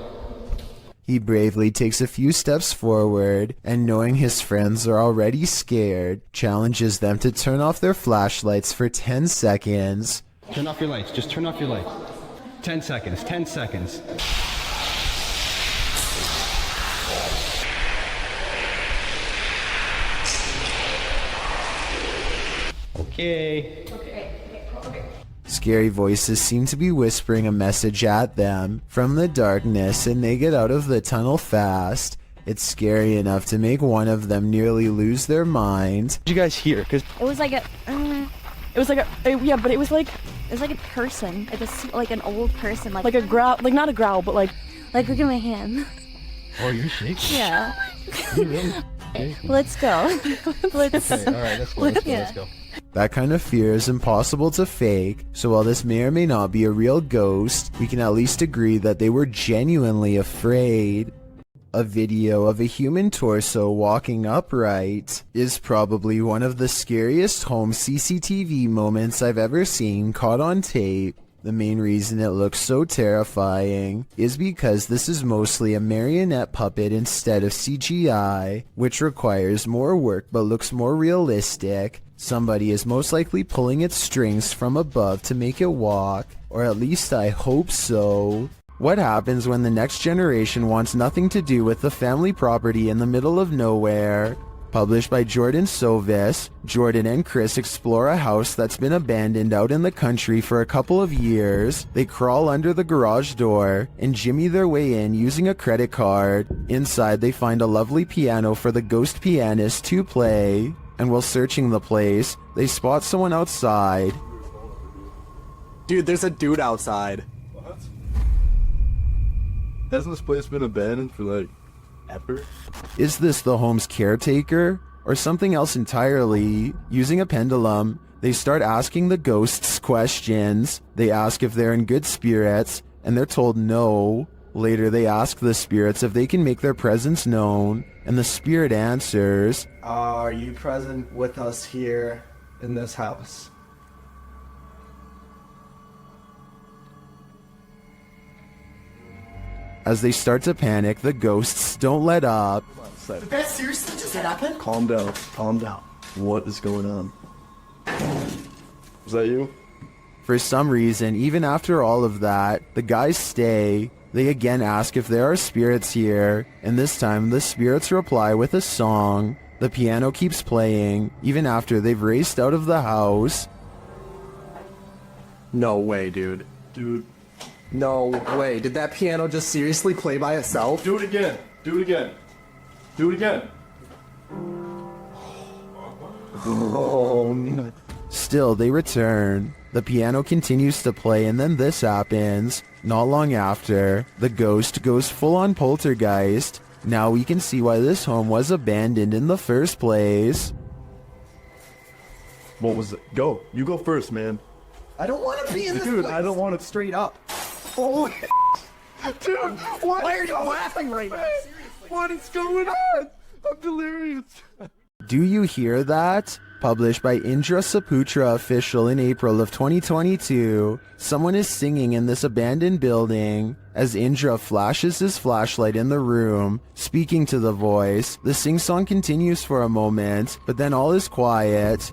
He bravely takes a few steps forward and, knowing his friends are already scared, challenges them to turn off their flashlights for 10 seconds. Turn off your lights. Just turn off your lights. 10 seconds. 10 seconds. Okay. Scary voices seem to be whispering a message at them from the darkness, and they get out of the tunnel fast. It's scary enough to make one of them nearly lose their mind. Did you guys hear? Because It was like a. Yeah, but it was like a person, like an old person, like a growl, like not a growl, but like look at my hand. Oh, you're shaking. Yeah. You really? Okay. Let's go. Let's. Okay, all right, let's go. Let's go. That kind of fear is impossible to fake, so while this may or may not be a real ghost, we can at least agree that they were genuinely afraid. A video of a human torso walking upright is probably one of the scariest home CCTV moments I've ever seen caught on tape. The main reason it looks so terrifying is because this is mostly a marionette puppet instead of CGI, which requires more work but looks more realistic. Somebody is most likely pulling its strings from above to make it walk, or at least I hope so. What happens when the next generation wants nothing to do with the family property in the middle of nowhere? Published by Jordan Sovis, Jordan and Chris explore a house that's been abandoned out in the country for a couple of years. They crawl under the garage door and jimmy their way in using a credit card. Inside they find a lovely piano for the ghost pianist to play. And while searching the place, they spot someone outside. Dude, there's a dude outside. What? Hasn't this place been abandoned for like ever? Is this the home's caretaker? Or something else entirely? Using a pendulum, they start asking the ghosts questions. They ask if they're in good spirits, and they're told no. Later they ask the spirits if they can make their presence known, and the spirit answers, Are you present with us here in this house? As they start to panic, the ghosts don't let up. Did that seriously just happen? Calm down. Calm down. What is going on? Was that you? For some reason, even after all of that, the guys stay. They again ask if there are spirits here, and this time the spirits reply with a song. The piano keeps playing, even after they've raced out of the house. No way, dude. Dude. No way. Did that piano just seriously play by itself? Do it again. Do it again. Do it again. Oh, no. Still, they return. The piano continues to play, and then this happens. Not long after, the ghost goes full-on poltergeist. Now we can see why this home was abandoned in the first place. What was it? Go. You go first, man. I don't want to be in this Dude, place. I don't want to. Straight up. Oh, Dude, what? Why are you laughing right now? What is going on? I'm delirious. Do you hear that? Published by Indra Saputra Official in April of 2022, someone is singing in this abandoned building. As Indra flashes his flashlight in the room, speaking to the voice, the sing-song continues for a moment, but then all is quiet.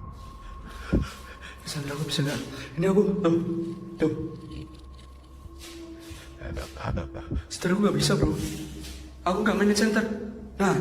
Setelah gue gak bisa bro. Aku gak main di center. Nah,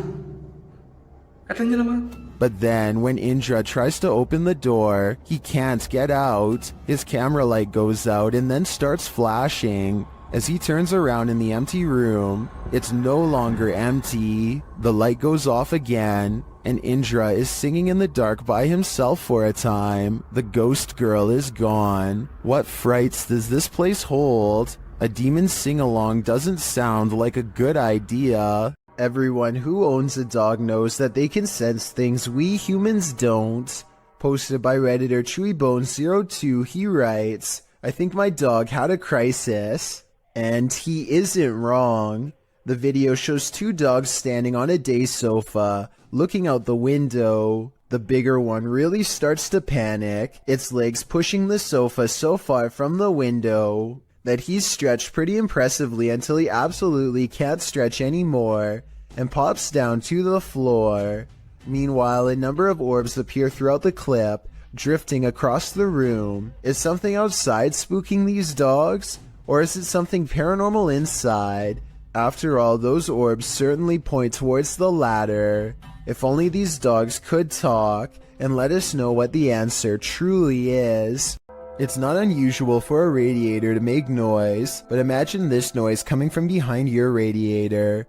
katanya lama. But then, when Indra tries to open the door, he can't get out. His camera light goes out and then starts flashing. As he turns around in the empty room, it's no longer empty. The light goes off again, and Indra is singing in the dark by himself for a time. The ghost girl is gone. What frights does this place hold? A demon sing-along doesn't sound like a good idea. Everyone who owns a dog knows that they can sense things we humans don't. Posted by Redditor ChewyBone02, he writes, I think my dog had a crisis. And he isn't wrong. The video shows two dogs standing on a day sofa, looking out the window. The bigger one really starts to panic, its legs pushing the sofa so far from the window that he's stretched pretty impressively until he absolutely can't stretch anymore and pops down to the floor. Meanwhile, a number of orbs appear throughout the clip, drifting across the room. Is something outside spooking these dogs? Or is it something paranormal inside? After all, those orbs certainly point towards the latter. If only these dogs could talk and let us know what the answer truly is. It's not unusual for a radiator to make noise, but imagine this noise coming from behind your radiator.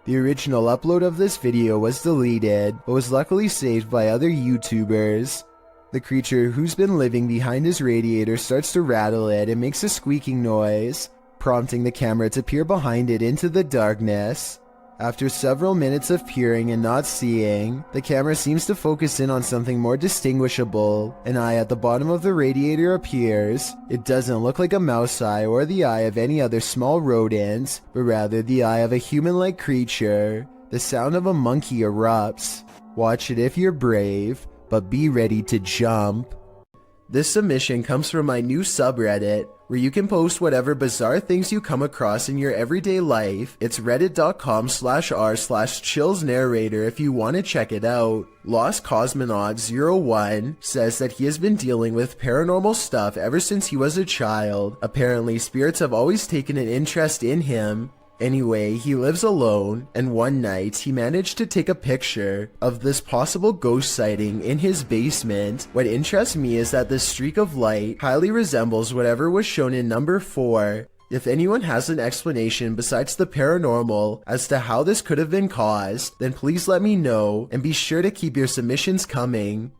The original upload of this video was deleted, but was luckily saved by other YouTubers. The creature who's been living behind his radiator starts to rattle it and makes a squeaking noise, prompting the camera to peer behind it into the darkness. After several minutes of peering and not seeing, the camera seems to focus in on something more distinguishable. An eye at the bottom of the radiator appears. It doesn't look like a mouse eye or the eye of any other small rodent, but rather the eye of a human-like creature. The sound of a monkey erupts. Watch it if you're brave, but be ready to jump. This submission comes from my new subreddit, where you can post whatever bizarre things you come across in your everyday life. It's reddit.com/r/chillsnarrator if you want to check it out. Lost Cosmonaut 01 says that he has been dealing with paranormal stuff ever since he was a child. Apparently, spirits have always taken an interest in him. Anyway, he lives alone, and one night he managed to take a picture of this possible ghost sighting in his basement. What interests me is that this streak of light highly resembles whatever was shown in number 4. If anyone has an explanation besides the paranormal as to how this could have been caused, then please let me know, and be sure to keep your submissions coming.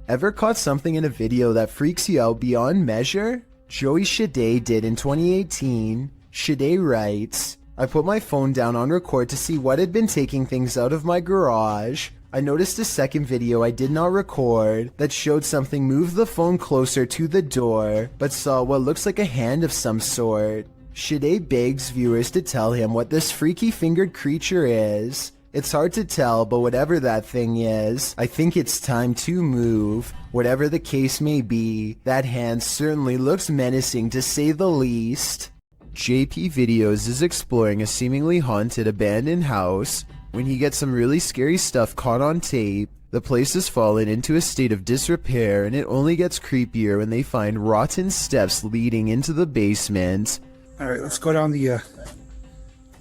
Ever caught something in a video that freaks you out beyond measure? Joey Shade did in 2018. Shade writes, I put my phone down on record to see what had been taking things out of my garage. I noticed a second video I did not record that showed something move the phone closer to the door, but saw what looks like a hand of some sort. Shade begs viewers to tell him what this freaky fingered creature is. It's hard to tell, but whatever that thing is, I think it's time to move. Whatever the case may be, that hand certainly looks menacing to say the least. JP Videos is exploring a seemingly haunted abandoned house when he gets some really scary stuff caught on tape. The place has fallen into a state of disrepair, and it only gets creepier when they find rotten steps leading into the basement. Alright, let's go down the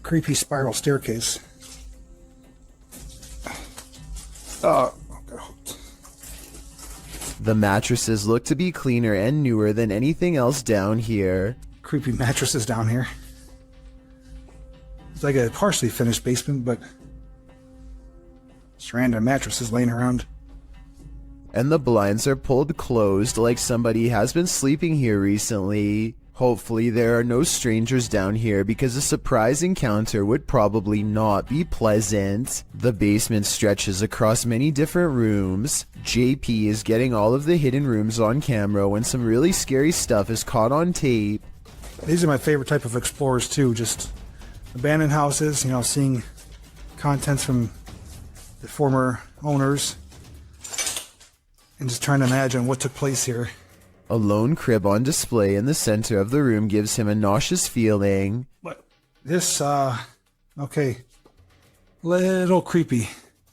creepy spiral staircase. The mattresses look to be cleaner and newer than anything else down here. Creepy mattresses down here. It's like a partially finished basement, but just random mattresses laying around. And the blinds are pulled closed like somebody has been sleeping here recently. Hopefully there are no strangers down here because a surprise encounter would probably not be pleasant. The basement stretches across many different rooms. JP is getting all of the hidden rooms on camera when some really scary stuff is caught on tape. These are my favorite type of explorers too, just abandoned houses, you know, seeing contents from the former owners and just trying to imagine what took place here. A lone crib on display in the center of the room gives him a nauseous feeling. But this, okay, little creepy.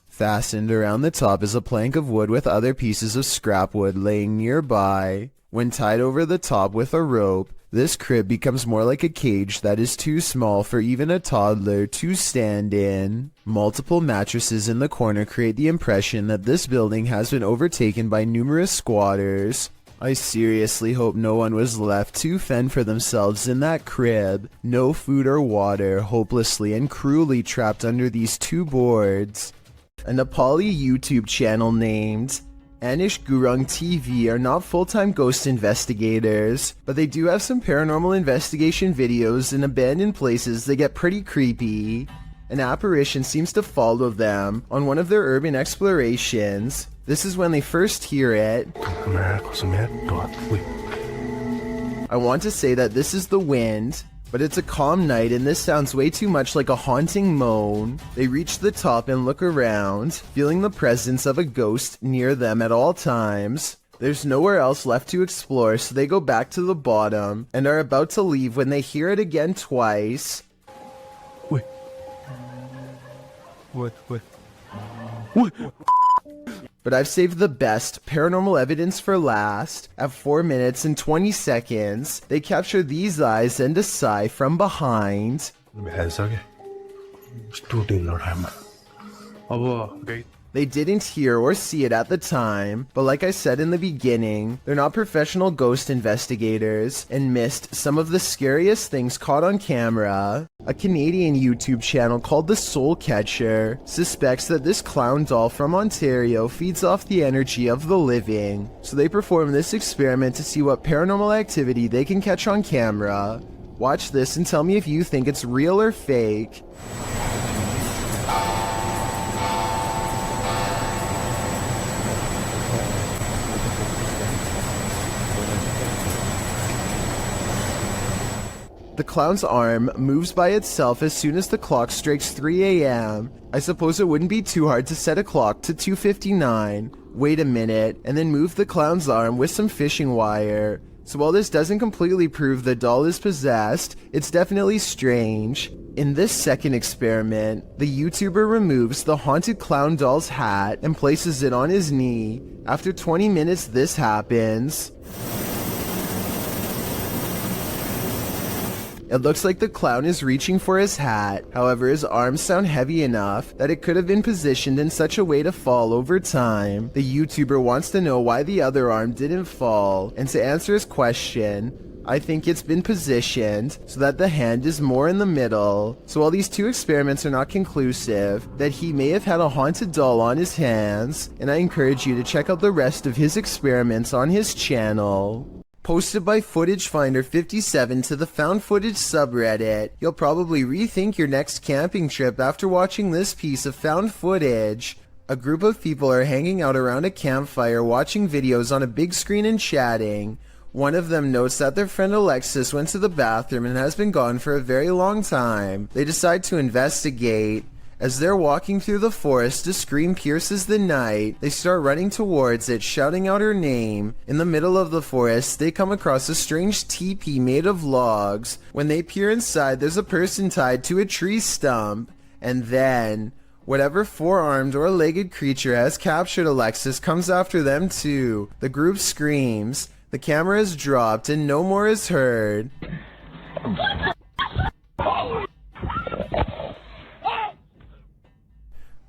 Fastened around the top is a plank of wood with other pieces of scrap wood laying nearby. When tied over the top with a rope, this crib becomes more like a cage that is too small for even a toddler to stand in. Multiple mattresses in the corner create the impression that this building has been overtaken by numerous squatters. I seriously hope no one was left to fend for themselves in that crib. No food or water, hopelessly and cruelly trapped under these two boards. A Nepali YouTube channel named Anish Gurung TV are not full-time ghost investigators, but they do have some paranormal investigation videos in abandoned places that get pretty creepy. An apparition seems to follow them on one of their urban explorations. This is when they first hear it. I want to say that this is the wind, but it's a calm night and this sounds way too much like a haunting moan. They reach the top and look around, feeling the presence of a ghost near them at all times. There's nowhere else left to explore, so they go back to the bottom and are about to leave when they hear it again twice. Wait. What? But I've saved the best paranormal evidence for last. At 4 minutes and 20 seconds, they capture these eyes and a sigh from behind. They didn't hear or see it at the time, but like I said in the beginning, they're not professional ghost investigators and missed some of the scariest things caught on camera. A Canadian YouTube channel called The Soul Catcher suspects that this clown doll from Ontario feeds off the energy of the living, so they perform this experiment to see what paranormal activity they can catch on camera. Watch this and tell me if you think it's real or fake. The clown's arm moves by itself as soon as the clock strikes 3 a.m. I suppose it wouldn't be too hard to set a clock to 2:59. Wait a minute, and then move the clown's arm with some fishing wire. So while this doesn't completely prove the doll is possessed, it's definitely strange. In this second experiment, the YouTuber removes the haunted clown doll's hat and places it on his knee. After 20 minutes, this happens. It looks like the clown is reaching for his hat, however his arms sound heavy enough that it could have been positioned in such a way to fall over time. The YouTuber wants to know why the other arm didn't fall, and to answer his question, I think it's been positioned so that the hand is more in the middle. So while these two experiments are not conclusive, that he may have had a haunted doll on his hands, and I encourage you to check out the rest of his experiments on his channel. Posted by Footage Finder 57 to the Found Footage subreddit, you'll probably rethink your next camping trip after watching this piece of found footage. A group of people are hanging out around a campfire watching videos on a big screen and chatting. One of them notes that their friend Alexis went to the bathroom and has been gone for a very long time. They decide to investigate. As they're walking through the forest, a scream pierces the night. They start running towards it, shouting out her name. In the middle of the forest, they come across a strange teepee made of logs. When they peer inside, there's a person tied to a tree stump. And then, whatever four-armed or legged creature has captured Alexis comes after them too. The group screams. The camera is dropped and no more is heard.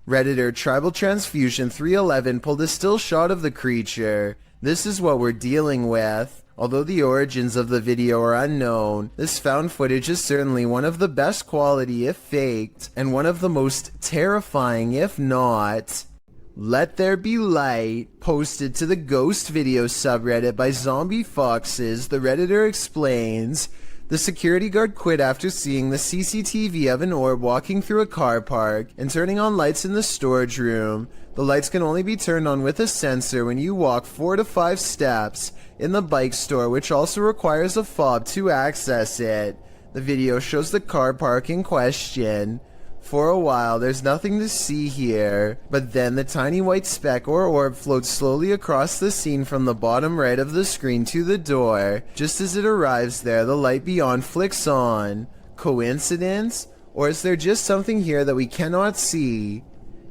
Redditor Tribal Transfusion 311 pulled a still shot of the creature. This is what we're dealing with. Although the origins of the video are unknown, this found footage is certainly one of the best quality if faked, and one of the most terrifying if not. Let There Be Light, posted to the Ghost Video subreddit by Zombie Foxes, the Redditor explains, the security guard quit after seeing the CCTV of an orb walking through a car park and turning on lights in the storage room. The lights can only be turned on with a sensor when you walk 4 to 5 steps in the bike store, which also requires a fob to access it. The video shows the car park in question. For a while, there's nothing to see here, but then the tiny white speck or orb floats slowly across the scene from the bottom right of the screen to the door. Just as it arrives there, the light beyond flicks on. Coincidence? Or is there just something here that we cannot see?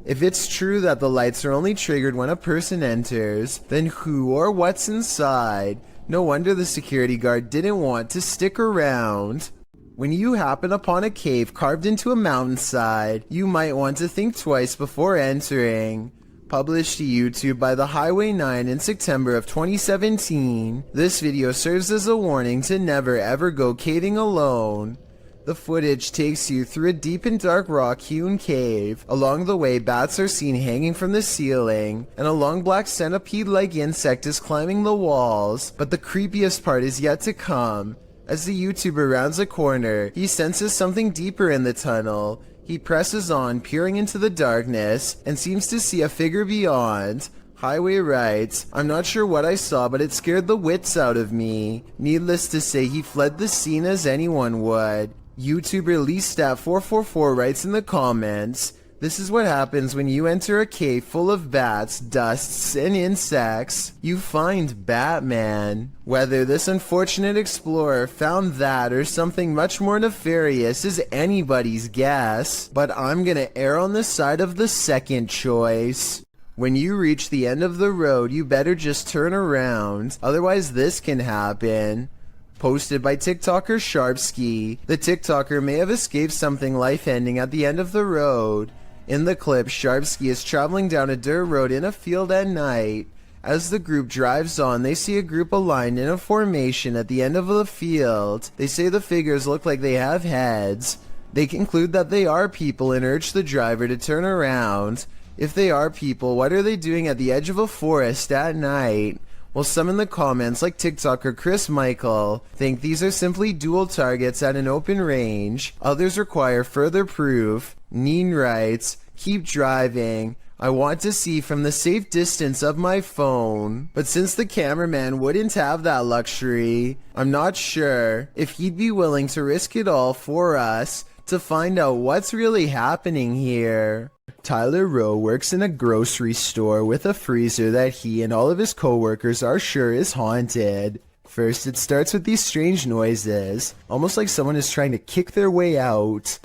If it's true that the lights are only triggered when a person enters, then who or what's inside? No wonder the security guard didn't want to stick around. When you happen upon a cave carved into a mountainside, you might want to think twice before entering. Published to YouTube by the Highway 9 in September of 2017, this video serves as a warning to never ever go caving alone. The footage takes you through a deep and dark rock-hewn cave. Along the way, bats are seen hanging from the ceiling, and a long black centipede-like insect is climbing the walls. But the creepiest part is yet to come. As the YouTuber rounds a corner, he senses something deeper in the tunnel. He presses on, peering into the darkness, and seems to see a figure beyond. Highway writes, I'm not sure what I saw, but it scared the wits out of me. Needless to say, he fled the scene as anyone would. YouTuber LeeStat444 writes in the comments, this is what happens when you enter a cave full of bats, dusts, and insects. You find Batman. Whether this unfortunate explorer found that or something much more nefarious is anybody's guess, but I'm gonna err on the side of the second choice. When you reach the end of the road, you better just turn around, otherwise this can happen. Posted by TikToker Sharpski. The TikToker may have escaped something life-ending at the end of the road. In the clip, Sharpsky is traveling down a dirt road in a field at night. As the group drives on, they see a group aligned in a formation at the end of the field. They say the figures look like they have heads. They conclude that they are people and urge the driver to turn around. If they are people, what are they doing at the edge of a forest at night? Well, some in the comments, like TikToker Chris Michael, think these are simply dual targets at an open range. Others require further proof. Neen writes, "Keep driving. I want to see from the safe distance of my phone." But since the cameraman wouldn't have that luxury, I'm not sure if he'd be willing to risk it all for us to find out what's really happening here. Tyler Rowe works in a grocery store with a freezer that he and all of his co-workers are sure is haunted. First, it starts with these strange noises, almost like someone is trying to kick their way out.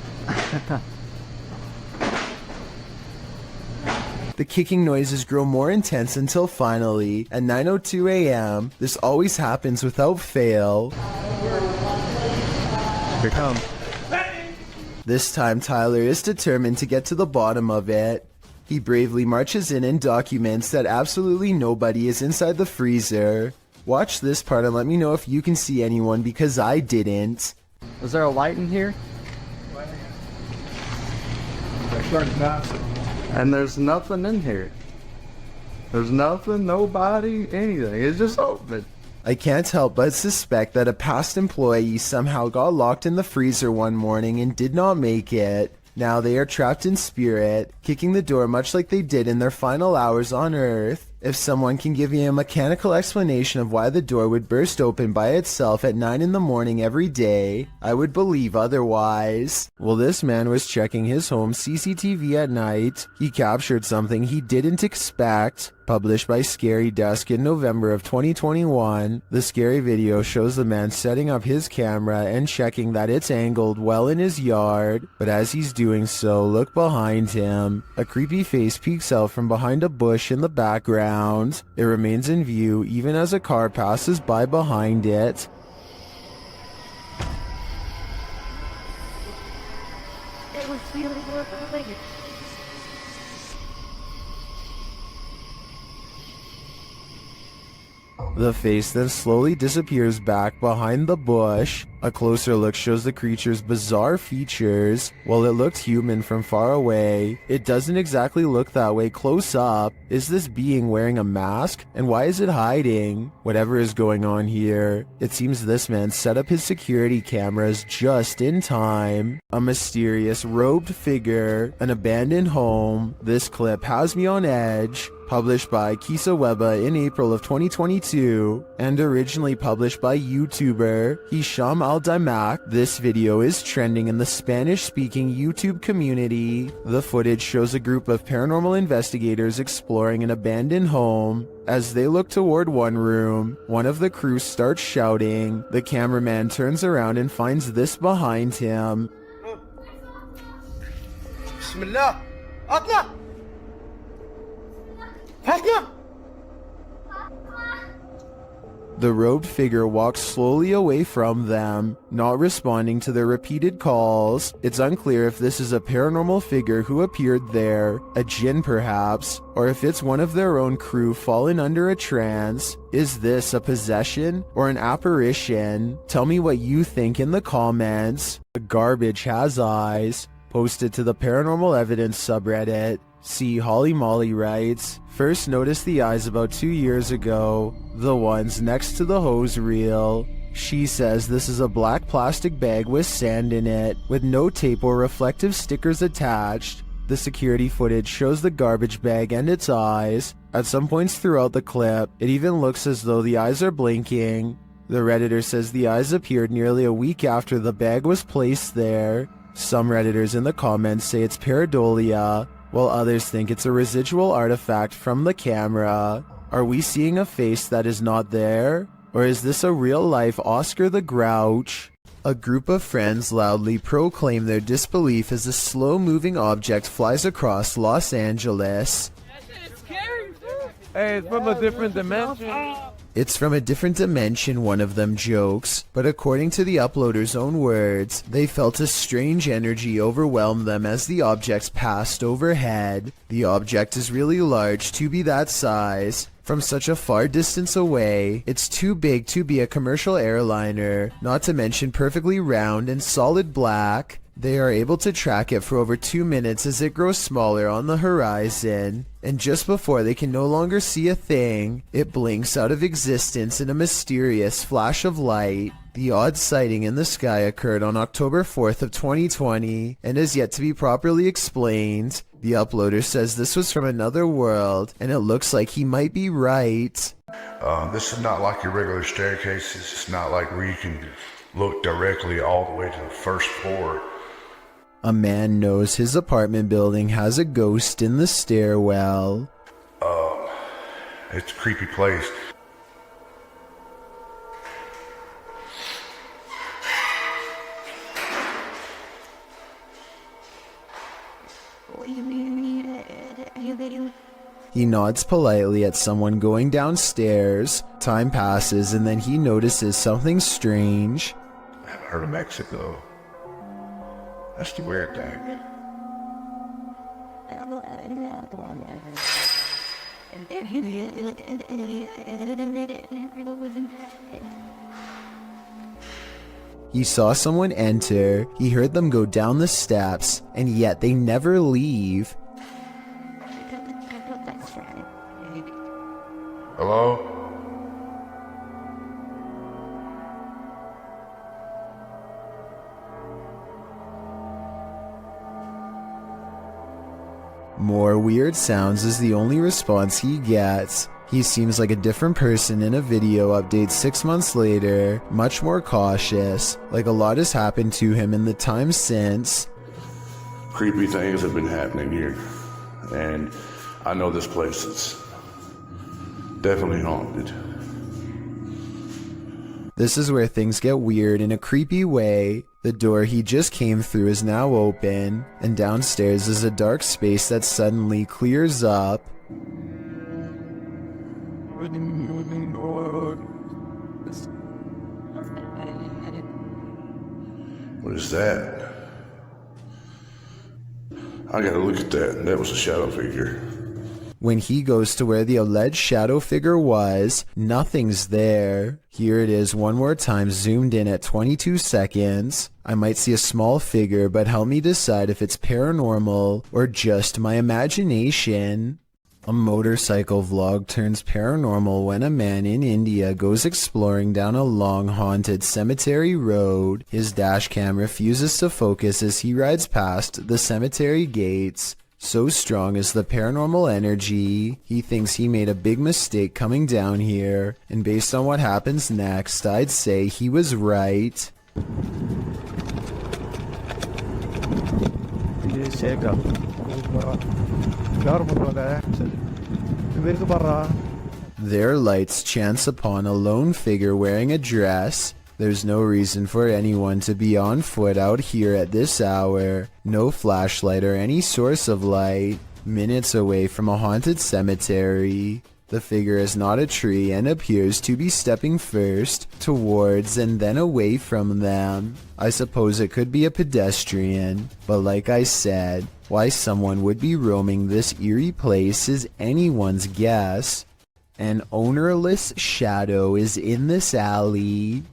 The kicking noises grow more intense until finally, at 9:02 a.m., this always happens without fail. Here it comes. This time, Tyler is determined to get to the bottom of it. He bravely marches in and documents that absolutely nobody is inside the freezer. Watch this part and let me know if you can see anyone, because I didn't. Is there a light in here? And there's nothing in here. There's nothing, nobody, anything. It's just open. I can't help but suspect that a past employee somehow got locked in the freezer one morning and did not make it. Now they are trapped in spirit, kicking the door much like they did in their final hours on Earth. If someone can give me a mechanical explanation of why the door would burst open by itself at 9 in the morning every day, I would believe otherwise. Well, this man was checking his home CCTV at night. He captured something he didn't expect. Published by Scary Dusk in November of 2021, the scary video shows the man setting up his camera and checking that it's angled well in his yard. But as he's doing so, look behind him. A creepy face peeks out from behind a bush in the background. It remains in view even as a car passes by behind it. It was really like The face then slowly disappears back behind the bush. A closer look shows the creature's bizarre features. While it looked human from far away, it doesn't exactly look that way close up. Is this being wearing a mask? And why is it hiding? Whatever is going on here, it seems this man set up his security cameras just in time. A mysterious robed figure, an abandoned home. This clip has me on edge. Published by Kisa Weba in April of 2022, and originally published by YouTuber Hisham Al-Daimak. This video is trending in the Spanish-speaking YouTube community. The footage shows a group of paranormal investigators exploring an abandoned home. As they look toward one room, one of the crew starts shouting. The cameraman turns around and finds this behind him. Bismillah, atla! The robed figure walks slowly away from them, not responding to their repeated calls. It's unclear if this is a paranormal figure who appeared there, a jinn perhaps, or if it's one of their own crew fallen under a trance. Is this a possession or an apparition? Tell me what you think in the comments. The garbage has eyes. Posted to the Paranormal Evidence subreddit. See Holly Molly writes, first noticed the eyes about 2 years ago, the ones next to the hose reel. She says this is a black plastic bag with sand in it, with no tape or reflective stickers attached. The security footage shows the garbage bag and its eyes. At some points throughout the clip, it even looks as though the eyes are blinking. The Redditor says the eyes appeared nearly a week after the bag was placed there. Some Redditors in the comments say it's pareidolia, while others think it's a residual artifact from the camera. Are we seeing a face that is not there? Or is this a real-life Oscar the Grouch? A group of friends loudly proclaim their disbelief as a slow-moving object flies across Los Angeles. Hey, it's from a different dimension. It's from a different dimension, one of them jokes, but according to the uploader's own words, they felt a strange energy overwhelm them as the objects passed overhead. The object is really large to be that size. From such a far distance away, it's too big to be a commercial airliner, not to mention perfectly round and solid black. They are able to track it for over 2 minutes as it grows smaller on the horizon, and just before they can no longer see a thing, it blinks out of existence in a mysterious flash of light. The odd sighting in the sky occurred on October 4th of 2020 and is yet to be properly explained. The uploader says this was from another world, and it looks like he might be right. This is not like your regular staircases. It's not like where you can look directly all the way to the first floor. A man knows his apartment building has a ghost in the stairwell. It's a creepy place. He nods politely at someone going downstairs. Time passes and then he notices something strange. I haven't heard of Mexico. That's the weird thing. He saw someone enter, he heard them go down the steps, and yet they never leave. Hello? More weird sounds is the only response he gets. He seems like a different person in a video update 6 months later, much more cautious, like a lot has happened to him in the time since. Creepy things have been happening here, and I know this place is definitely haunted. This is where things get weird in a creepy way. The door he just came through is now open, and downstairs is a dark space that suddenly clears up. What is that? I gotta look at that. That was a shadow figure. When he goes to where the alleged shadow figure was, nothing's there. Here it is one more time, zoomed in at 22 seconds. I might see a small figure, but help me decide if it's paranormal or just my imagination. A motorcycle vlog turns paranormal when a man in India goes exploring down a long haunted cemetery road. His dash cam refuses to focus as he rides past the cemetery gates. So strong is the paranormal energy, he thinks he made a big mistake coming down here, and based on what happens next, I'd say he was right. Their lights chance upon a lone figure wearing a dress. There's no reason for anyone to be on foot out here at this hour. No flashlight or any source of light. Minutes away from a haunted cemetery. The figure is not a tree and appears to be stepping first towards and then away from them. I suppose it could be a pedestrian, but like I said, why someone would be roaming this eerie place is anyone's guess. An ownerless shadow is in this alley.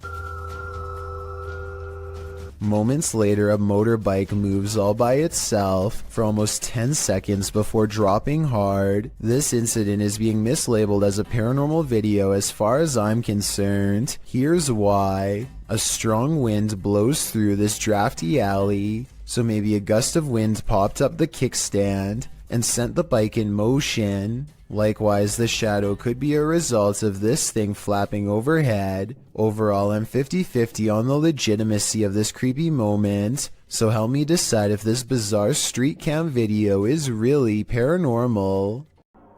Moments later, a motorbike moves all by itself for almost 10 seconds before dropping hard. This incident is being mislabeled as a paranormal video as far as I'm concerned. Here's why. A strong wind blows through this drafty alley, so maybe a gust of wind popped up the kickstand and sent the bike in motion. Likewise, the shadow could be a result of this thing flapping overhead. Overall, I'm 50-50 on the legitimacy of this creepy moment, so help me decide if this bizarre street cam video is really paranormal.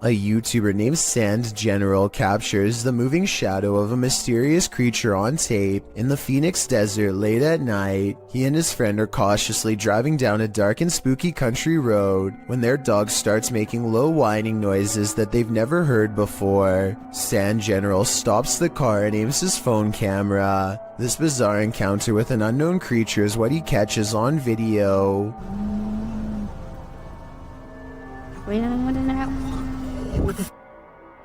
A YouTuber named Sand General captures the moving shadow of a mysterious creature on tape in the Phoenix desert late at night. He and his friend are cautiously driving down a dark and spooky country road when their dog starts making low whining noises that they've never heard before. Sand General stops the car and aims his phone camera. This bizarre encounter with an unknown creature is what he catches on video. What the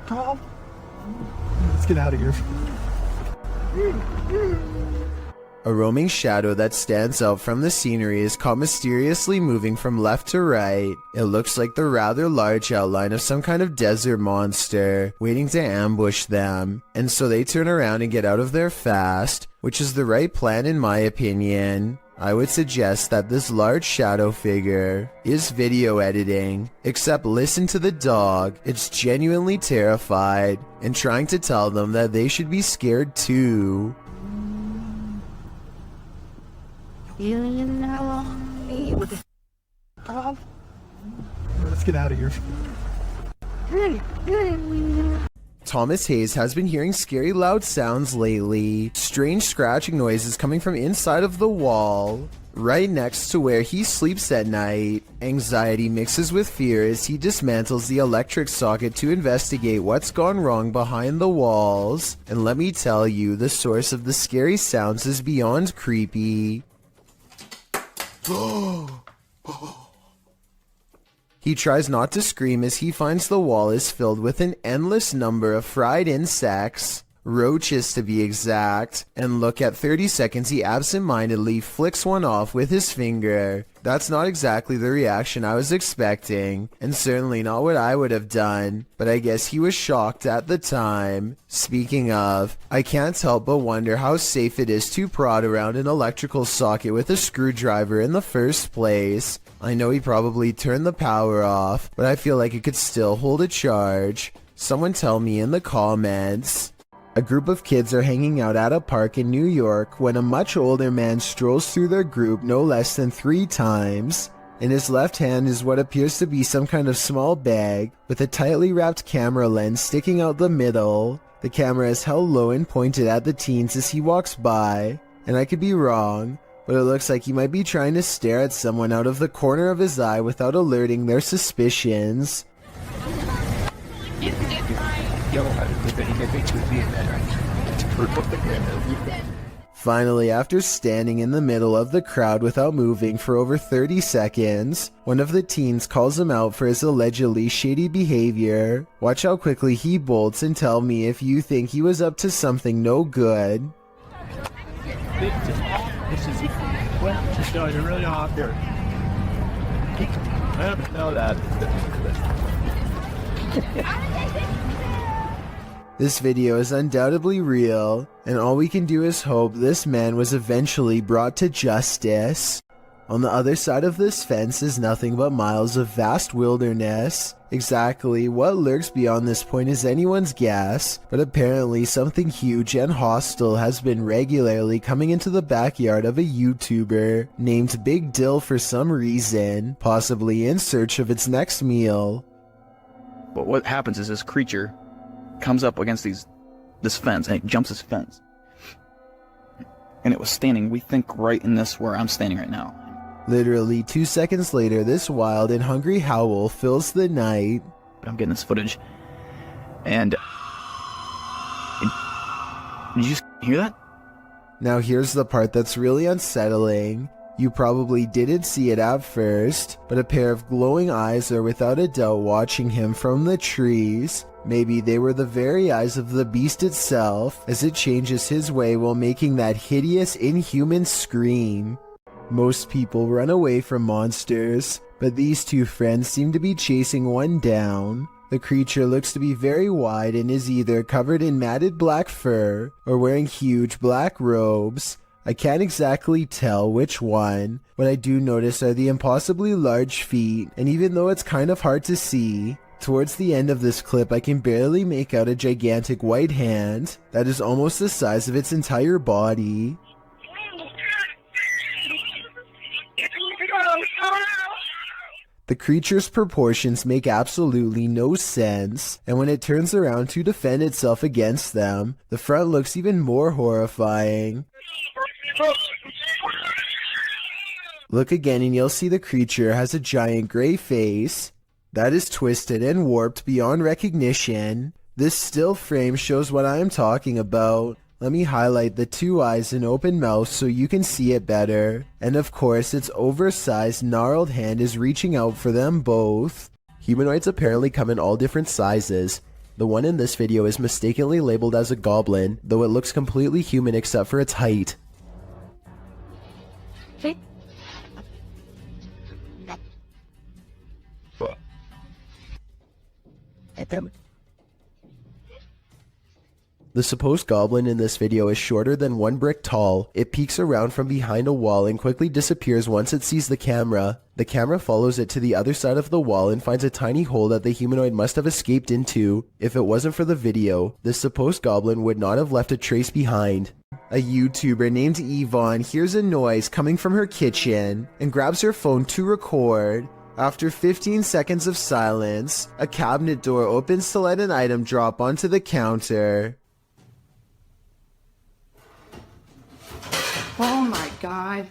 Tom? Let's get out of here. A roaming shadow that stands out from the scenery is caught mysteriously moving from left to right. It looks like the rather large outline of some kind of desert monster waiting to ambush them, and so they turn around and get out of there fast, which is the right plan in my opinion. I would suggest that this large shadow figure is video editing, except listen to the dog. It's genuinely terrified and trying to tell them that they should be scared too. What the Tom? Let's get out of here. Thomas Hayes has been hearing scary loud sounds lately. Strange scratching noises coming from inside of the wall, right next to where he sleeps at night. Anxiety mixes with fear as he dismantles the electric socket to investigate what's gone wrong behind the walls. And let me tell you, the source of the scary sounds is beyond creepy. He tries not to scream as he finds the wall is filled with an endless number of fried insects, roaches to be exact, and look, at 30 seconds he absent-mindedly flicks one off with his finger. That's not exactly the reaction I was expecting, and certainly not what I would have done, but I guess he was shocked at the time. Speaking of, I can't help but wonder how safe it is to prod around an electrical socket with a screwdriver in the first place. I know he probably turned the power off, but I feel like it could still hold a charge. Someone tell me in the comments. A group of kids are hanging out at a park in New York when a much older man strolls through their group no less than 3 times. In his left hand is what appears to be some kind of small bag with a tightly wrapped camera lens sticking out the middle. The camera is held low and pointed at the teens as he walks by, and I could be wrong, but it looks like he might be trying to stare at someone out of the corner of his eye without alerting their suspicions. Finally, after standing in the middle of the crowd without moving for over 30 seconds, one of the teens calls him out for his allegedly shady behavior. Watch how quickly he bolts and tell me if you think he was up to something no good. This is just going really hot there. I don't know that. This video is undoubtedly real, and all we can do is hope this man was eventually brought to justice. On the other side of this fence is nothing but miles of vast wilderness. Exactly what lurks beyond this point is anyone's guess, but apparently something huge and hostile has been regularly coming into the backyard of a YouTuber named Big Dill for some reason, possibly in search of its next meal. But what happens is this creature comes up against this fence, and it jumps this fence. And it was standing, we think, right in this where I'm standing right now. Literally 2 seconds later, this wild and hungry howl fills the night. I'm getting this footage, and did you hear that? Now here's the part that's really unsettling. You probably didn't see it at first, but a pair of glowing eyes are without a doubt watching him from the trees. Maybe they were the very eyes of the beast itself, as it changes his way while making that hideous, inhuman scream. Most people run away from monsters, but these two friends seem to be chasing one down. The creature looks to be very wide and is either covered in matted black fur or wearing huge black robes. I can't exactly tell which one. What I do notice are the impossibly large feet, and even though it's kind of hard to see, towards the end of this clip I can barely make out a gigantic white hand that is almost the size of its entire body. The creature's proportions make absolutely no sense, and when it turns around to defend itself against them, the front looks even more horrifying. Look again and you'll see the creature has a giant gray face that is twisted and warped beyond recognition. This still frame shows what I am talking about. Let me highlight the two eyes and open mouth so you can see it better. And of course, its oversized, gnarled hand is reaching out for them both. Humanoids apparently come in all different sizes. The one in this video is mistakenly labeled as a goblin, though it looks completely human except for its height. The supposed goblin in this video is shorter than 1 brick tall. It peeks around from behind a wall and quickly disappears once it sees the camera. The camera follows it to the other side of the wall and finds a tiny hole that the humanoid must have escaped into. If it wasn't for the video, this supposed goblin would not have left a trace behind. A YouTuber named Yvonne hears a noise coming from her kitchen and grabs her phone to record. After 15 seconds of silence, a cabinet door opens to let an item drop onto the counter. Oh my god.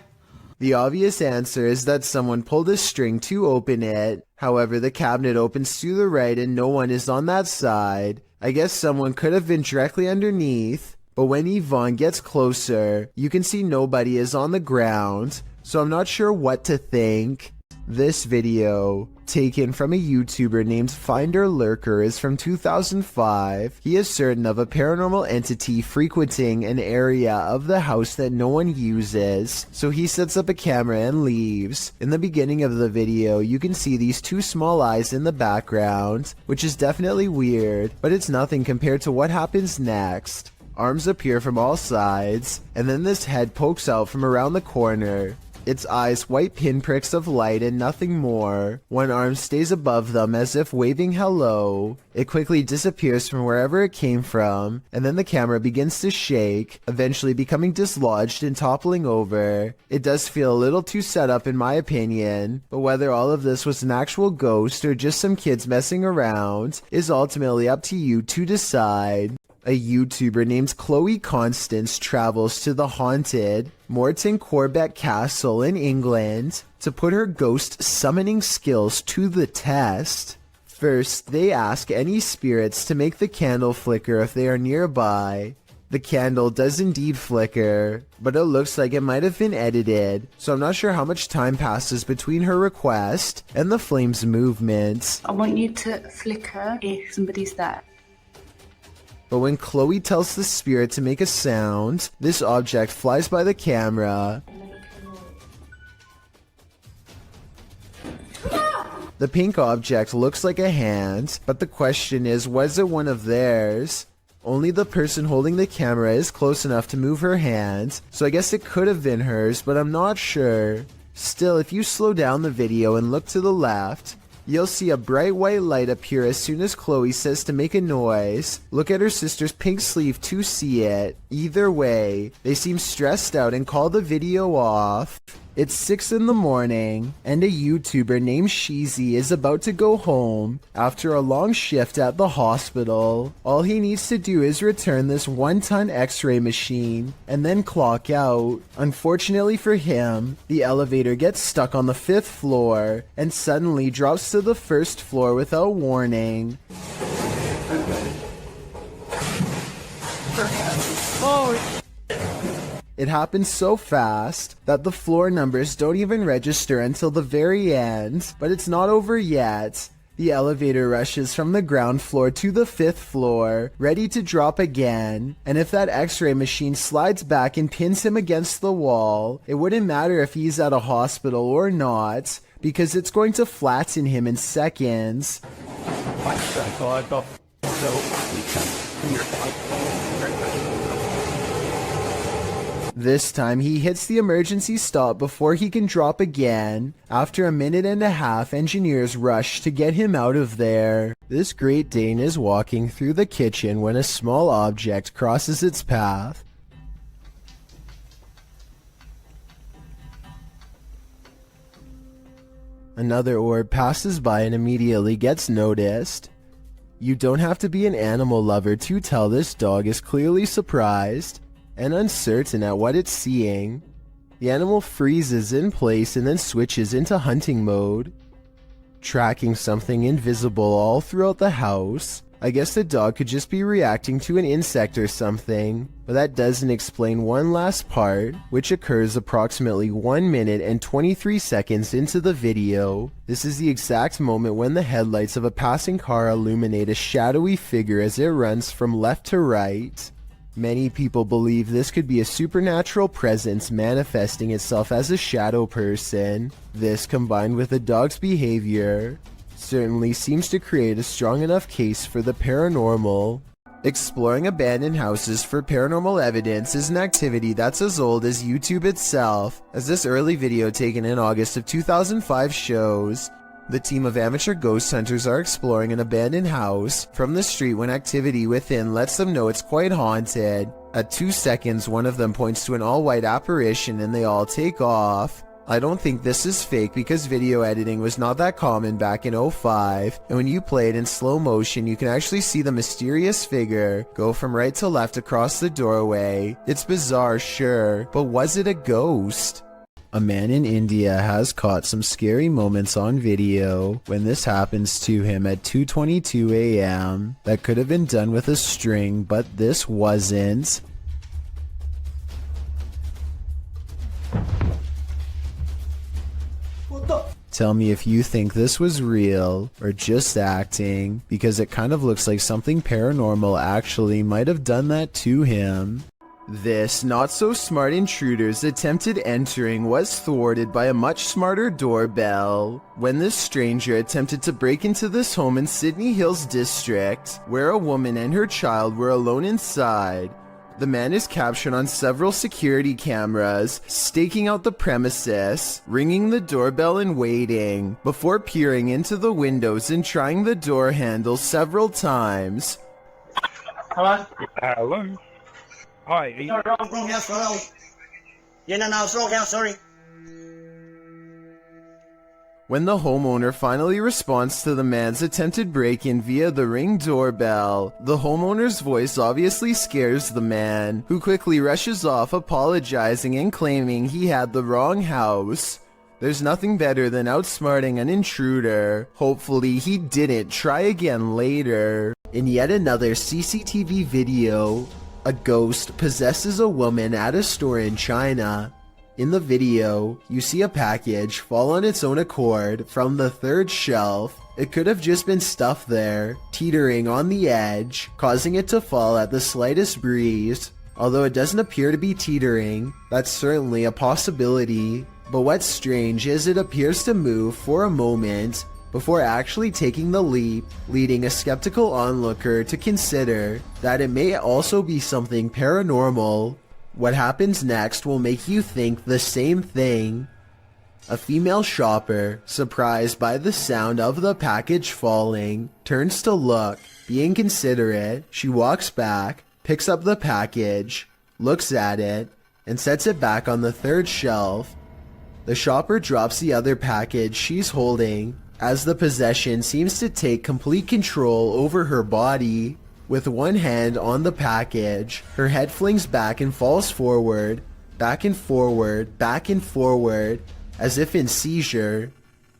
The obvious answer is that someone pulled a string to open it. However, the cabinet opens to the right and no one is on that side. I guess someone could have been directly underneath. But when Yvonne gets closer, you can see nobody is on the ground. So I'm not sure what to think. This video, taken from a YouTuber named Finder Lurker, is from 2005. He is certain of a paranormal entity frequenting an area of the house that no one uses, so he sets up a camera and leaves. In the beginning of the video, you can see these two small eyes in the background, which is definitely weird, but it's nothing compared to what happens next. Arms appear from all sides, and then this head pokes out from around the corner. Its eyes white pinpricks of light and nothing more. One arm stays above them as if waving hello. It quickly disappears from wherever it came from, and then the camera begins to shake, eventually becoming dislodged and toppling over. It does feel a little too set up in my opinion, but whether all of this was an actual ghost or just some kids messing around is ultimately up to you to decide. A YouTuber named Chloe Constance travels to the haunted Morton Corbett Castle in England to put her ghost summoning skills to the test. First, they ask any spirits to make the candle flicker if they are nearby. The candle does indeed flicker, but it looks like it might have been edited, so I'm not sure how much time passes between her request and the flame's movement. I want you to flicker if somebody's there. But when Chloe tells the spirit to make a sound, this object flies by the camera. The pink object looks like a hand, but the question is, was it one of theirs? Only the person holding the camera is close enough to move her hand, so I guess it could have been hers, but I'm not sure. Still, if you slow down the video and look to the left, you'll see a bright white light appear as soon as Chloe says to make a noise. Look at her sister's pink sleeve to see it. Either way, they seem stressed out and call the video off. It's 6 in the morning, and a YouTuber named Sheezy is about to go home after a long shift at the hospital. All he needs to do is return this 1-ton x-ray machine and then clock out. Unfortunately for him, the elevator gets stuck on the 5th floor and suddenly drops to the 1st floor without warning. Oh. It happens so fast that the floor numbers don't even register until the very end, but it's not over yet. The elevator rushes from the ground floor to the 5th floor, ready to drop again, and if that x-ray machine slides back and pins him against the wall, it wouldn't matter if he's at a hospital or not, because it's going to flatten him in seconds. This time he hits the emergency stop before he can drop again. After a minute and a half, engineers rush to get him out of there. This Great Dane is walking through the kitchen when a small object crosses its path. Another orb passes by and immediately gets noticed. You don't have to be an animal lover to tell this dog is clearly surprised and uncertain at what it's seeing. The animal freezes in place and then switches into hunting mode, tracking something invisible all throughout the house. I guess the dog could just be reacting to an insect or something, but that doesn't explain one last part, which occurs approximately 1 minute and 23 seconds into the video. This is the exact moment when the headlights of a passing car illuminate a shadowy figure as it runs from left to right. Many people believe this could be a supernatural presence manifesting itself as a shadow person. This, combined with the dog's behavior, certainly seems to create a strong enough case for the paranormal. Exploring abandoned houses for paranormal evidence is an activity that's as old as YouTube itself, as this early video taken in August of 2005 shows. The team of amateur ghost hunters are exploring an abandoned house from the street when activity within lets them know it's quite haunted. At 2 seconds, one of them points to an all-white apparition and they all take off. I don't think this is fake because video editing was not that common back in 2005, and when you play it in slow motion you can actually see the mysterious figure go from right to left across the doorway. It's bizarre, sure, but was it a ghost? A man in India has caught some scary moments on video when this happens to him at 2:22 a.m. That could have been done with a string, but this wasn't. Tell me if you think this was real or just acting, because it kind of looks like something paranormal actually might have done that to him. This not-so-smart intruder's attempted entering was thwarted by a much smarter doorbell. When this stranger attempted to break into this home in Sydney Hills District, where a woman and her child were alone inside, the man is captured on several security cameras, staking out the premises, ringing the doorbell and waiting, before peering into the windows and trying the door handle several times. Hello? Hello? Hi, are you... Wrong house, hello. Yeah, no, it's wrong house, sorry. When the homeowner finally responds to the man's attempted break-in via the Ring doorbell, the homeowner's voice obviously scares the man, who quickly rushes off apologizing and claiming he had the wrong house. There's nothing better than outsmarting an intruder. Hopefully he didn't try again later. In yet another CCTV video, a ghost possesses a woman at a store in China. In the video, you see a package fall on its own accord from the third shelf. It could have just been stuff there, teetering on the edge, causing it to fall at the slightest breeze. Although it doesn't appear to be teetering, that's certainly a possibility. But what's strange is it appears to move for a moment before actually taking the leap, leading a skeptical onlooker to consider that it may also be something paranormal. What happens next will make you think the same thing. A female shopper, surprised by the sound of the package falling, turns to look. Being considerate, she walks back, picks up the package, looks at it, and sets it back on the third shelf. The shopper drops the other package she's holding, as the possession seems to take complete control over her body. With one hand on the package, her head flings back and falls forward, back and forward, back and forward, as if in seizure.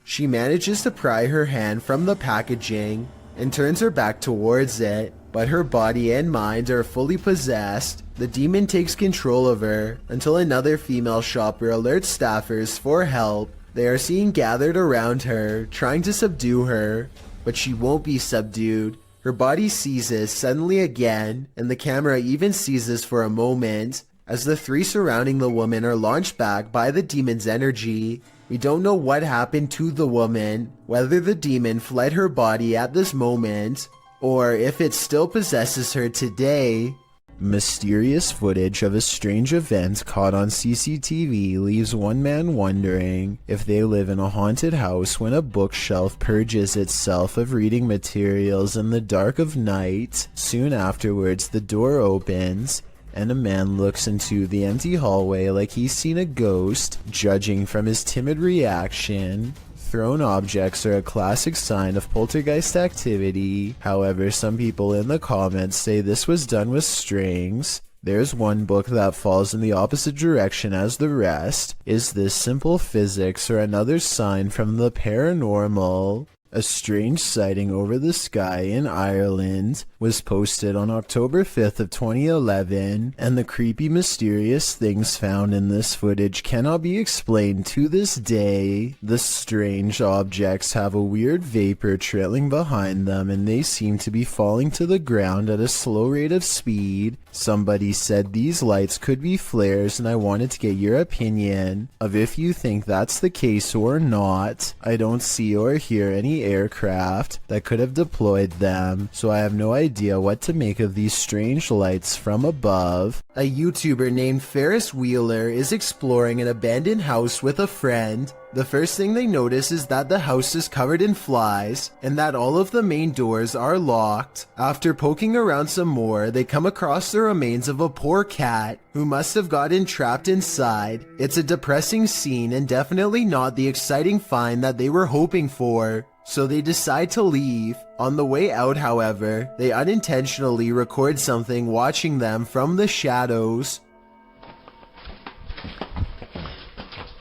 She manages to pry her hand from the packaging and turns her back towards it, but her body and mind are fully possessed. The demon takes control of her until another female shopper alerts staffers for help. They are seen gathered around her, trying to subdue her, but she won't be subdued. Her body seizes suddenly again, and the camera even seizes for a moment, as the three surrounding the woman are launched back by the demon's energy. We don't know what happened to the woman, whether the demon fled her body at this moment, or if it still possesses her today. Mysterious footage of a strange event caught on CCTV leaves one man wondering if they live in a haunted house when a bookshelf purges itself of reading materials in the dark of night. Soon afterwards, the door opens, and a man looks into the empty hallway like he's seen a ghost. Judging from his timid reaction, Thrown objects are a classic sign of poltergeist activity. However, some people in the comments say this was done with strings. There's one book that falls in the opposite direction as the rest. Is this simple physics or another sign from the paranormal? A strange sighting over the sky in Ireland was posted on October 5th of 2011, and the creepy, mysterious things found in this footage cannot be explained to this day. The strange objects have a weird vapor trailing behind them, and they seem to be falling to the ground at a slow rate of speed. Somebody said these lights could be flares, and I wanted to get your opinion of if you think that's the case or not. I don't see or hear any aircraft that could have deployed them, so I have no idea what to make of these strange lights from above. A YouTuber named Ferris Wheeler is exploring an abandoned house with a friend. The first thing they notice is that the house is covered in flies and that all of the main doors are locked. After poking around some more, they come across the remains of a poor cat who must have gotten trapped inside. It's a depressing scene and definitely not the exciting find that they were hoping for, so they decide to leave. On the way out, however, they unintentionally record something watching them from the shadows.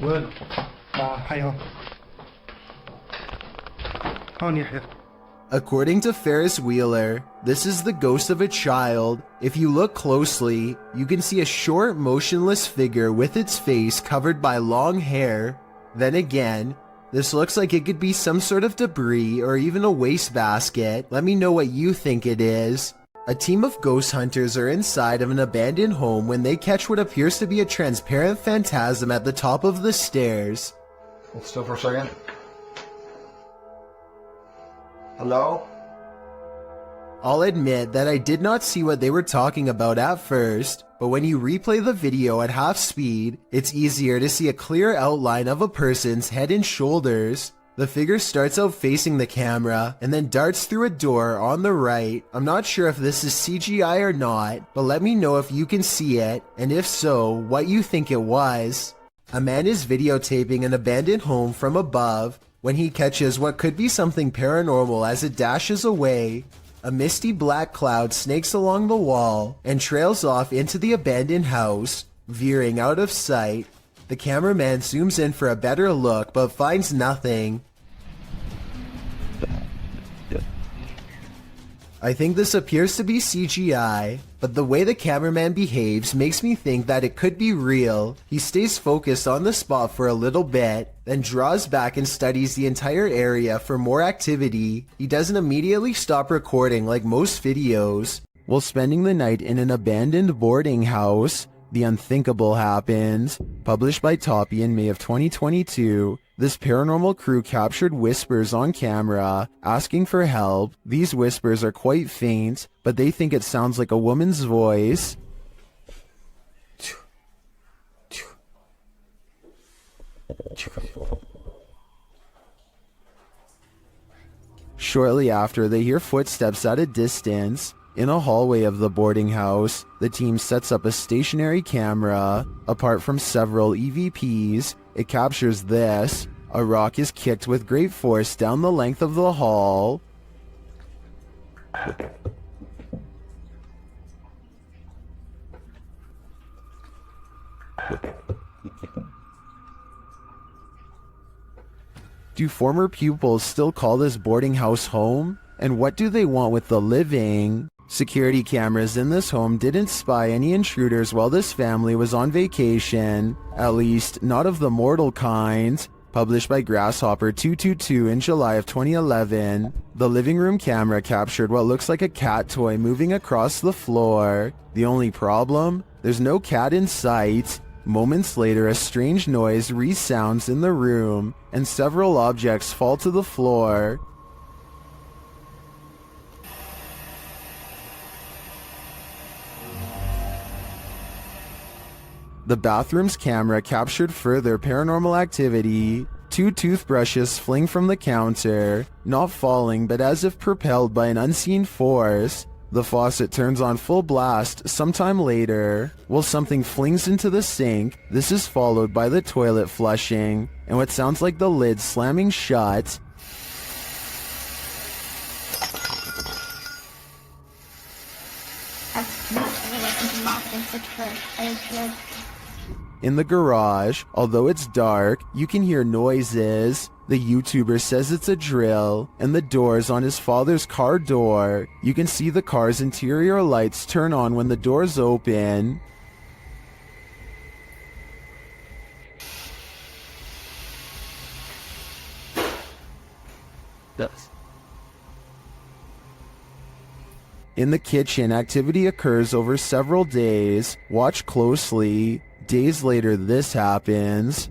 Well, hi. According to Ferris Wheeler, this is the ghost of a child. If you look closely, you can see a short, motionless figure with its face covered by long hair. Then again, this looks like it could be some sort of debris or even a wastebasket. Let me know what you think it is. A team of ghost hunters are inside of an abandoned home when they catch what appears to be a transparent phantasm at the top of the stairs. Hold still for a second. Hello? I'll admit that I did not see what they were talking about at first, but when you replay the video at half speed, it's easier to see a clear outline of a person's head and shoulders. The figure starts out facing the camera and then darts through a door on the right. I'm not sure if this is CGI or not, but let me know if you can see it, and if so, what you think it was. A man is videotaping an abandoned home from above when he catches what could be something paranormal as it dashes away. A misty black cloud snakes along the wall and trails off into the abandoned house, veering out of sight. The cameraman zooms in for a better look but finds nothing. I think this appears to be CGI, but the way the cameraman behaves makes me think that it could be real. He stays focused on the spot for a little bit, then draws back and studies the entire area for more activity. He doesn't immediately stop recording like most videos. While spending the night in an abandoned boarding house, the unthinkable happened. Published by Toppy in May of 2022, this paranormal crew captured whispers on camera, asking for help. These whispers are quite faint, but they think it sounds like a woman's voice. Shortly after, they hear footsteps at a distance. In a hallway of the boarding house, the team sets up a stationary camera. Apart from several EVPs, it captures this. A rock is kicked with great force down the length of the hall. Do former pupils still call this boarding house home? And what do they want with the living? Security cameras in this home didn't spy any intruders while this family was on vacation, at least not of the mortal kind. Published by Grasshopper 222 in July of 2011, the living room camera captured what looks like a cat toy moving across the floor. The only problem? There's no cat in sight. Moments later, a strange noise resounds in the room, and several objects fall to the floor. The bathroom's camera captured further paranormal activity. Two toothbrushes fling from the counter, not falling but as if propelled by an unseen force. The faucet turns on full blast sometime later, while something flings into the sink. This is followed by the toilet flushing, and what sounds like the lid slamming shut. In the garage, although it's dark, you can hear noises. The YouTuber says it's a drill, and the doors on his father's car door. You can see the car's interior lights turn on when the doors open. In the kitchen, activity occurs over several days. Watch closely. Days later, this happens.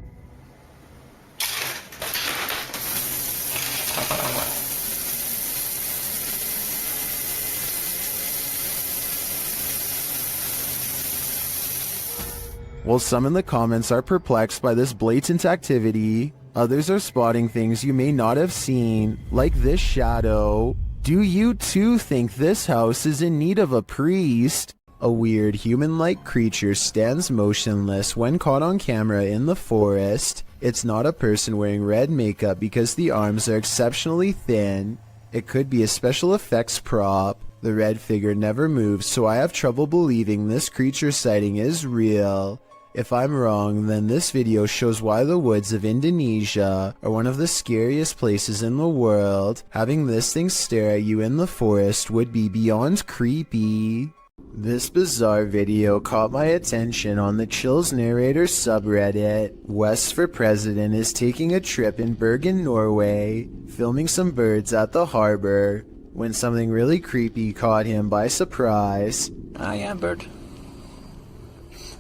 While some in the comments are perplexed by this blatant activity, others are spotting things you may not have seen, like this shadow. Do you too think this house is in need of a priest? A weird human-like creature stands motionless when caught on camera in the forest. It's not a person wearing red makeup because the arms are exceptionally thin. It could be a special effects prop. The red figure never moves, so I have trouble believing this creature sighting is real. If I'm wrong, then this video shows why the woods of Indonesia are one of the scariest places in the world. Having this thing stare at you in the forest would be beyond creepy. This bizarre video caught my attention on the Chills Narrator subreddit. West for President is taking a trip in Bergen, Norway, filming some birds at the harbor, when something really creepy caught him by surprise. I am bird.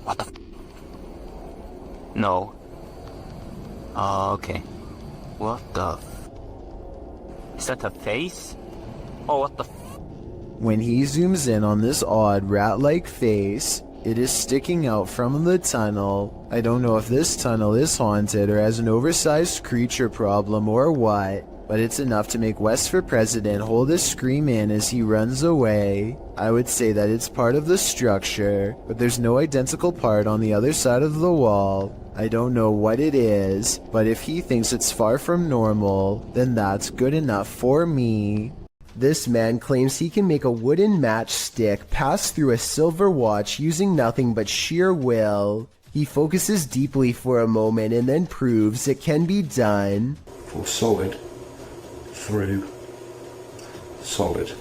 What the No. Oh, okay. What the Is that a face? Oh, what the When he zooms in on this odd rat-like face, it is sticking out from the tunnel. I don't know if this tunnel is haunted or has an oversized creature problem or what, but it's enough to make West for President hold his scream in as he runs away. I would say that it's part of the structure, but there's no identical part on the other side of the wall. I don't know what it is, but if he thinks it's far from normal, then that's good enough for me. This man claims he can make a wooden matchstick pass through a silver watch using nothing but sheer will. He focuses deeply for a moment and then proves it can be done. For solid through solid.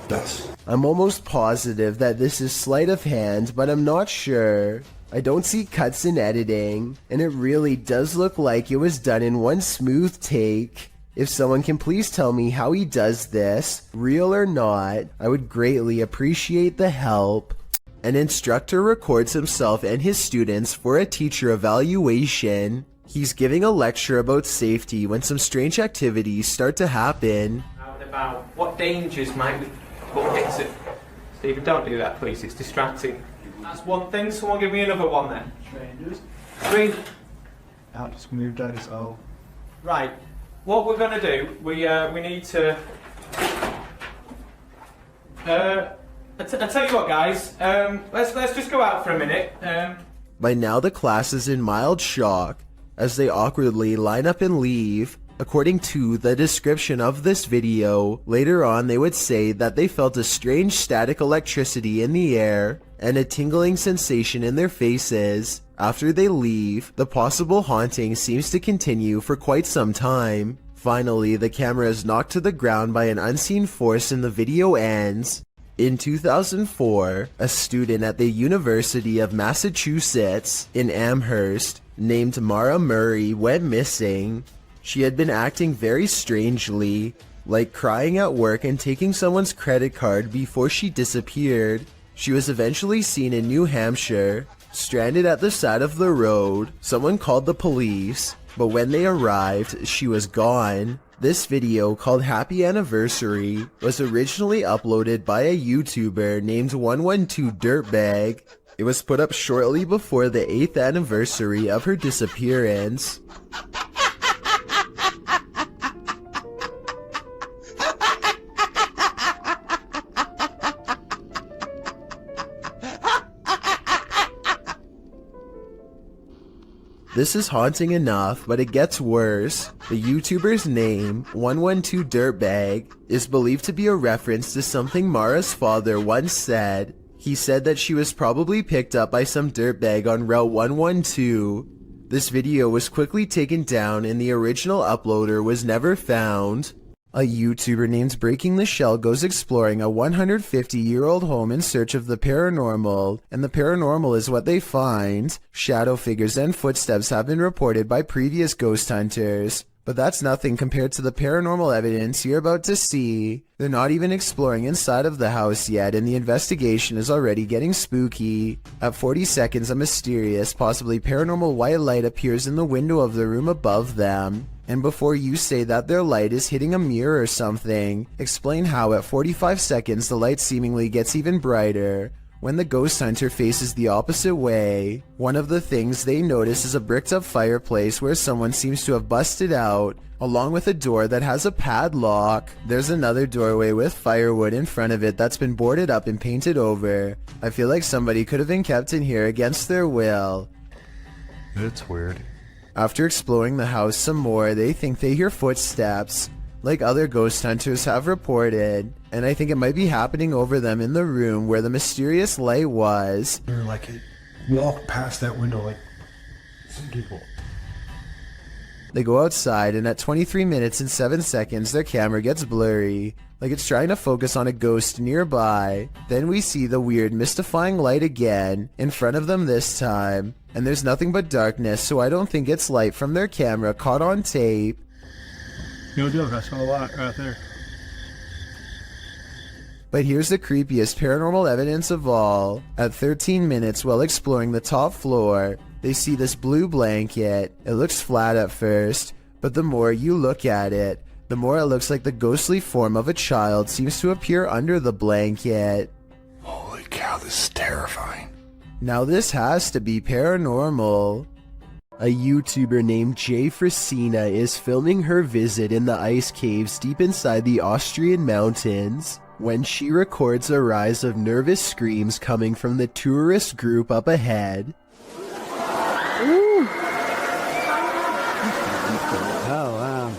Thus. I'm almost positive that this is sleight of hand, but I'm not sure. I don't see cuts in editing, and it really does look like it was done in one smooth take. If someone can please tell me how he does this, real or not, I would greatly appreciate the help. An instructor records himself and his students for a teacher evaluation. He's giving a lecture about safety when some strange activities start to happen. Out and about. What dangers might we put against it? Stephen, don't do that, please. It's distracting. That's one thing. Someone give me another one then. Strangers. Out, just moved out his O. Right. What we're going to do, we need to... I tell you what, guys. Let's just go out for a minute. By now the class is in mild shock as they awkwardly line up and leave. According to the description of this video, later on they would say that they felt a strange static electricity in the air and a tingling sensation in their faces. After they leave, the possible haunting seems to continue for quite some time. Finally, the camera is knocked to the ground by an unseen force and the video ends. In 2004, a student at the University of Massachusetts in Amherst named Mara Murray went missing. She had been acting very strangely, like crying at work and taking someone's credit card before she disappeared. She was eventually seen in New Hampshire, stranded at the side of the road. Someone called the police, but when they arrived, she was gone. This video, called Happy Anniversary, was originally uploaded by a YouTuber named 112 Dirtbag. It was put up shortly before the 8th anniversary of her disappearance. This is haunting enough, but it gets worse. The YouTuber's name, 112 Dirtbag, is believed to be a reference to something Mara's father once said. He said that she was probably picked up by some dirtbag on Route 112. This video was quickly taken down and the original uploader was never found. A YouTuber named Breaking the Shell goes exploring a 150-year-old home in search of the paranormal, and the paranormal is what they find. Shadow figures and footsteps have been reported by previous ghost hunters, but that's nothing compared to the paranormal evidence you're about to see. They're not even exploring inside of the house yet, and the investigation is already getting spooky. At 40 seconds, a mysterious, possibly paranormal white light appears in the window of the room above them. And before you say that their light is hitting a mirror or something, explain how at 45 seconds the light seemingly gets even brighter when the ghost hunter faces the opposite way. One of the things they notice is a bricked up fireplace where someone seems to have busted out, along with a door that has a padlock. There's another doorway with firewood in front of it that's been boarded up and painted over. I feel like somebody could have been kept in here against their will. It's weird. After exploring the house some more, they think they hear footsteps, like other ghost hunters have reported, and I think it might be happening over them in the room where the mysterious light was. They're like, walk past that window like some people. They go outside, and at 23 minutes and 7 seconds, their camera gets blurry, like it's trying to focus on a ghost nearby. Then we see the weird, mystifying light again, in front of them this time, and there's nothing but darkness, so I don't think it's light from their camera caught on tape. No joke, I saw a lot right there. But here's the creepiest paranormal evidence of all. At 13 minutes, while exploring the top floor, they see this blue blanket. It looks flat at first, but the more you look at it, the more it looks like the ghostly form of a child seems to appear under the blanket. Holy cow, this is terrifying. Now this has to be paranormal. A YouTuber named Jay Frasina is filming her visit in the ice caves deep inside the Austrian mountains when she records a rise of nervous screams coming from the tourist group up ahead. Ooh. Oh, wow.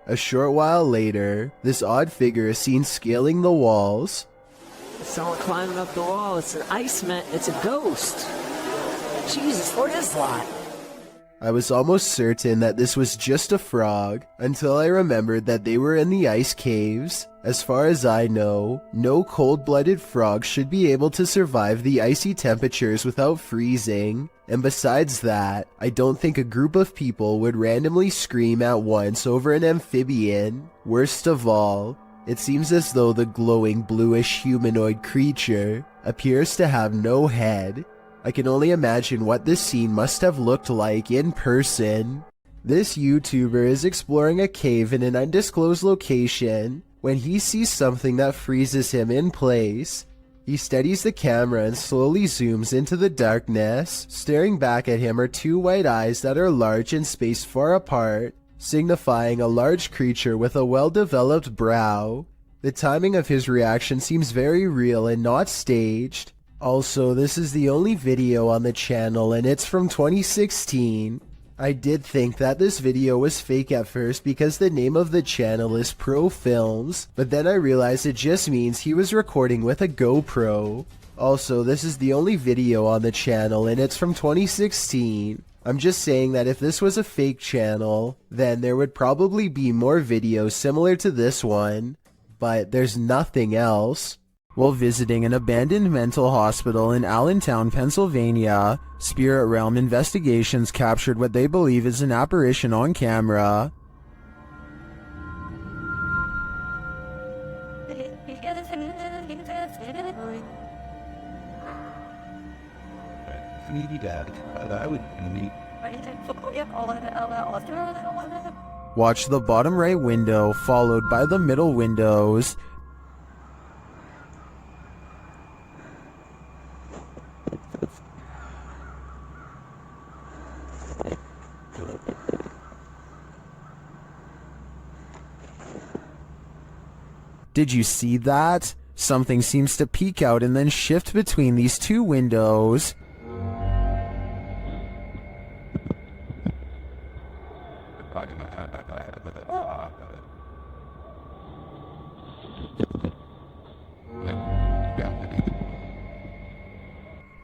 A short while later, this odd figure is seen scaling the walls. Someone climbing up the wall. It's an iceman. It's a ghost. Jesus, what is that? I was almost certain that this was just a frog until I remembered that they were in the ice caves. As far as I know, no cold-blooded frog should be able to survive the icy temperatures without freezing. And besides that, I don't think a group of people would randomly scream at once over an amphibian. Worst of all, it seems as though the glowing bluish humanoid creature appears to have no head. I can only imagine what this scene must have looked like in person. This YouTuber is exploring a cave in an undisclosed location when he sees something that freezes him in place. He steadies the camera and slowly zooms into the darkness. Staring back at him are two white eyes that are large and spaced far apart, signifying a large creature with a well-developed brow. The timing of his reaction seems very real and not staged. Also, this is the only video on the channel and it's from 2016. I did think that this video was fake at first because the name of the channel is Pro Films, but then I realized it just means he was recording with a GoPro. Also, this is the only video on the channel and it's from 2016. I'm just saying that if this was a fake channel, then there would probably be more videos similar to this one, but there's nothing else. While visiting an abandoned mental hospital in Allentown, Pennsylvania, Spirit Realm Investigations captured what they believe is an apparition on camera. Watch the bottom right window followed by the middle windows. Did you see that? Something seems to peek out and then shift between these two windows.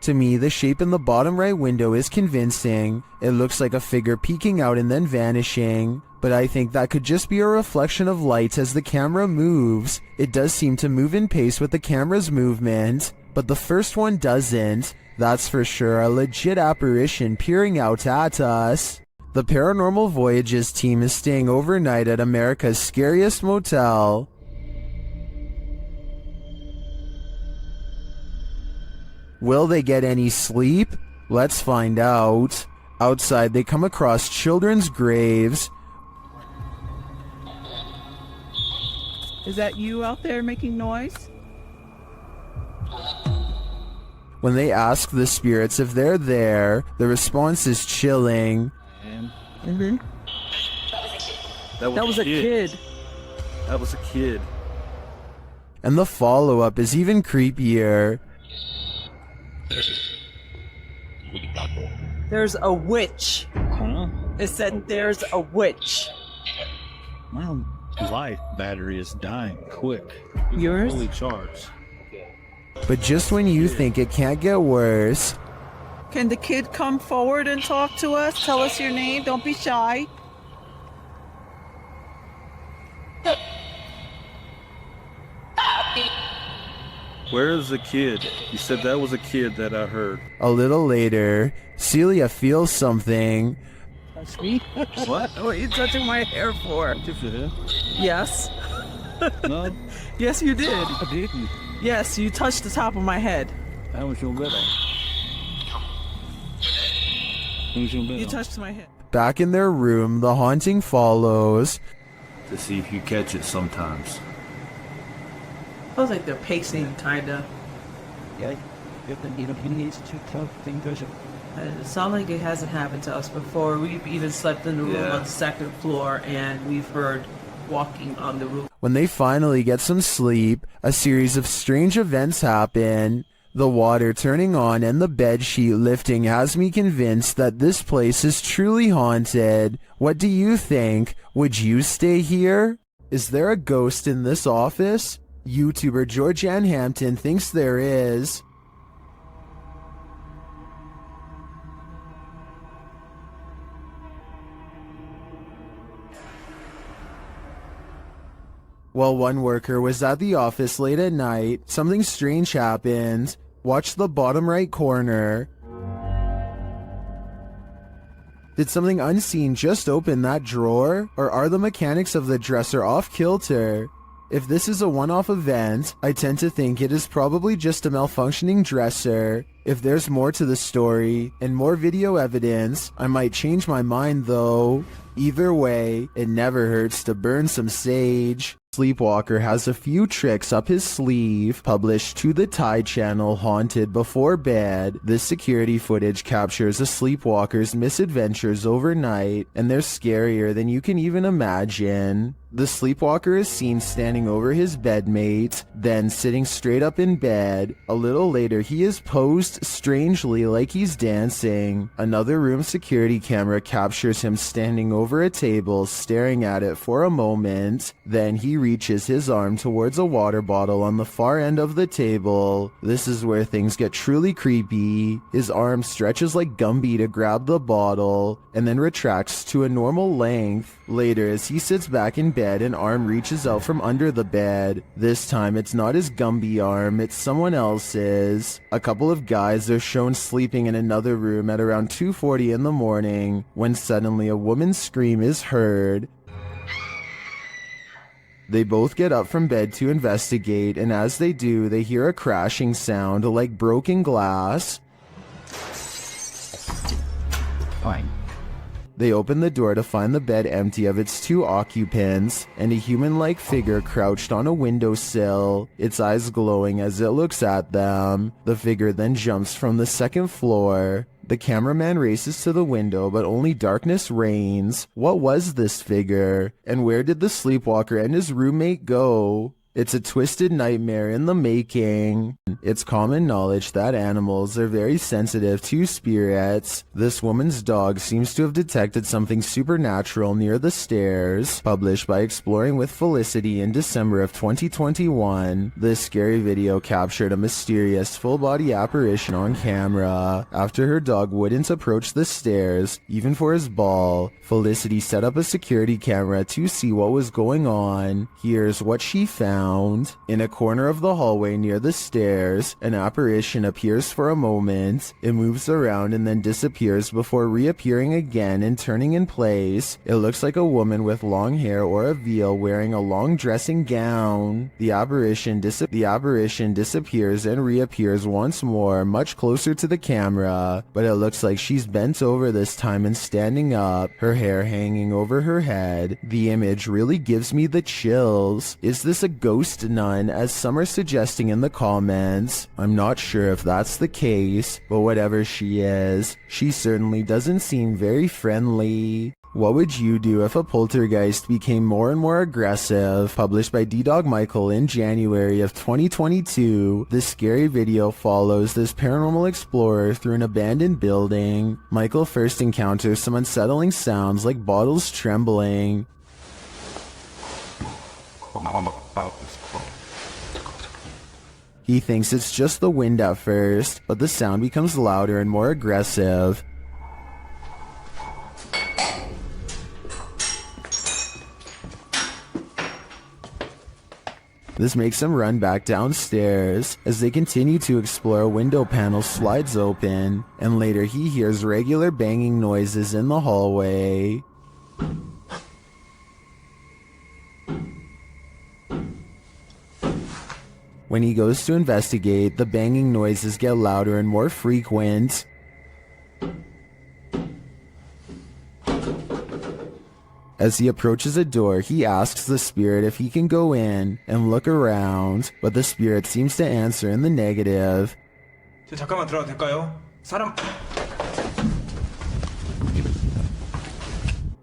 To me, the shape in the bottom right window is convincing. It looks like a figure peeking out and then vanishing, but I think that could just be a reflection of light as the camera moves. It does seem to move in pace with the camera's movement, but the first one doesn't. That's for sure a legit apparition peering out at us. The Paranormal Voyages team is staying overnight at America's scariest motel. Will they get any sleep? Let's find out. Outside, they come across children's graves. Is that you out there making noise? When they ask the spirits if they're there, the response is chilling. Mm-hmm. That was a kid. That was a kid. And the follow-up is even creepier. There's a witch. Huh? It said there's a witch. My life battery is dying quick. Yours? Fully charged. But just when you think it can't get worse, Can the kid come forward and talk to us? Tell us your name. Don't be shy. Where is the kid? You said that was a kid that I heard. a little later, Celia feels something. Touch me? What? What are you touching my hair for? Touch your hair? Yes. No, Yes, you did. I didn't. Yes, you touched the top of my head. That was your better. That was your better. You touched my head. Back in their room, the haunting follows. To see if you catch it sometimes. Feels like they're pacing, kinda. Yeah, if the needle needs to tough fingers. It sounds like it hasn't happened to us before. We've even slept in the room on the second floor, and we've heard walking on the roof. When they finally get some sleep, a series of strange events happen. The water turning on and the bed sheet lifting has me convinced that this place is truly haunted. What do you think? Would you stay here? Is there a ghost in this office? YouTuber Georgianne Hampton thinks there is. While one worker was at the office late at night, something strange happened. Watch the bottom right corner. Did something unseen just open that drawer? Or are the mechanics of the dresser off kilter? If this is a one-off event, I tend to think it is probably just a malfunctioning dresser. If there's more to the story, and more video evidence, I might change my mind though. Either way, it never hurts to burn some sage. Sleepwalker has a few tricks up his sleeve. Published to the Thai channel Haunted Before Bed, this security footage captures a sleepwalker's misadventures overnight, and they're scarier than you can even imagine. The sleepwalker is seen standing over his bedmate, then sitting straight up in bed. A little later, he is posed strangely like he's dancing. Another room security camera captures him standing over a table, staring at it for a moment. Then he reaches his arm towards a water bottle on the far end of the table. This is where things get truly creepy. His arm stretches like Gumby to grab the bottle, and then retracts to a normal length. Later, as he sits back in bed, an arm reaches out from under the bed. This time, it's not his Gumby arm, it's someone else's. A couple of guys are shown sleeping in another room at around 2:40 in the morning, when suddenly a woman's scream is heard. They both get up from bed to investigate, and as they do, they hear a crashing sound like broken glass. Fine. They open the door to find the bed empty of its two occupants, and a human-like figure crouched on a windowsill, its eyes glowing as it looks at them. The figure then jumps from the second floor. The cameraman races to the window, but only darkness reigns. What was this figure? And where did the sleepwalker and his roommate go? It's a twisted nightmare in the making. It's common knowledge that animals are very sensitive to spirits. This woman's dog seems to have detected something supernatural near the stairs. Published by Exploring with Felicity in December of 2021, this scary video captured a mysterious full-body apparition on camera. After her dog wouldn't approach the stairs, even for his ball, Felicity set up a security camera to see what was going on. Here's what she found. In a corner of the hallway near the stairs, an apparition appears for a moment. It moves around and then disappears before reappearing again and turning in place. It looks like a woman with long hair or a veil wearing a long dressing gown. The apparition disappears and reappears once more, much closer to the camera, but it looks like she's bent over this time and standing up, her hair hanging over her head. The image really gives me the chills. Is this a ghost nun, as some are suggesting in the comments? I'm not sure if that's the case, but whatever she is, she certainly doesn't seem very friendly. What would you do if a poltergeist became more and more aggressive? Published by D-Dog Michael in January of 2022, this scary video follows this paranormal explorer through an abandoned building. Michael first encounters some unsettling sounds like bottles trembling. He thinks it's just the wind at first, but the sound becomes louder and more aggressive. This makes him run back downstairs. As they continue to explore, a window panel slides open, and later he hears regular banging noises in the hallway. When he goes to investigate, the banging noises get louder and more frequent. As he approaches a door, he asks the spirit if he can go in and look around, but the spirit seems to answer in the negative. 잠깐만 들어가도 될까요? 사람.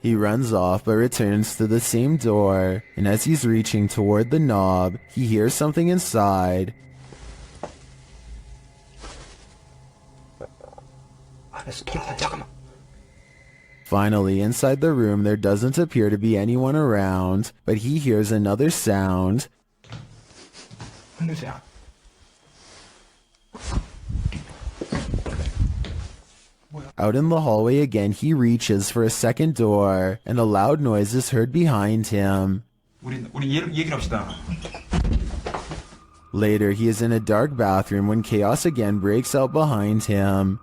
He runs off but returns to the same door, and as he's reaching toward the knob, he hears something inside. Finally, inside the room, there doesn't appear to be anyone around, but he hears another sound. Out in the hallway again, he reaches for a second door, and a loud noise is heard behind him. Later, he is in a dark bathroom when chaos again breaks out behind him.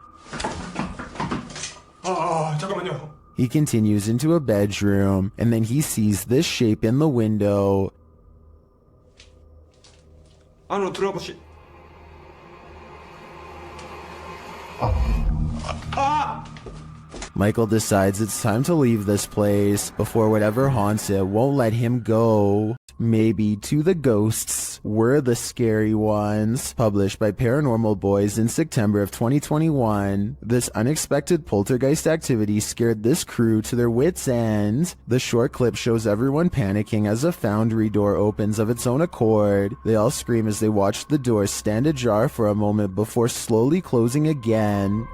잠깐만요. He continues into a bedroom, and then he sees this shape in the window. 안으로 들어가 보시. Michael decides it's time to leave this place before whatever haunts it won't let him go. Maybe to the ghosts were the scary ones. Published by Paranormal Boys in September of 2021, this unexpected poltergeist activity scared this crew to their wits' end. The short clip shows everyone panicking as a foundry door opens of its own accord. They all scream as they watch the door stand ajar for a moment before slowly closing again.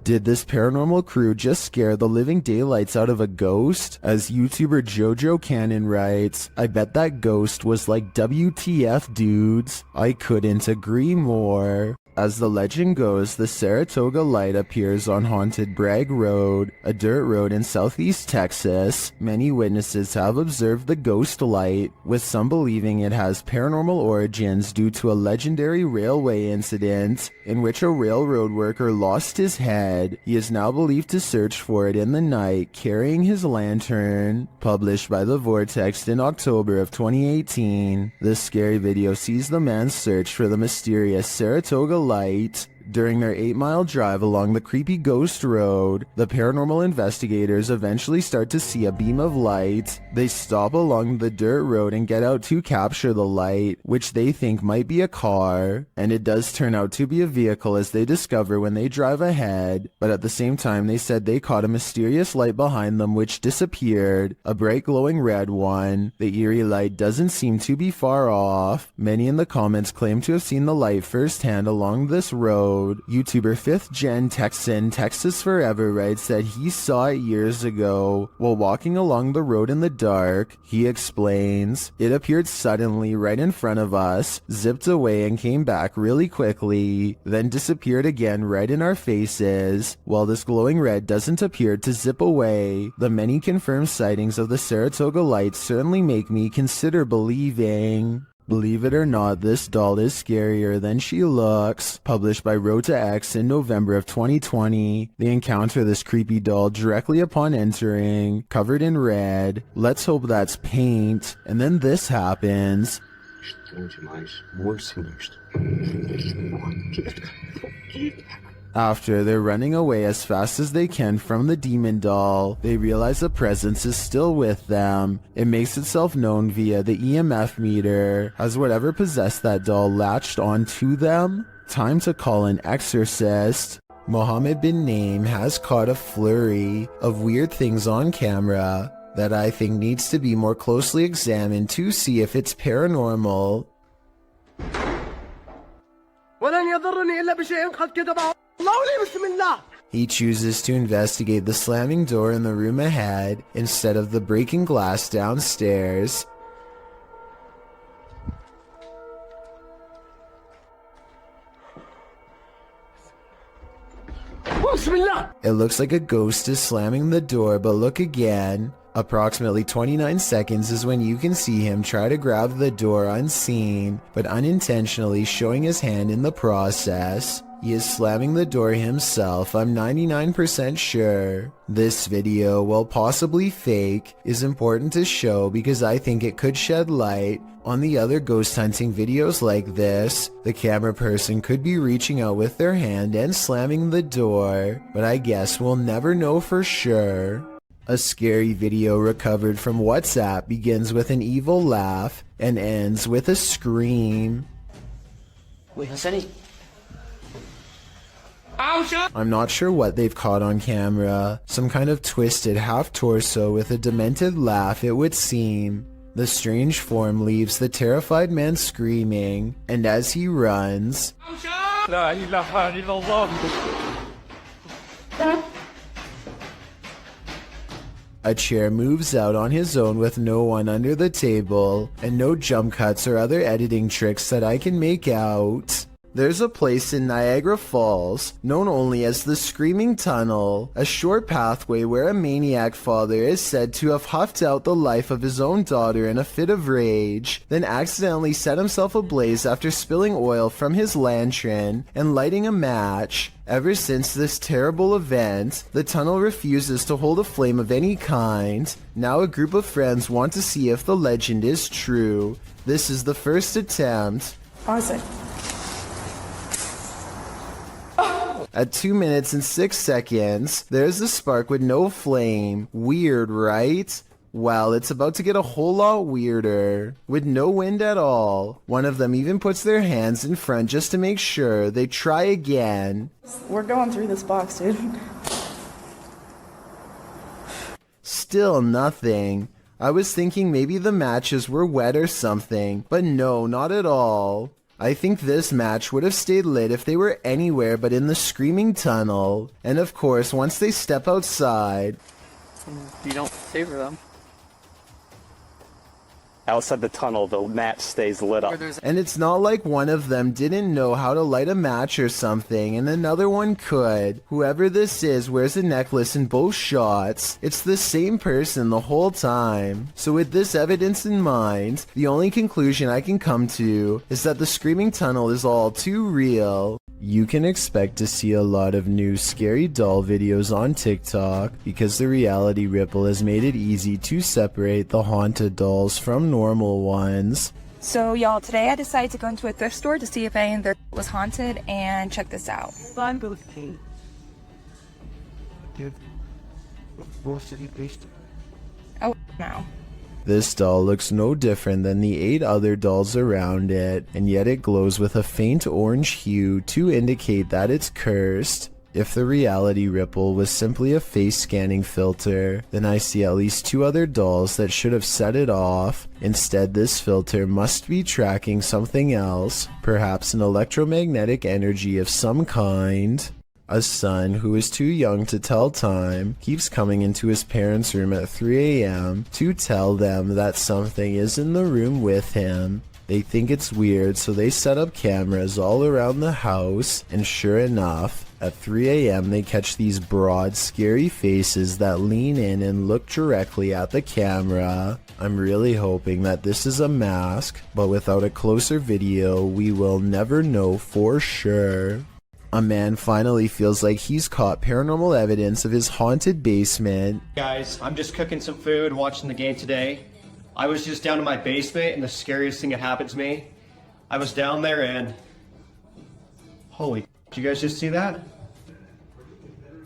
Did this paranormal crew just scare the living daylights out of a ghost? As YouTuber Jojo Cannon writes, I bet that ghost was like WTF dudes. I couldn't agree more. As the legend goes, the Saratoga light appears on haunted Bragg Road, a dirt road in southeast Texas. Many witnesses have observed the ghost light, with some believing it has paranormal origins due to a legendary railway incident in which a railroad worker lost his head. He is now believed to search for it in the night, carrying his lantern. Published by The Vortex in October of 2018, this scary video sees the man's search for the mysterious Saratoga light. During their 8-mile drive along the creepy ghost road, the paranormal investigators eventually start to see a beam of light. They stop along the dirt road and get out to capture the light, which they think might be a car, and it does turn out to be a vehicle as they discover when they drive ahead, but at the same time they said they caught a mysterious light behind them which disappeared, a bright glowing red one. The eerie light doesn't seem to be far off. Many in the comments claim to have seen the light firsthand along this road. YouTuber 5th Gen Texan Texas Forever writes that he saw it years ago while walking along the road in the dark. He explains, "It appeared suddenly right in front of us, zipped away and came back really quickly, then disappeared again right in our faces. While this glowing red doesn't appear to zip away, the many confirmed sightings of the Saratoga light certainly make me consider believing." Believe it or not, this doll is scarier than she looks. Published by Road to X in November of 2020. They encounter this creepy doll directly upon entering, covered in red. Let's hope that's paint. And then this happens. After they're running away as fast as they can from the demon doll, they realize a presence is still with them. It makes itself known via the EMF meter. Has whatever possessed that doll latched onto them? Time to call an exorcist. Mohammed bin Naim has caught a flurry of weird things on camera that I think needs to be more closely examined to see if it's paranormal. He chooses to investigate the slamming door in the room ahead instead of the breaking glass downstairs. It looks like a ghost is slamming the door, but look again. Approximately 29 seconds is when you can see him try to grab the door unseen, but unintentionally showing his hand in the process. He is slamming the door himself, I'm 99% sure. This video, while possibly fake, is important to show because I think it could shed light on the other ghost hunting videos like this. The camera person could be reaching out with their hand and slamming the door, but I guess we'll never know for sure. A scary video recovered from WhatsApp begins with an evil laugh and ends with a scream. I'm not sure what they've caught on camera. Some kind of twisted half-torso with a demented laugh, it would seem. The strange form leaves the terrified man screaming, and as he runs, a chair moves out on his own with no one under the table, and no jump cuts or other editing tricks that I can make out. There's a place in Niagara Falls, known only as the Screaming Tunnel, a short pathway where a maniac father is said to have huffed out the life of his own daughter in a fit of rage, then accidentally set himself ablaze after spilling oil from his lantern and lighting a match. Ever since this terrible event, the tunnel refuses to hold a flame of any kind. Now a group of friends want to see if the legend is true. This is the first attempt. Awesome. At 2 minutes and 6 seconds, there's a spark with no flame. Weird, right? Well, it's about to get a whole lot weirder. With no wind at all. One of them even puts their hands in front just to make sure. They try again. We're going through this box, dude. Still nothing. I was thinking maybe the matches were wet or something, but no, not at all. I think this match would have stayed lit if they were anywhere but in the Screaming Tunnel. And of course, once they step outside... You don't savor them. Outside the tunnel, the match stays lit up. And it's not like one of them didn't know how to light a match or something, and another one could. Whoever this is wears a necklace in both shots. It's the same person the whole time. So with this evidence in mind, the only conclusion I can come to is that the Screaming Tunnel is all too real. You can expect to see a lot of new scary doll videos on TikTok because the reality ripple has made it easy to separate the haunted dolls from normal ones. So, y'all, today I decided to go into a thrift store to see if any of their was haunted, and check this out. Oh, no. This doll looks no different than the 8 other dolls around it, and yet it glows with a faint orange hue to indicate that it's cursed. If the reality ripple was simply a face scanning filter, then I see at least 2 other dolls that should have set it off. Instead, this filter must be tracking something else, perhaps an electromagnetic energy of some kind. A son who is too young to tell time keeps coming into his parents' room at 3 a.m. to tell them that something is in the room with him. They think it's weird, so they set up cameras all around the house, and sure enough, at 3 a.m. they catch these broad, scary faces that lean in and look directly at the camera. I'm really hoping that this is a mask, but without a closer video, we will never know for sure. A man finally feels like he's caught paranormal evidence of his haunted basement. Guys, I'm just cooking some food, watching the game today. I was just down in my basement, and the scariest thing that happened to me, I was down there and... Holy, did you guys just see that?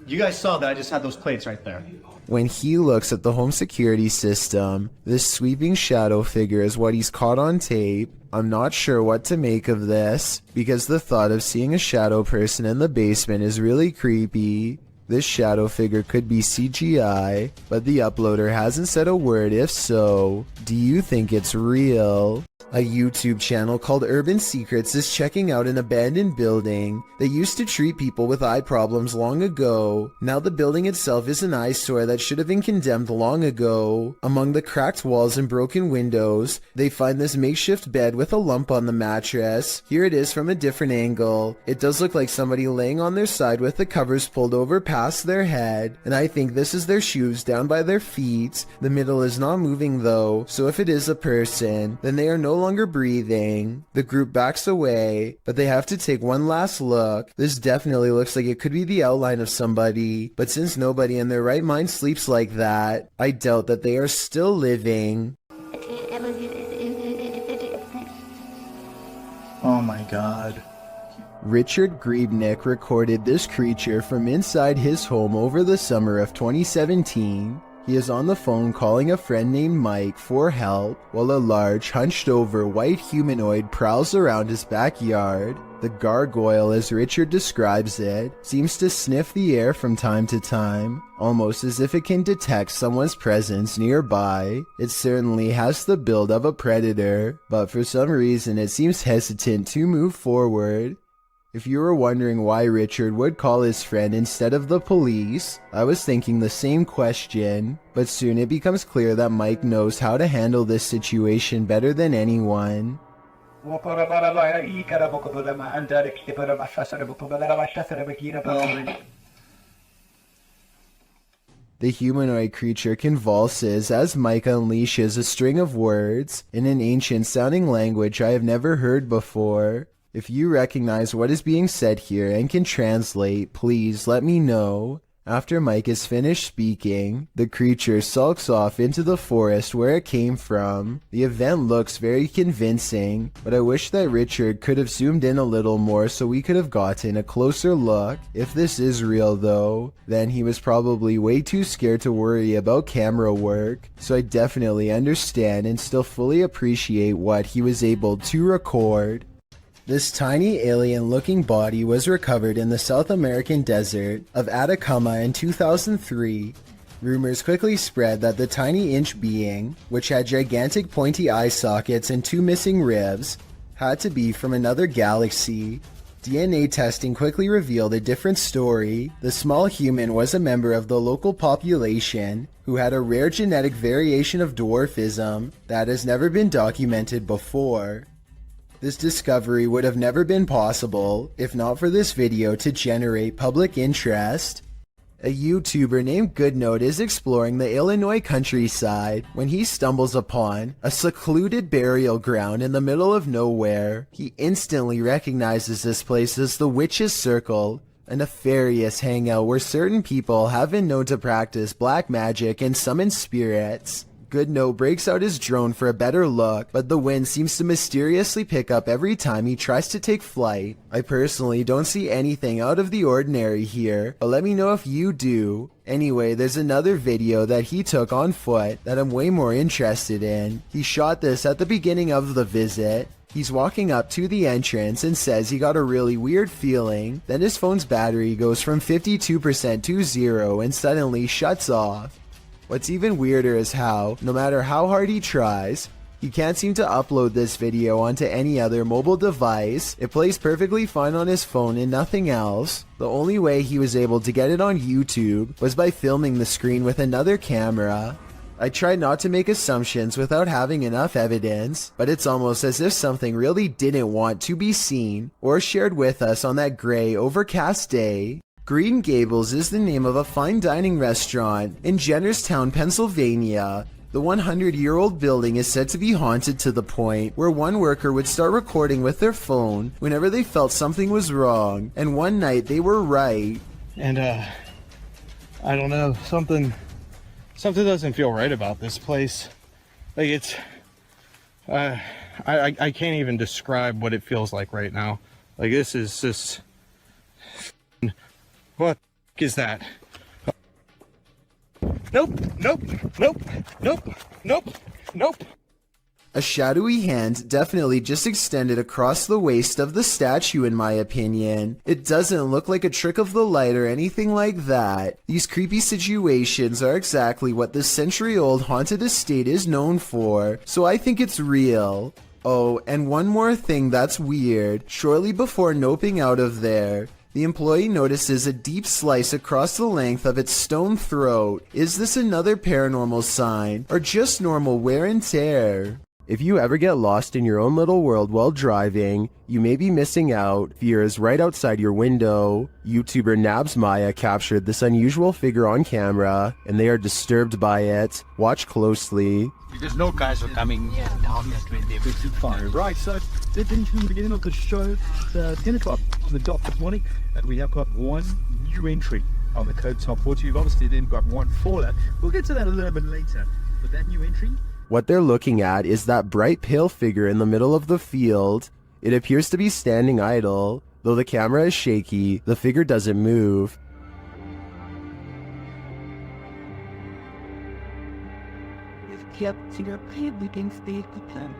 You guys saw that, I just had those plates right there. When he looks at the home security system, this sweeping shadow figure is what he's caught on tape. I'm not sure what to make of this, because the thought of seeing a shadow person in the basement is really creepy. This shadow figure could be CGI, but the uploader hasn't said a word if so. Do you think it's real? A YouTube channel called Urban Secrets is checking out an abandoned building that used to treat people with eye problems long ago. Now the building itself is an eyesore that should have been condemned long ago. Among the cracked walls and broken windows, they find this makeshift bed with a lump on the mattress. Here it is from a different angle. It does look like somebody laying on their side with the covers pulled over past their head, and I think this is their shoes down by their feet. The middle is not moving though, so if it is a person, then they are no longer breathing. The group backs away, but they have to take one last look. This definitely looks like it could be the outline of somebody, but since nobody in their right mind sleeps like that, I doubt that they are still living. Oh my god. Richard Griebnick recorded this creature from inside his home over the summer of 2017. He is on the phone calling a friend named Mike for help while a large, hunched-over white humanoid prowls around his backyard. The gargoyle, as Richard describes it, seems to sniff the air from time to time, almost as if it can detect someone's presence nearby. It certainly has the build of a predator, but for some reason it seems hesitant to move forward. If you were wondering why Richard would call his friend instead of the police, I was thinking the same question, but soon it becomes clear that Mike knows how to handle this situation better than anyone. The humanoid creature convulses as Mike unleashes a string of words in an ancient-sounding language I have never heard before. If you recognize what is being said here and can translate, please let me know. After Mike is finished speaking, the creature sulks off into the forest where it came from. The event looks very convincing, but I wish that Richard could have zoomed in a little more so we could have gotten a closer look. If this is real though, then he was probably way too scared to worry about camera work, so I definitely understand and still fully appreciate what he was able to record. This tiny alien-looking body was recovered in the South American desert of Atacama in 2003. Rumors quickly spread that the tiny inch being, which had gigantic pointy eye sockets and 2 missing ribs, had to be from another galaxy. DNA testing quickly revealed a different story. The small human was a member of the local population who had a rare genetic variation of dwarfism that has never been documented before. This discovery would have never been possible if not for this video to generate public interest. A YouTuber named Goodnote is exploring the Illinois countryside when he stumbles upon a secluded burial ground in the middle of nowhere. He instantly recognizes this place as the Witch's Circle, a nefarious hangout where certain people have been known to practice black magic and summon spirits. Goodnote breaks out his drone for a better look, but the wind seems to mysteriously pick up every time he tries to take flight. I personally don't see anything out of the ordinary here, but let me know if you do. Anyway, there's another video that he took on foot that I'm way more interested in. He shot this at the beginning of the visit. He's walking up to the entrance and says he got a really weird feeling. Then his phone's battery goes from 52% to 0 and suddenly shuts off. What's even weirder is how, no matter how hard he tries, he can't seem to upload this video onto any other mobile device. It plays perfectly fine on his phone and nothing else. The only way he was able to get it on YouTube was by filming the screen with another camera. I tried not to make assumptions without having enough evidence, but it's almost as if something really didn't want to be seen or shared with us on that gray, overcast day. Green Gables is the name of a fine dining restaurant in Jennerstown, Pennsylvania. The 100-year-old building is said to be haunted to the point where one worker would start recording with their phone whenever they felt something was wrong, and one night they were right. And I don't know, something doesn't feel right about this place. Like it's I can't even describe what it feels like right now. Like this is just, what is that? Nope. A shadowy hand definitely just extended across the waist of the statue, in my opinion. It doesn't look like a trick of the light or anything like that. These creepy situations are exactly what this century-old haunted estate is known for, so I think it's real. Oh, and one more thing that's weird. Shortly before noping out of there, the employee notices a deep slice across the length of its stone throat. Is this another paranormal sign, or just normal wear and tear? If you ever get lost in your own little world while driving, you may be missing out. Fear is right outside your window. YouTuber Nabs Maya captured this unusual figure on camera, and they are disturbed by it. Watch closely. Because no guys are coming down at 20:55. Right, so the beginning of the show, 10 o'clock on the dot this morning, and we have got one new entry on the code top 40. We've obviously then got one fallout. We'll get to that a little bit later. But that new entry. What they're looking at is that bright pale figure in the middle of the field. It appears to be standing idle. Though the camera is shaky, the figure doesn't move. Kept your everything stayed the plan.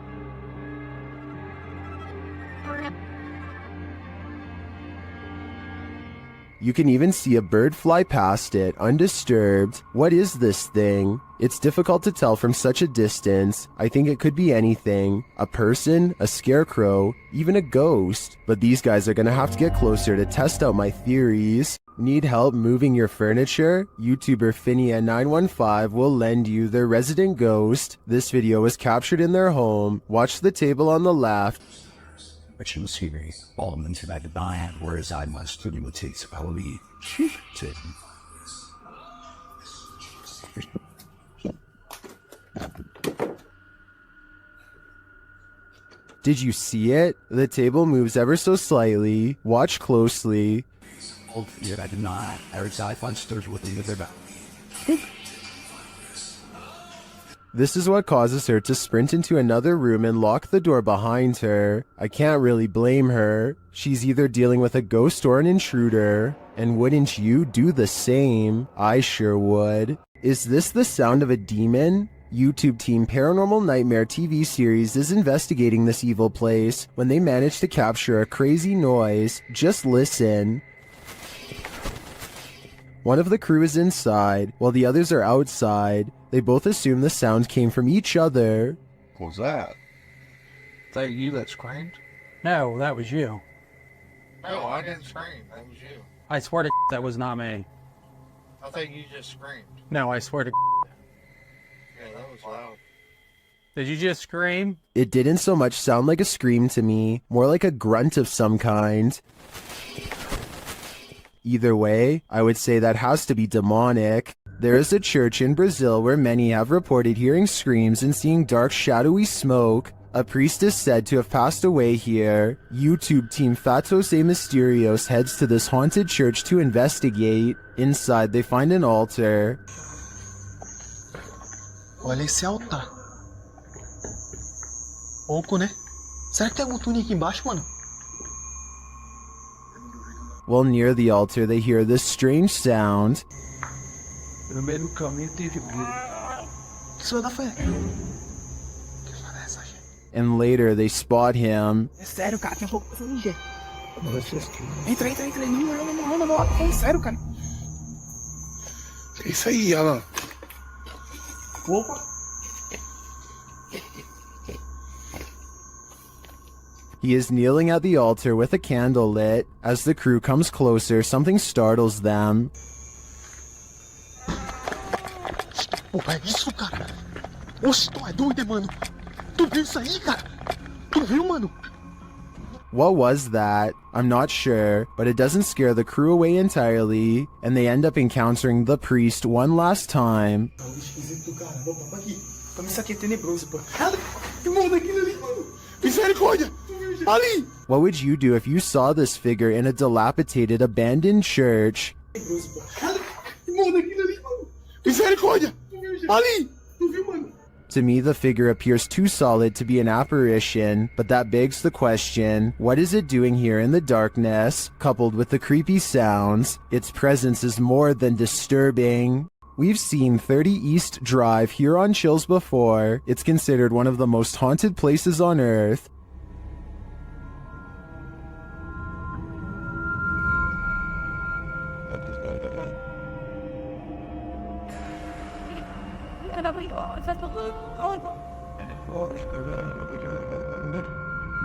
You can even see a bird fly past it, undisturbed. What is this thing? It's difficult to tell from such a distance. I think it could be anything. A person, a scarecrow, even a ghost. But these guys are gonna have to get closer to test out my theories. Need help moving your furniture? YouTuber Finia915 will lend you their resident ghost. This video was captured in their home. Watch the table on the left. Which was here, all of them to that divine, whereas I must to imitate holy shit. Did you see it? The table moves ever so slightly. Watch closely. Oh, yeah, I did not. I find stirs with the other back. This is what causes her to sprint into another room and lock the door behind her. I can't really blame her. She's either dealing with a ghost or an intruder. And wouldn't you do the same? I sure would. Is this the sound of a demon? YouTube team Paranormal Nightmare TV series is investigating this evil place when they manage to capture a crazy noise. Just listen. One of the crew is inside, while the others are outside. They both assume the sound came from each other. What was that? Is that you that screamed? No, that was you. No, I didn't scream. That was you. I swear to that was not me. I think you just screamed. No, I swear to Yeah, that was loud. Did you just scream? It didn't so much sound like a scream to me, more like a grunt of some kind. Either way, I would say that has to be demonic. There is a church in Brazil where many have reported hearing screams and seeing dark shadowy smoke. A priest is said to have passed away here. YouTube team Fatos e Mysterios heads to this haunted church to investigate. Inside, they find an altar. Olha esse altar. Oco, né? Será que tem algum túnel aqui embaixo, mano? While near the altar, they hear this strange sound. No meio do caminho teve isso da fé. And later, they spot him. É sério, cara, tem um pouco pra ninguém. Entra. Não. É sério, cara. É isso aí, Alan. Opa. He is kneeling at the altar with a candle lit. As the crew comes closer, something startles them. Opa, é isso, cara? Oxe, tu é doido, mano? Tu viu isso aí, cara? Tu viu, mano? What was that? I'm not sure, but it doesn't scare the crew away entirely, and they end up encountering the priest one last time. Tá um esquisito do caramba, papo aqui. Pra mim isso aqui é tenebroso, pô. Que mundo aquilo ali, mano? Misericórdia! Ali! What would you do if you saw this figure in a dilapidated, abandoned church? Tenebroso, pô. Que mundo aquilo ali, mano? Misericórdia! Ali! Tu viu, mano? To me, the figure appears too solid to be an apparition, but that begs the question, what is it doing here in the darkness? Coupled with the creepy sounds, its presence is more than disturbing. We've seen 30 East Drive here on Chills before. It's considered one of the most haunted places on Earth.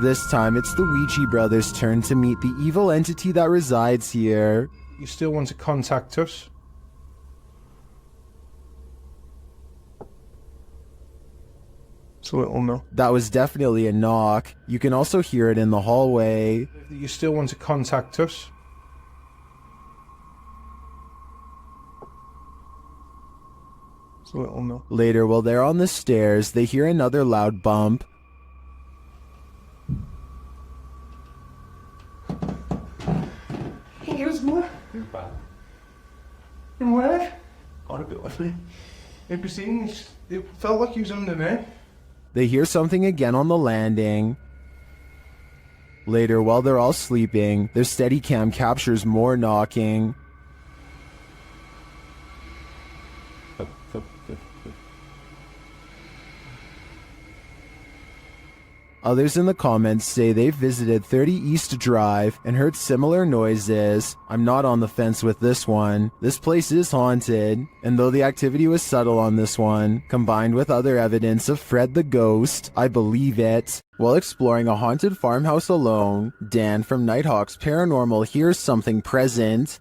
This time, it's the Ouija brothers' turn to meet the evil entity that resides here. You still want to contact us? It's a little no. That was definitely a knock. You can also hear it in the hallway. You still want to contact us? It's a little no. Later, while they're on the stairs, they hear another loud bump. Here's more. From where? Honestly. It felt like he was under me. They hear something again on the landing. Later, while they're all sleeping, their Steadicam captures more knocking. Others in the comments say they've visited 30 East Drive and heard similar noises. I'm not on the fence with this one. This place is haunted, and though the activity was subtle on this one, combined with other evidence of Fred the Ghost, I believe it. While exploring a haunted farmhouse alone, Dan from Nighthawk's Paranormal hears something present.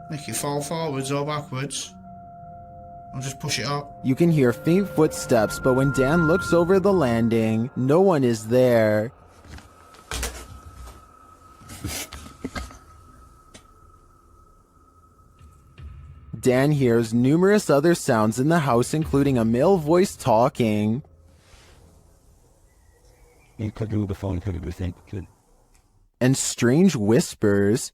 Make it fall forwards or backwards. I'll just push it up. You can hear faint footsteps, but when Dan looks over the landing, no one is there. Dan hears numerous other sounds in the house, including a male voice talking. And strange whispers.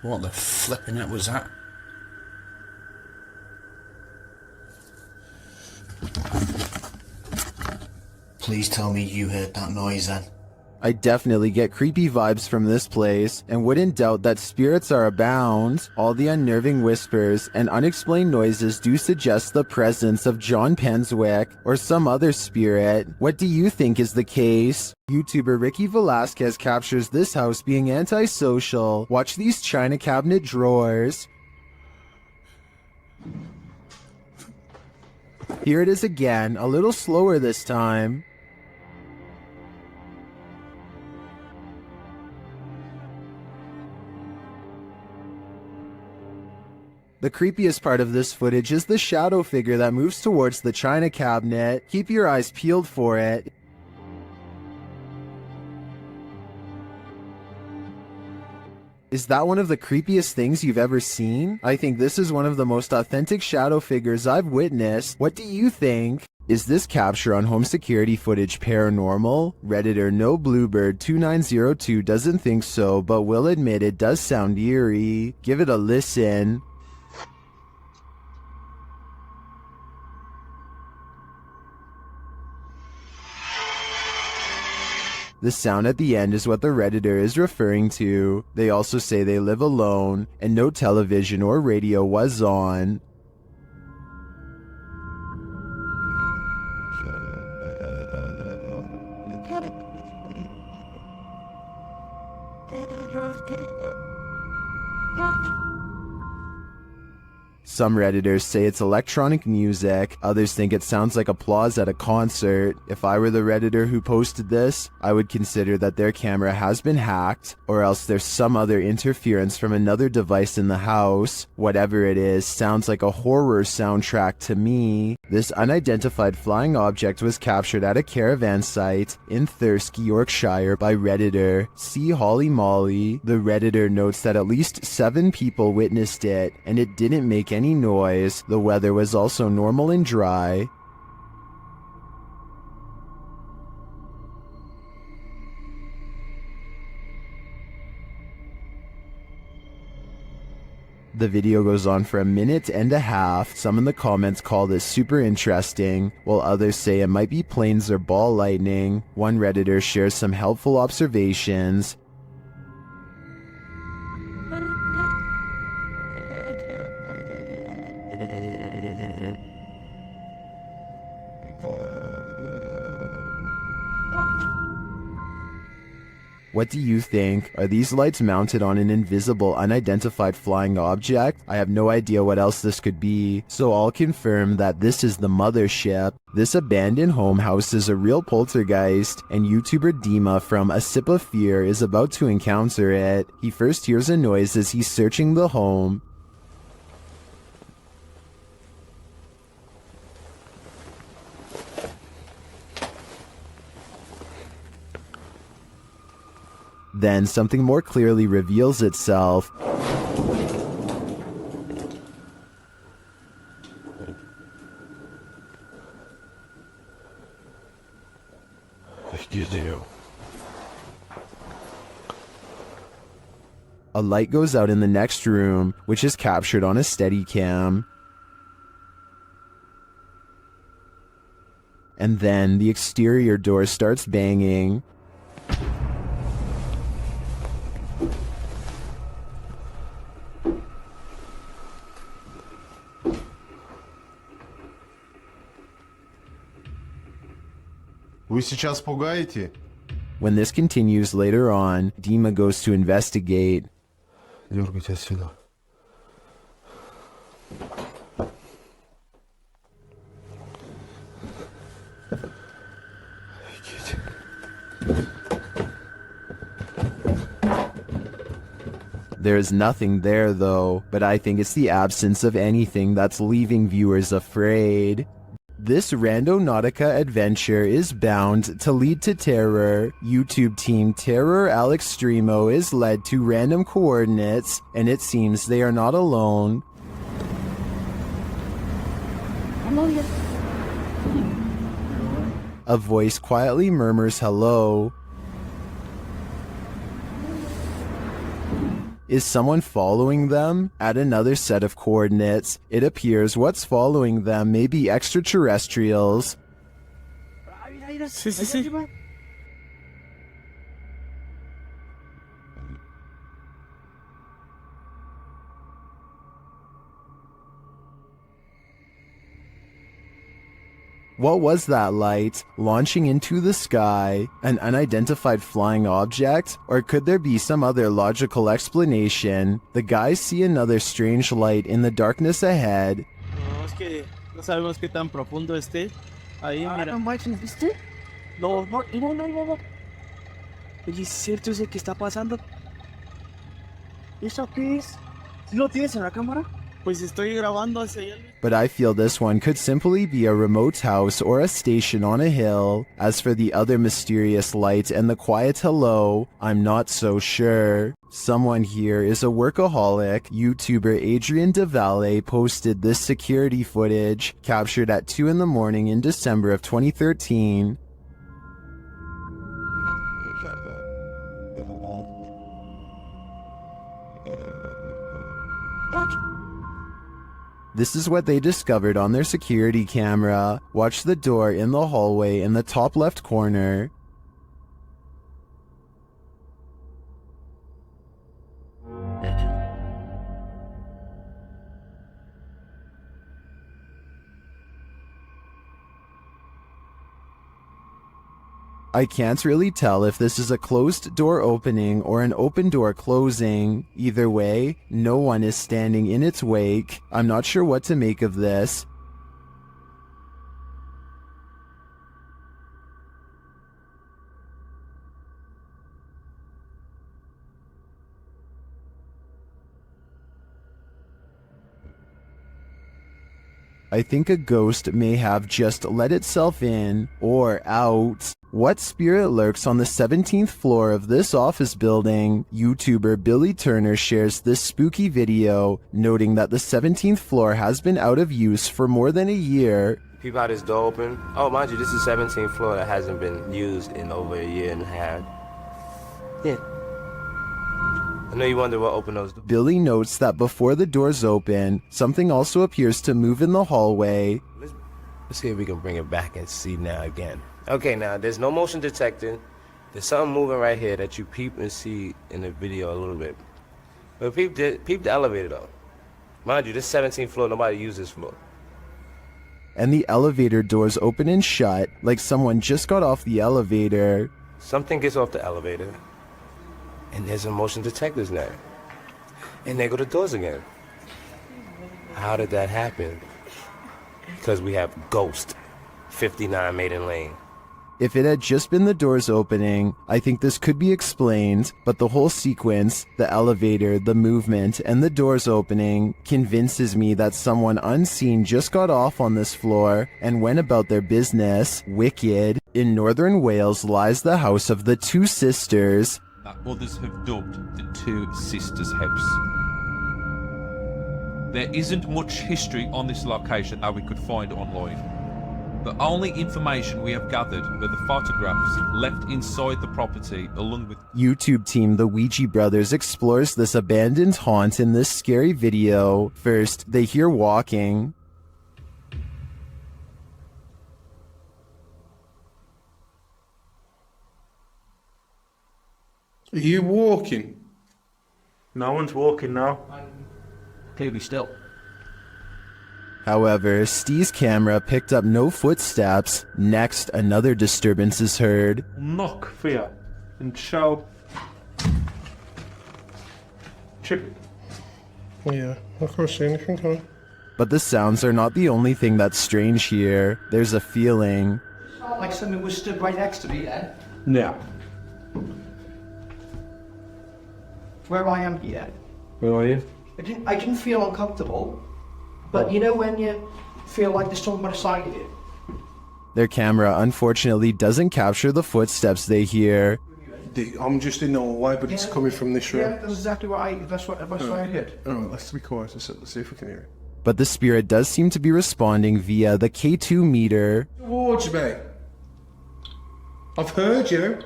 What the flipping it was that? Please tell me you heard that noise then. I definitely get creepy vibes from this place, and wouldn't doubt that spirits are abound. All the unnerving whispers and unexplained noises do suggest the presence of John Penswick or some other spirit. What do you think is the case? YouTuber Ricky Velasquez captures this house being antisocial. Watch these china cabinet drawers. Here it is again, a little slower this time. The creepiest part of this footage is the shadow figure that moves towards the china cabinet. Keep your eyes peeled for it. Is that one of the creepiest things you've ever seen? I think this is one of the most authentic shadow figures I've witnessed. What do you think? Is this capture on home security footage paranormal? Redditor No Bluebird 2902 doesn't think so, but will admit it does sound eerie. Give it a listen. The sound at the end is what the Redditor is referring to. They also say they live alone, and no television or radio was on. Some Redditors say it's electronic music, others think it sounds like applause at a concert. If I were the Redditor who posted this, I would consider that their camera has been hacked, or else there's some other interference from another device in the house. Whatever it is, sounds like a horror soundtrack to me. This unidentified flying object was captured at a caravan site in Thirsk, Yorkshire by Redditor C. Holly Molly. The Redditor notes that at least 7 people witnessed it, and it didn't make any noise. The weather was also normal and dry. The video goes on for a minute and a half. Some in the comments call this super interesting, while others say it might be planes or ball lightning. One Redditor shares some helpful observations. What do you think? Are these lights mounted on an invisible, unidentified flying object? I have no idea what else this could be, so I'll confirm that this is the mothership. This abandoned home houses a real poltergeist, and YouTuber Dima from A Sip of Fear is about to encounter it. He first hears a noise as he's searching the home. Then something more clearly reveals itself. A light goes out in the next room, which is captured on a Steadicam. And then the exterior door starts banging. Вы сейчас пугаете? When this continues later on, Dima goes to investigate. Дергайте отсюда. There is nothing there though, but I think it's the absence of anything that's leaving viewers afraid. This Randonautica adventure is bound to lead to terror. YouTube team Terror Alex Streamo is led to random coordinates, and it seems they are not alone. A voice quietly murmurs hello. Is someone following them? At another set of coordinates, it appears what's following them may be extraterrestrials. What was that light? Launching into the sky? An unidentified flying object? Or could there be some other logical explanation? The guys see another strange light in the darkness ahead. No, es que no sabemos qué tan profundo esté. Ahí, mira. No manches, ¿viste? No. Oye, ¿es cierto ese que está pasando? ¿Eso qué es? ¿Sí lo tienes en la cámara? Pues estoy grabando hacia allá. But I feel this one could simply be a remote house or a station on a hill. As for the other mysterious light and the quiet hello, I'm not so sure. Someone here is a workaholic. YouTuber Adrian DeValle posted this security footage captured at 2 in the morning in December of 2013. This is what they discovered on their security camera. Watch the door in the hallway in the top left corner. I can't really tell if this is a closed door opening or an open door closing. Either way, no one is standing in its wake. I'm not sure what to make of this. I think a ghost may have just let itself in or out. What spirit lurks on the 17th floor of this office building? YouTuber Billy Turner shares this spooky video, noting that the 17th floor has been out of use for more than a year. Peep out this door open. Oh, mind you, this is the 17th floor that hasn't been used in over a year and a half. Yeah. I know you wonder what opened those doors. Billy notes that before the doors open, something also appears to move in the hallway. Let's see if we can bring it back and see now again. Okay, now there's no motion detected. There's something moving right here that you peep and see in the video a little bit. But peep the elevator though. Mind you, this 17th floor, nobody uses this floor. And the elevator doors open and shut, like someone just got off the elevator. Something gets off the elevator, and there's a motion detectors now. And there go the doors again. How did that happen? Because we have Ghost, 59 Maiden Lane. If it had just been the doors opening, I think this could be explained, but the whole sequence, the elevator, the movement, and the doors opening, convinces me that someone unseen just got off on this floor and went about their business. Wicked. In northern Wales lies the house of the two sisters. That others have dubbed the Two Sisters House. There isn't much history on this location that we could find online. The only information we have gathered were the photographs left inside the property along with... YouTube team The Ouija Brothers explores this abandoned haunt in this scary video. First, they hear walking. Are you walking? No one's walking now. Clearly still. However, Steve's camera picked up no footsteps. Next, another disturbance is heard. Knock for you and show. Chip. Yeah, I can't see anything, can I? But the sounds are not the only thing that's strange here. There's a feeling. Like something was stood right next to me then. Yeah. Where I am here. Where are you? I didn't feel uncomfortable. But you know when you feel like there's someone beside you? Their camera unfortunately doesn't capture the footsteps they hear. I'm just in the hallway, but it's coming from this room. Yeah, that's exactly what that's what I heard. Alright, let's be quiet and see if we can hear it. But the spirit does seem to be responding via the K2 meter. Towards me. I've heard you.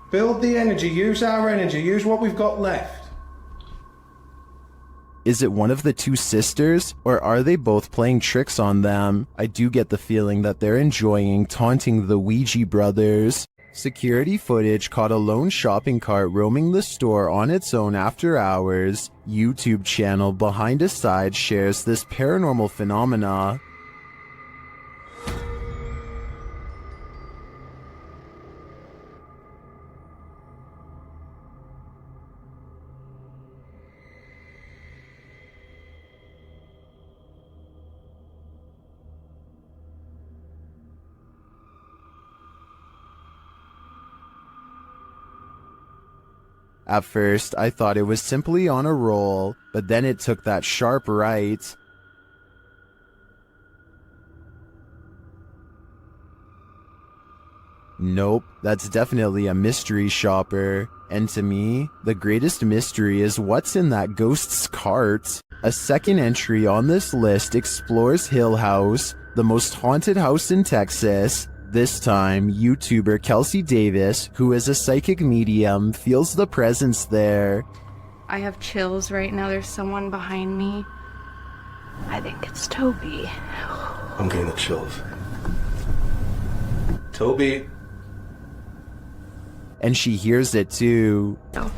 Build the energy, use our energy, use what we've got left. Is it one of the two sisters, or are they both playing tricks on them? I do get the feeling that they're enjoying taunting the Ouija brothers. Security footage caught a lone shopping cart roaming the store on its own after hours. YouTube channel Behind a Side shares this paranormal phenomena. At first, I thought it was simply on a roll, but then it took that sharp right. Nope, that's definitely a mystery shopper. And to me, the greatest mystery is what's in that ghost's cart. A second entry on this list explores Hill House, the most haunted house in Texas. This time, YouTuber Kelsey Davis, who is a psychic medium, feels the presence there. I have chills right now. There's someone behind me. I think it's Toby. I'm getting the chills. Toby. And she hears it too. Oh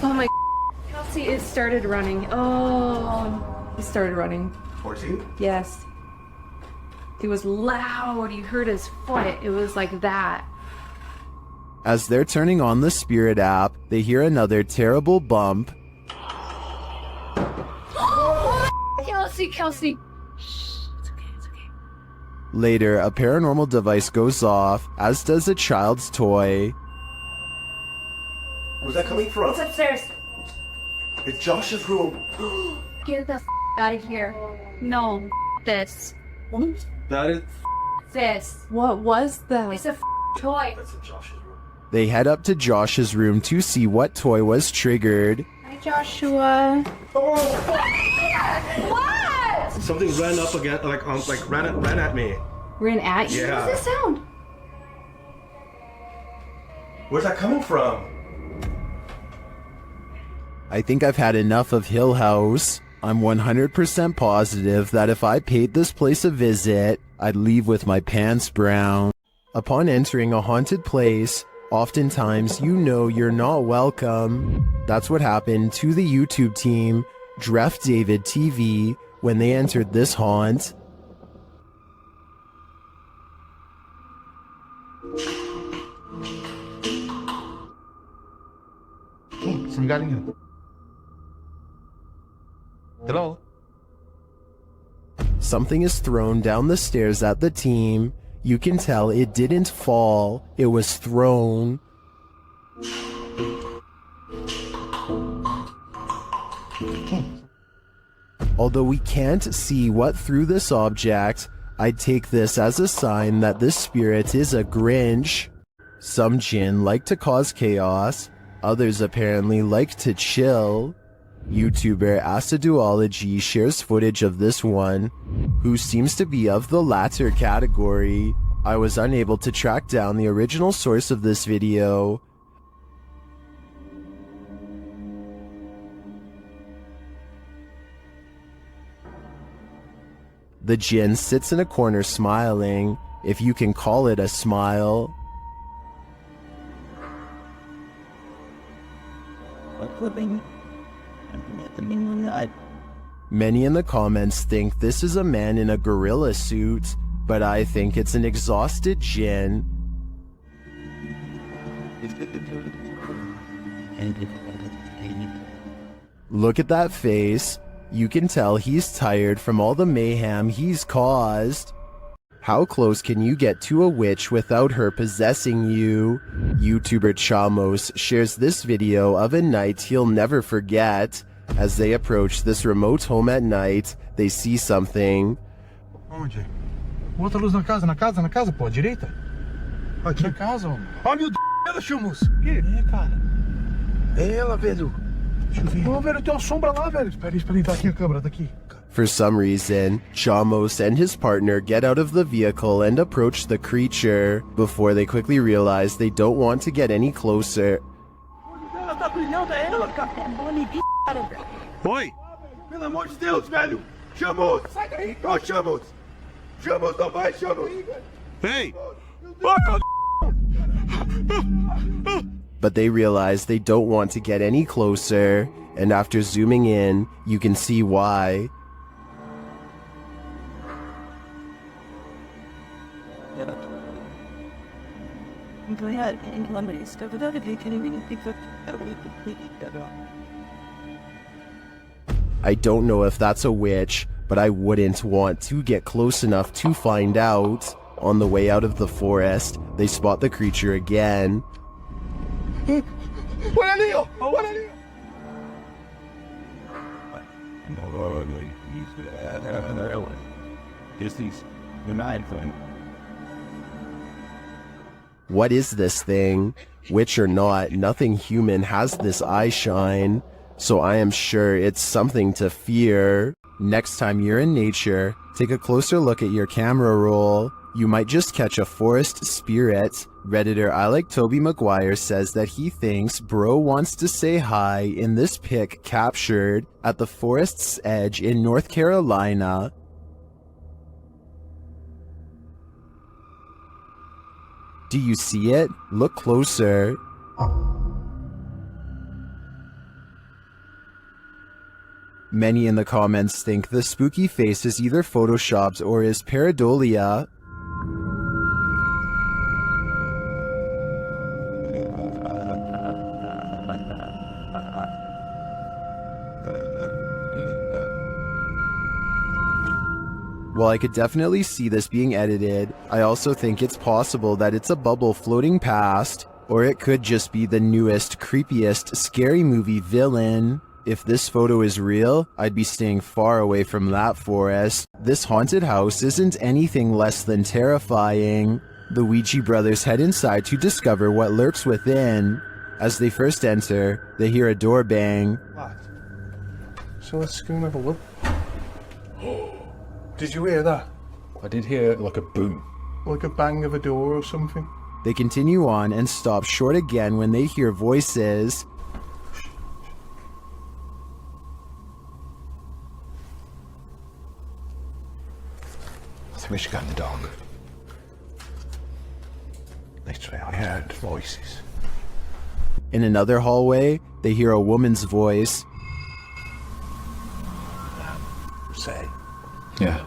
my. Kelsey, it started running. Oh, he started running. 14? Yes. It was loud. You heard his foot. It was like that. As they're turning on the Spirit app, they hear another terrible bump. Kelsey. Later, a paranormal device goes off, as does a child's toy. Where's that coming from? It's upstairs. It's Josh's room. Get the out of here. No, this. That is. This. What was that? It's a toy. That's in Josh's room. They head up to Josh's room to see what toy was triggered. Hi, Joshua. What? Something ran up again, ran at me. Ran at you? Yeah. What's this sound? Where's that coming from? I think I've had enough of Hill House. I'm 100% positive that if I paid this place a visit, I'd leave with my pants brown. Upon entering a haunted place, oftentimes you know you're not welcome. That's what happened to the YouTube team, Dreff David TV, when they entered this haunt. Saan galing yun? Hello? Something is thrown down the stairs at the team. You can tell it didn't fall, it was thrown. Although we can't see what threw this object, I'd take this as a sign that this spirit is a Grinch. Some jinn like to cause chaos, others apparently like to chill. YouTuber Aciduology shares footage of this one, who seems to be of the latter category. I was unable to track down the original source of this video. The jinn sits in a corner smiling, if you can call it a smile. Many in the comments think this is a man in a gorilla suit, but I think it's an exhausted jinn. Look at that face. You can tell he's tired from all the mayhem he's caused. How close can you get to a witch without her possessing you? YouTuber Chamos shares this video of a night he'll never forget. As they approach this remote home at night, they see something. Onde? Bota a luz na casa, pô, à direita. Aqui. Na casa, homem. Ó, meu Deus, ela, Chamos. O quê? É, cara. É ela, velho. Deixa eu ver. Ô, velho, tem uma sombra lá, velho. Espera aí, tá aqui a câmera, tá aqui. For some reason, Chamos and his partner get out of the vehicle and approach the creature, before they quickly realize they don't want to get any closer. Ela tá brilhando, é ela, cara. Oi! Pelo amor de Deus, velho! Chamos! Sai daí! Ó, Chamos! Chamos, não vai, Chamos! Ei! But they realize they don't want to get any closer, and after zooming in, you can see why. I don't know if that's a witch, but I wouldn't want to get close enough to find out. On the way out of the forest, they spot the creature again. Olha ali, ó! Olha ali! What is this thing? Witch or not, nothing human has this eye shine, so I am sure it's something to fear. Next time you're in nature, take a closer look at your camera roll. You might just catch a forest spirit. Redditor I Like Toby Maguire says that he thinks bro wants to say hi in this pic captured at the forest's edge in North Carolina. Do you see it? Look closer. Many in the comments think the spooky face is either photoshopped or is pareidolia. While I could definitely see this being edited, I also think it's possible that it's a bubble floating past, or it could just be the newest, creepiest, scary movie villain. If this photo is real, I'd be staying far away from that forest. This haunted house isn't anything less than terrifying. The Ouija brothers head inside to discover what lurks within. As they first enter, they hear a door bang. So let's go and have a look. Did you hear that? I did hear like a boom. Like a bang of a door or something. They continue on and stop short again when they hear voices. I think we should go in the dark. Literally, I heard voices. In another hallway, they hear a woman's voice. Say. Yeah,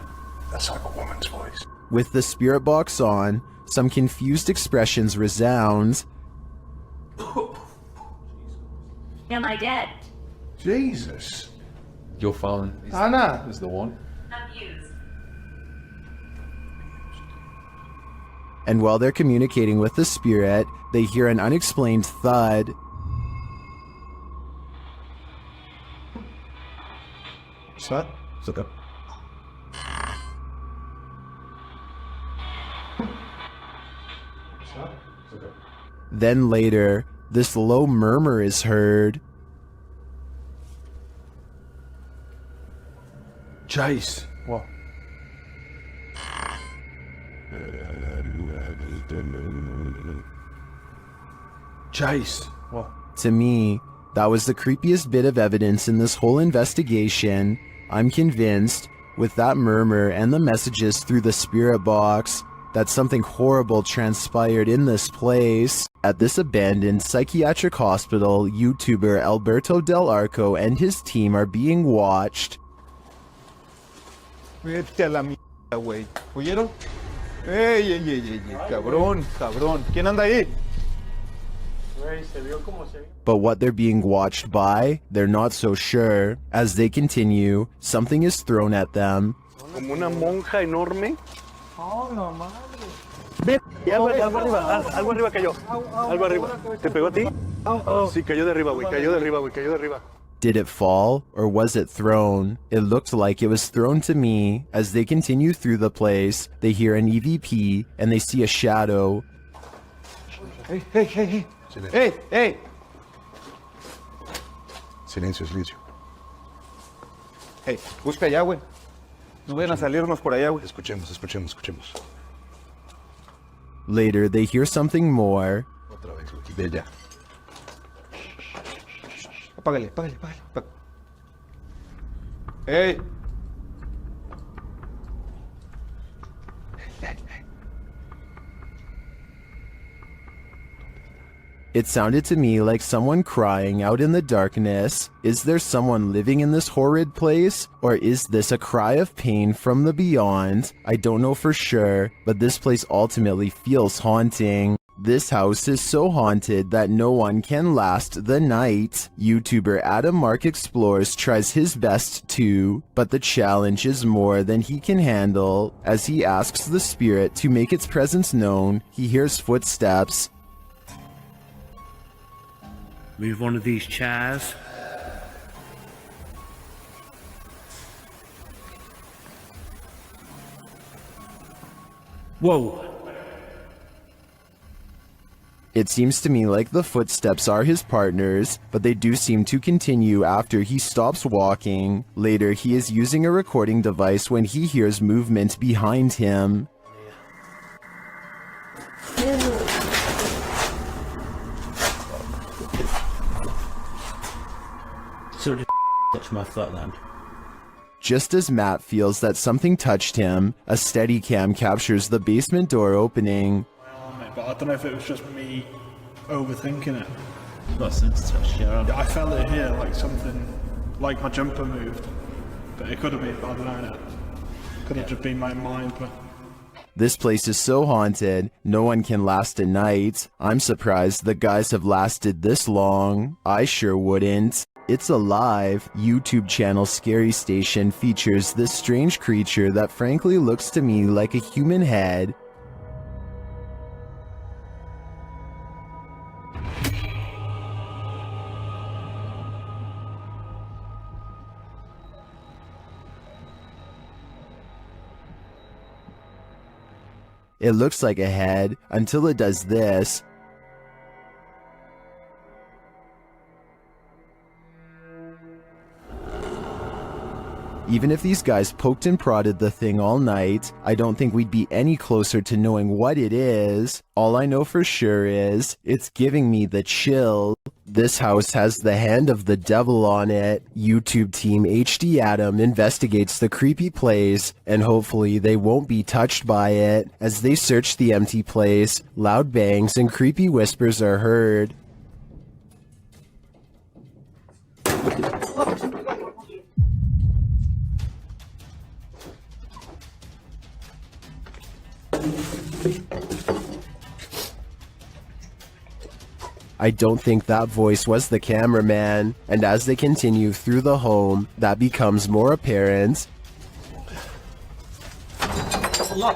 that's like a woman's voice. With the spirit box on, some confused expressions resound. Am I dead? Jesus. Your phone Anna is the one. Abused. And while they're communicating with the spirit, they hear an unexplained thud. What's that? Look up. Then later, this low murmur is heard. Jace. What? Jace. What? To me, that was the creepiest bit of evidence in this whole investigation. I'm convinced, with that murmur and the messages through the spirit box, that something horrible transpired in this place. At this abandoned psychiatric hospital, YouTuber Alberto Del Arco and his team are being watched. Vete a la mierda, güey. ¿Oyeron? ¡Ey, ey, ey, ey! ¡Cabrón, cabrón! ¿Quién anda ahí? Güey, se vio como se... But what they're being watched by, they're not so sure. As they continue, something is thrown at them. Como una monja enorme. Oh, no madre. Ve, algo arriba, algo arriba cayó. Algo arriba. ¿Te pegó a ti? Sí, cayó de arriba, güey. Cayó de arriba, güey. Cayó de arriba. Did it fall, or was it thrown? It looked like it was thrown to me. As they continue through the place, they hear an EVP, and they see a shadow. Hey, hey, hey, hey. Hey, hey. Silencio, silencio. Hey, busca allá, güey. No vayan a salirnos por allá, güey. Escuchemos, escuchemos, escuchemos. Later, they hear something more. Otra vez, güey. De allá. Apágale, apágale, apágale. Hey. It sounded to me like someone crying out in the darkness. Is there someone living in this horrid place? Or is this a cry of pain from the beyond? I don't know for sure, but this place ultimately feels haunting. This house is so haunted that no one can last the night. YouTuber Adam Mark Explores tries his best too, but the challenge is more than he can handle. As he asks the spirit to make its presence known, he hears footsteps. Move one of these chairs. Whoa. It seems to me like the footsteps are his partners, but they do seem to continue after he stops walking. Later, he is using a recording device when he hears movement behind him. Sort of touched my flatland. Just as Matt feels that something touched him, a Steadicam captures the basement door opening. But I don't know if it was just me overthinking it. Got a sense touch, yeah. I felt it here, like something, like my jumper moved. But it could have been, I don't know. Could have just been my mind, but... This place is so haunted, no one can last a night. I'm surprised the guys have lasted this long. I sure wouldn't. It's Alive, YouTube channel Scary Station features this strange creature that frankly looks to me like a human head. It looks like a head until it does this. Even if these guys poked and prodded the thing all night, I don't think we'd be any closer to knowing what it is. All I know for sure is, it's giving me the chill. This house has the hand of the devil on it. YouTube team HD Adam investigates the creepy place, and hopefully they won't be touched by it. As they search the empty place, loud bangs and creepy whispers are heard. I don't think that voice was the cameraman, and as they continue through the home, that becomes more apparent. Allah!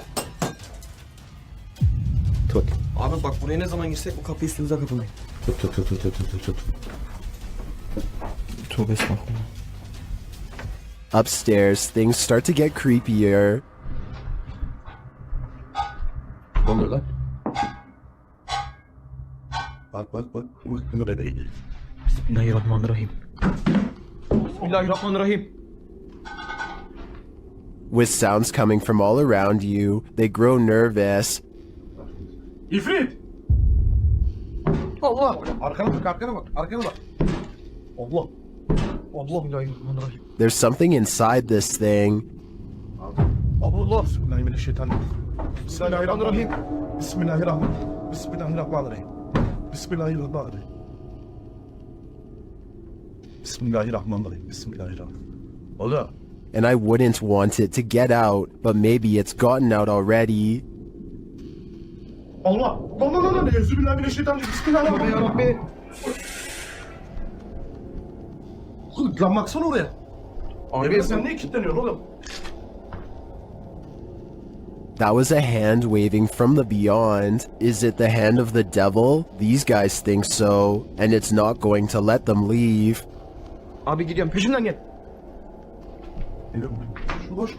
Tut. Abi bak buraya ne zaman girsek bu kapıyı üstümüze kapamayın. Tut. Tövbe estağfurullah. Upstairs, things start to get creepier. Ne oluyor lan? Bak. Burada değil. Bismillahirrahmanirrahim. Bismillahirrahmanirrahim. With sounds coming from all around you, they grow nervous. İfrit! Allah! Arkana bak. Allah! Allah Bismillahirrahmanirrahim. There's something inside this thing. Allah! Bismillahirrahmanirrahim. Bismillahirrahmanirrahim. Allah. And I wouldn't want it to get out, but maybe it's gotten out already. Allah! Lan! Bismillahirrahmanirrahim. Bismillahirrahmanirrahim. Lan baksana oraya. Abi sen niye kilitleniyorsun oğlum? That was a hand waving from the beyond. Is it the hand of the devil? These guys think so, and it's not going to let them leave. Abi gidiyorum peşimden gel. Koş.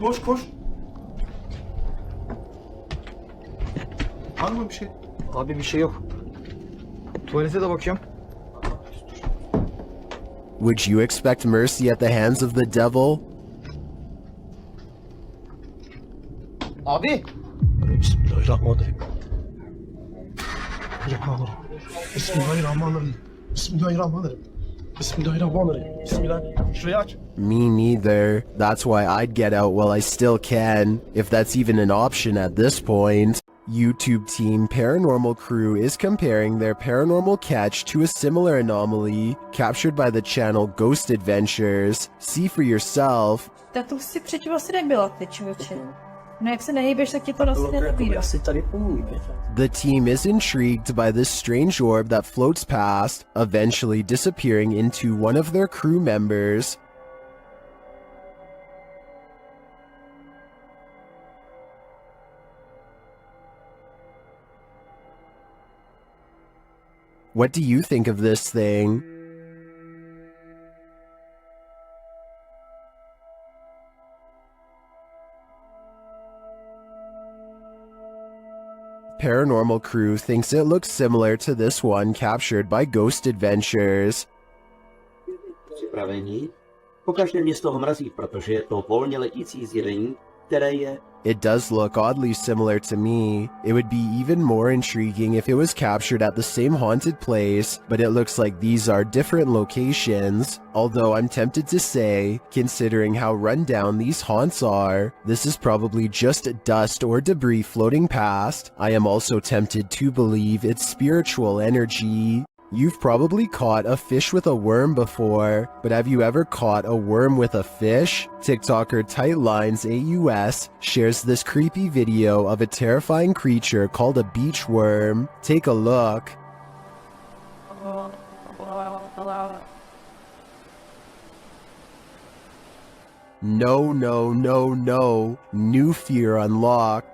Var mı bir şey? Abi bir şey yok. Tuvalete de bakıyorum. Would you expect mercy at the hands of the devil? Abi! Bismillahirrahmanirrahim. Bismillahirrahmanirrahim. Bismillah. Şurayı aç. Me neither. That's why I'd get out while I still can, if that's even an option at this point. YouTube team Paranormal Crew is comparing their paranormal catch to a similar anomaly captured by the channel Ghost Adventures. See for yourself. Tak to si předtím asi nebyla, ty člověče. No jak se nehýbeš, tak ti to asi nenabídá. The team is intrigued by this strange orb that floats past, eventually disappearing into one of their crew members. What do you think of this thing? paranormal crew thinks it looks similar to this one captured by Ghost Adventures. Připravení? Pokaždé mě z toho mrazí, protože je to volně letící zjevení, které je... It does look oddly similar to me. It would be even more intriguing if it was captured at the same haunted place, but it looks like these are different locations. Although I'm tempted to say, considering how run down these haunts are, this is probably just dust or debris floating past. I am also tempted to believe it's spiritual energy. You've probably caught a fish with a worm before, but have you ever caught a worm with a fish? TikToker Tightlines AUS shares this creepy video of a terrifying creature called a beach worm. Take a look. No, no, no, no. New fear unlocked.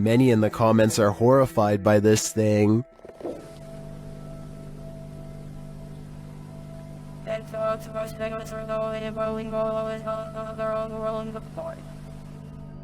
Many in the comments are horrified by this thing.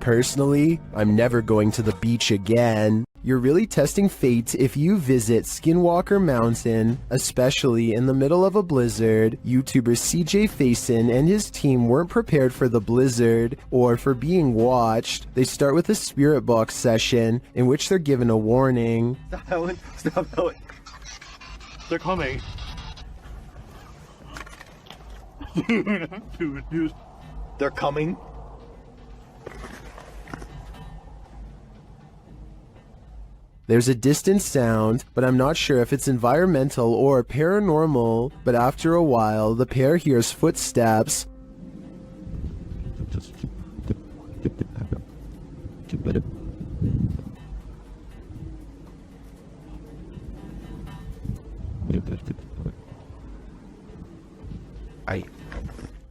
Personally, I'm never going to the beach again. You're really testing fate if you visit Skinwalker Mountain, especially in the middle of a blizzard. YouTuber CJ Faison and his team weren't prepared for the blizzard or for being watched. They start with a spirit box session in which they're given a warning. Stop Helen. Stop Helen. They're coming. Dude. They're coming. There's a distant sound, but I'm not sure if it's environmental or paranormal. But after a while, the pair hears footsteps.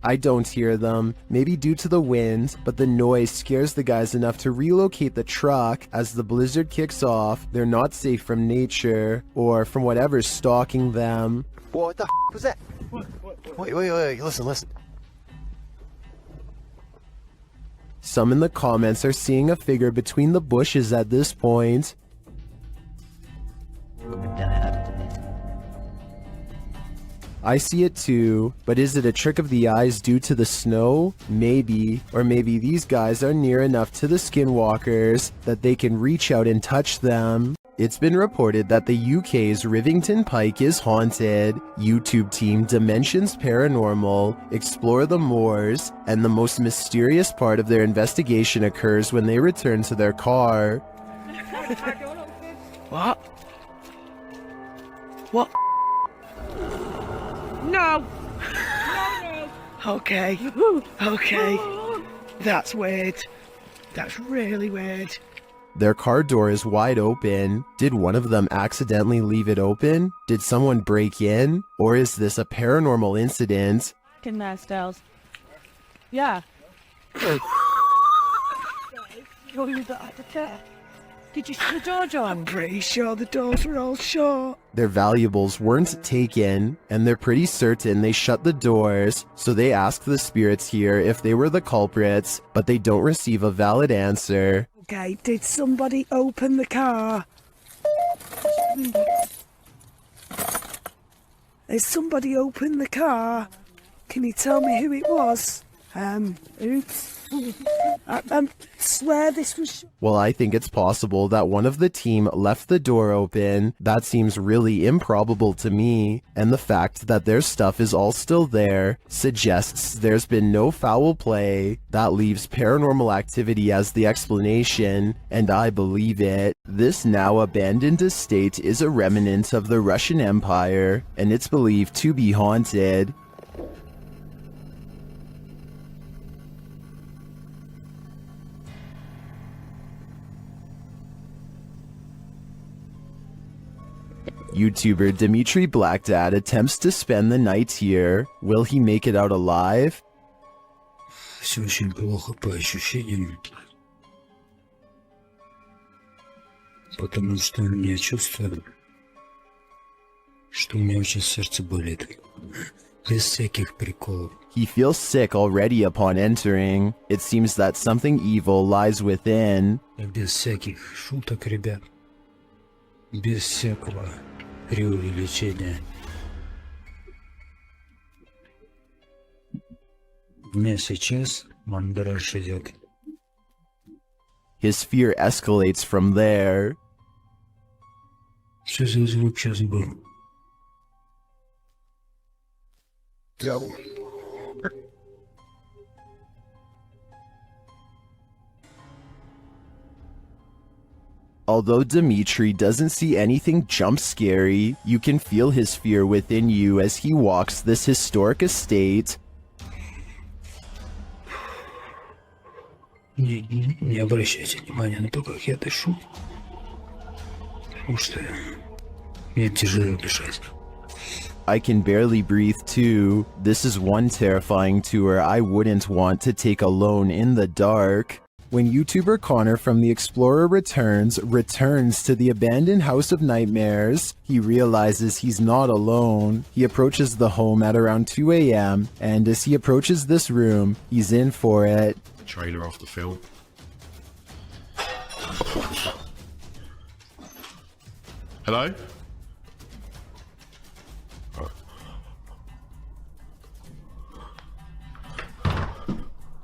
I don't hear them, maybe due to the wind, but the noise scares the guys enough to relocate the truck. As the blizzard kicks off, they're not safe from nature, or from whatever's stalking them. What the was that? Wait, listen. Some in the comments are seeing a figure between the bushes at this point. I see it too, but is it a trick of the eyes due to the snow? Maybe. Or maybe these guys are near enough to the skinwalkers that they can reach out and touch them. It's been reported that the UK's Rivington Pike is haunted. YouTube team Dimensions Paranormal explore the moors, and the most mysterious part of their investigation occurs when they return to their car. What? What? No! No. Okay. Okay. That's weird. That's really weird. Their car door is wide open. Did one of them accidentally leave it open? Did someone break in? Or is this a paranormal incident? Fucking nice girls. Yeah. You're the editor. Did you see the door, John? I'm pretty sure the doors were all shut. Their valuables weren't taken, and they're pretty certain they shut the doors, so they ask the spirits here if they were the culprits, but they don't receive a valid answer. Okay, did somebody open the car? Has somebody opened the car? Can you tell me who it was? Oops. I swear this was... Well, I think it's possible that one of the team left the door open. That seems really improbable to me, and the fact that their stuff is all still there suggests there's been no foul play. That leaves paranormal activity as the explanation, and I believe it. This now abandoned estate is a remnant of the Russian Empire, and it's believed to be haunted. YouTuber Dimitri Blackdad attempts to spend the night here. Will he make it out alive? Все очень плохо по ощущениям. Потому что я чувствую, что у меня очень сердце болит. Без всяких приколов. He feels sick already upon entering. It seems that something evil lies within. Без всяких шуток, ребят. Без всякого преувеличения. Мне сейчас мандраж идет. His fear escalates from there. Что за звук сейчас был? Although Dimitri doesn't see anything jump scary, you can feel his fear within you as he walks this historic estate. Не обращайте внимания на то, как я дышу. Потому что мне тяжело дышать. I can barely breathe too. This is one terrifying tour I wouldn't want to take alone in the dark. When YouTuber Connor from The Explorer returns to the abandoned House of Nightmares, he realizes he's not alone. He approaches the home at around 2 a.m. and as he approaches this room, he's in for it. Trailer off the film. Hello?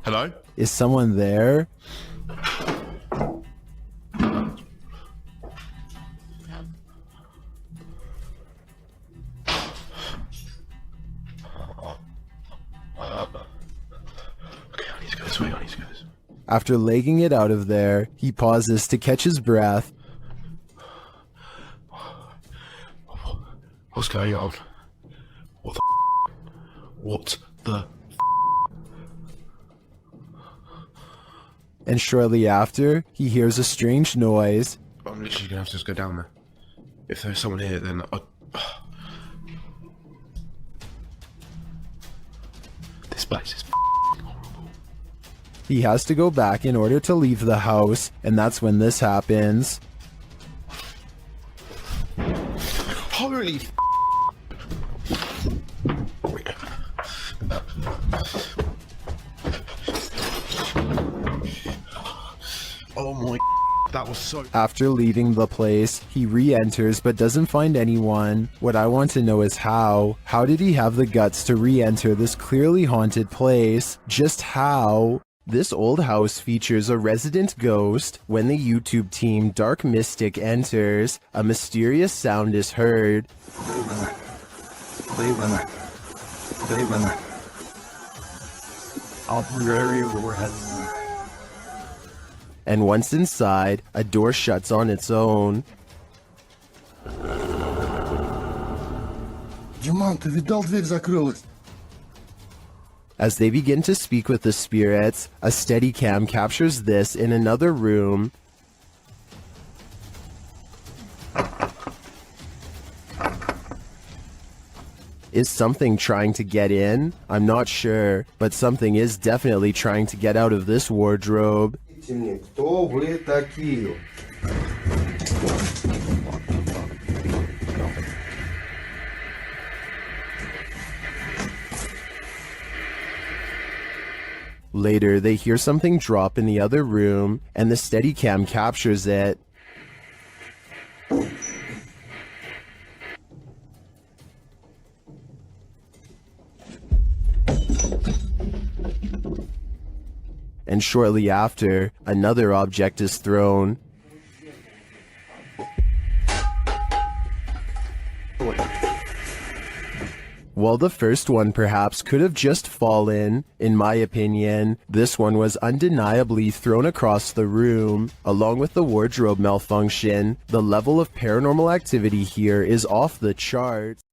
Hello? Is someone there? After legging it out of there, he pauses to catch his breath. What's going on? What the What the And shortly after, he hears a strange noise. I'm literally gonna have to just go down there. If there's someone here, then this place is horrible. He has to go back in order to leave the house, and that's when this happens. Holy Oh my, that was so... After leaving the place, he re-enters but doesn't find anyone. What I want to know is how. How did he have the guts to re-enter this clearly haunted place? Just how? This old house features a resident ghost. When the YouTube team Dark Mystic enters, a mysterious sound is heard. And once inside, a door shuts on its own. Диман, ты видал, дверь закрылась. As they begin to speak with the spirits, a Steadicam captures this in another room. Is something trying to get in? I'm not sure, but something is definitely trying to get out of this wardrobe. Кто вы такие? Later, they hear something drop in the other room, and the Steadicam captures it. And shortly after, another object is thrown. While the first one perhaps could have just fallen, in my opinion, this one was undeniably thrown across the room. Along with the wardrobe malfunction, the level of paranormal activity here is off the charts.